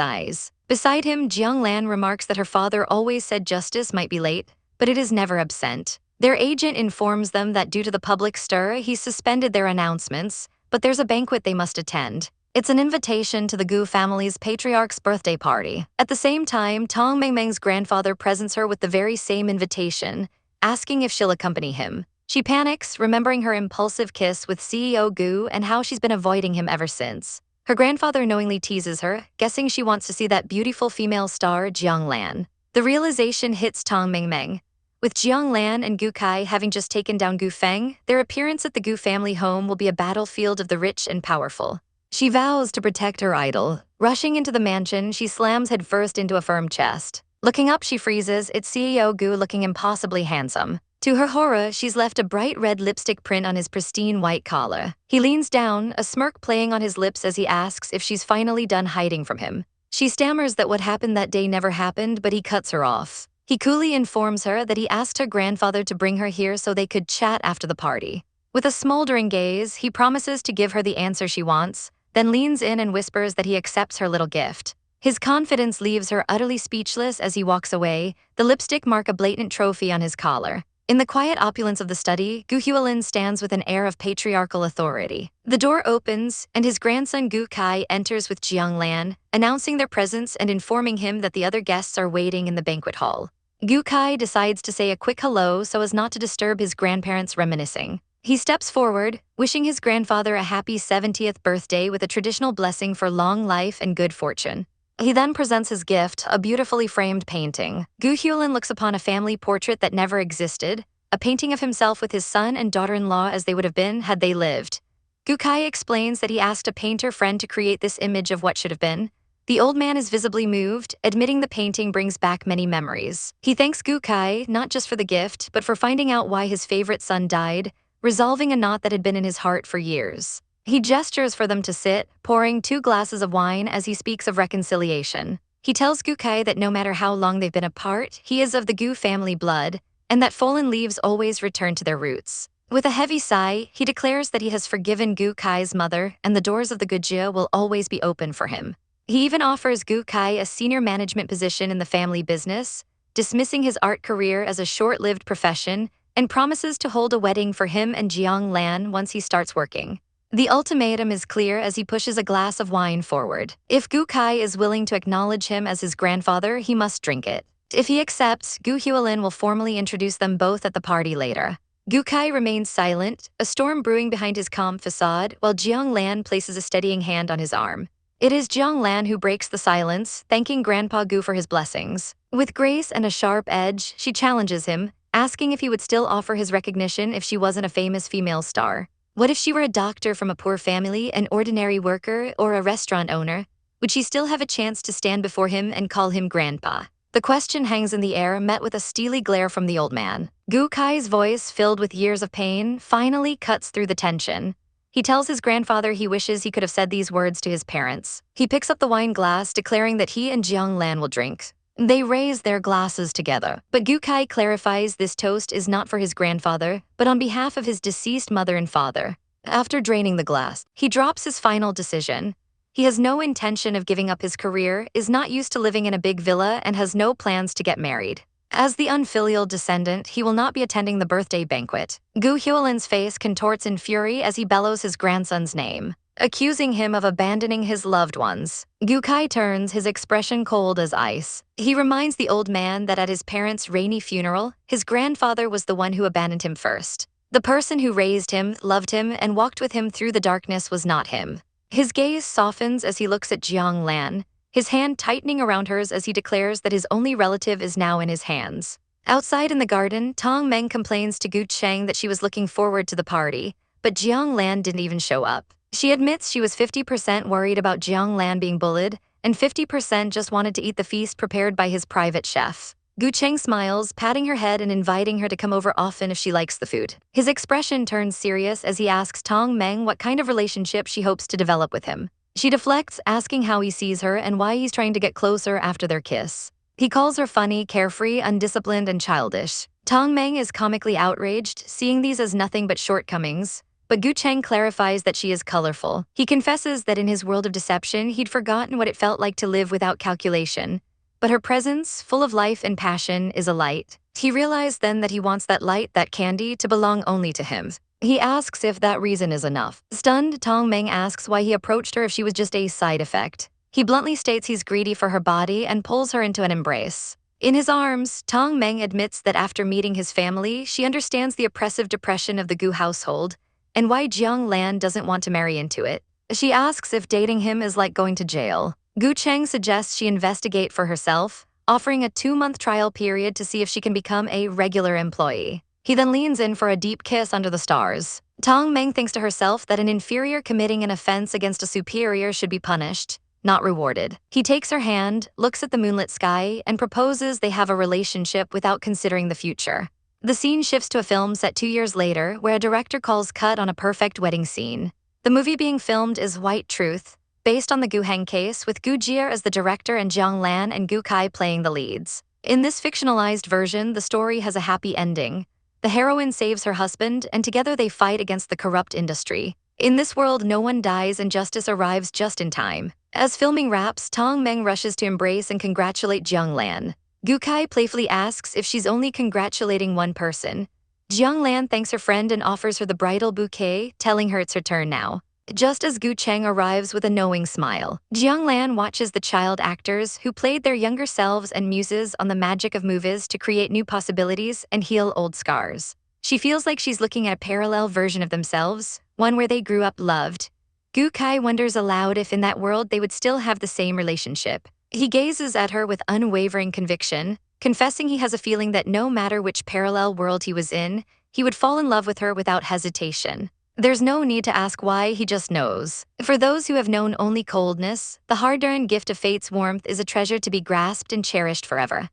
eyes. Beside him, Jiang Lan remarks that her father always said justice might be late, but it is never absent. Their agent informs them that due to the public stir, he's suspended their announcements, but there's a banquet they must attend. It's an invitation to the Gu family's patriarch's birthday party. At the same time, Tong Mengmeng's grandfather presents her with the very same invitation, asking if she'll accompany him. She panics, remembering her impulsive kiss with CEO Gu and how she's been avoiding him ever since. Her grandfather knowingly teases her, guessing she wants to see that beautiful female star, Jiang Lan. The realization hits Tong Mengmeng. With Jiang Lan and Gu Kai having just taken down Gu Feng, their appearance at the Gu family home will be a battlefield of the rich and powerful. She vows to protect her idol. Rushing into the mansion, she slams headfirst into a firm chest. Looking up, she freezes, it's CEO Gu looking impossibly handsome. To her horror, she's left a bright red lipstick print on his pristine white collar. He leans down, a smirk playing on his lips as he asks if she's finally done hiding from him. She stammers that what happened that day never happened, but he cuts her off. He coolly informs her that he asked her grandfather to bring her here so they could chat after the party. With a smoldering gaze, he promises to give her the answer she wants, then leans in and whispers that he accepts her little gift. His confidence leaves her utterly speechless as he walks away, the lipstick mark a blatant trophy on his collar. In the quiet opulence of the study, Gu Hualin stands with an air of patriarchal authority. The door opens, and his grandson Gu Kai enters with Jiang Lan, announcing their presence and informing him that the other guests are waiting in the banquet hall. Gu Kai decides to say a quick hello so as not to disturb his grandparents reminiscing. He steps forward, wishing his grandfather a happy 70th birthday with a traditional blessing for long life and good fortune. He then presents his gift, a beautifully framed painting. Gu Hualin looks upon a family portrait that never existed, a painting of himself with his son and daughter-in-law as they would have been had they lived. Gu Kai explains that he asked a painter friend to create this image of what should have been. The old man is visibly moved, admitting the painting brings back many memories. He thanks Gu Kai not just for the gift, but for finding out why his favorite son died, resolving a knot that had been in his heart for years. He gestures for them to sit, pouring 2 glasses of wine as he speaks of reconciliation. He tells Gu Kai that no matter how long they've been apart, he is of the Gu family blood, and that fallen leaves always return to their roots. With a heavy sigh, he declares that he has forgiven Gu Kai's mother and the doors of the Gujia will always be open for him. He even offers Gu Kai a senior management position in the family business, dismissing his art career as a short-lived profession, and promises to hold a wedding for him and Jiang Lan once he starts working. The ultimatum is clear as he pushes a glass of wine forward. If Gu Kai is willing to acknowledge him as his grandfather, he must drink it. If he accepts, Gu Hualin will formally introduce them both at the party later. Gu Kai remains silent, a storm brewing behind his calm facade, while Jiang Lan places a steadying hand on his arm. It is Jiang Lan who breaks the silence, thanking Grandpa Gu for his blessings. With grace and a sharp edge, she challenges him, asking if he would still offer his recognition if she wasn't a famous female star. What if she were a doctor from a poor family, an ordinary worker, or a restaurant owner? Would she still have a chance to stand before him and call him Grandpa? The question hangs in the air, met with a steely glare from the old man. Gu Kai's voice, filled with years of pain, finally cuts through the tension. He tells his grandfather he wishes he could have said these words to his parents. He picks up the wine glass, declaring that he and Jiang Lan will drink. They raise their glasses together, but Gu Kai clarifies this toast is not for his grandfather, but on behalf of his deceased mother and father. After draining the glass, he drops his final decision. He has no intention of giving up his career, is not used to living in a big villa, and has no plans to get married. As the unfilial descendant, he will not be attending the birthday banquet. Gu Hualin's face contorts in fury as he bellows his grandson's name, accusing him of abandoning his loved ones. Gu Kai turns, his expression cold as ice. He reminds the old man that at his parents' rainy funeral, his grandfather was the one who abandoned him first. The person who raised him, loved him, and walked with him through the darkness was not him. His gaze softens as he looks at Jiang Lan, his hand tightening around hers as he declares that his only relative is now in his hands. Outside in the garden, Tong Meng complains to Gu Cheng that she was looking forward to the party, but Jiang Lan didn't even show up. She admits she was 50% worried about Jiang Lan being bullied, and 50% just wanted to eat the feast prepared by his private chef. Gu Cheng smiles, patting her head and inviting her to come over often if she likes the food. His expression turns serious as he asks Tong Meng what kind of relationship she hopes to develop with him. She deflects, asking how he sees her and why he's trying to get closer after their kiss. He calls her funny, carefree, undisciplined, and childish. Tong Meng is comically outraged, seeing these as nothing but shortcomings. But Gu Cheng clarifies that she is colorful. He confesses that in his world of deception, he'd forgotten what it felt like to live without calculation. But her presence, full of life and passion, is a light. He realized then that he wants that light, that candy, to belong only to him. He asks if that reason is enough. Stunned, Tong Meng asks why he approached her if she was just a side effect. He bluntly states he's greedy for her body and pulls her into an embrace. In his arms, Tong Meng admits that after meeting his family, she understands the oppressive depression of the Gu household and why Jiang Lan doesn't want to marry into it. She asks if dating him is like going to jail. Gu Cheng suggests she investigate for herself, offering a 2-month trial period to see if she can become a regular employee. He then leans in for a deep kiss under the stars. Tong Meng thinks to herself that an inferior committing an offense against a superior should be punished, not rewarded. He takes her hand, looks at the moonlit sky, and proposes they have a relationship without considering the future. The scene shifts to a film set 2 years later, where a director calls cut on a perfect wedding scene. The movie being filmed is White Truth, based on the Gu Heng case, with Gu Jie as the director and Jiang Lan and Gu Kai playing the leads. In this fictionalized version, the story has a happy ending. The heroine saves her husband, and together they fight against the corrupt industry. In this world, no one dies and justice arrives just in time. As filming wraps, Tong Meng rushes to embrace and congratulate Jiang Lan. Gu Kai playfully asks if she's only congratulating one person. Jiang Lan thanks her friend and offers her the bridal bouquet, telling her it's her turn now. Just as Gu Cheng arrives with a knowing smile, Jiang Lan watches the child actors who played their younger selves and muses on the magic of movies to create new possibilities and heal old scars. She feels like she's looking at a parallel version of themselves, one where they grew up loved. Gu Kai wonders aloud if in that world they would still have the same relationship. He gazes at her with unwavering conviction, confessing he has a feeling that no matter which parallel world he was in, he would fall in love with her without hesitation. There's no need to ask why, he just knows. For those who have known only coldness, the hard-earned gift of fate's warmth is a treasure to be grasped and cherished forever.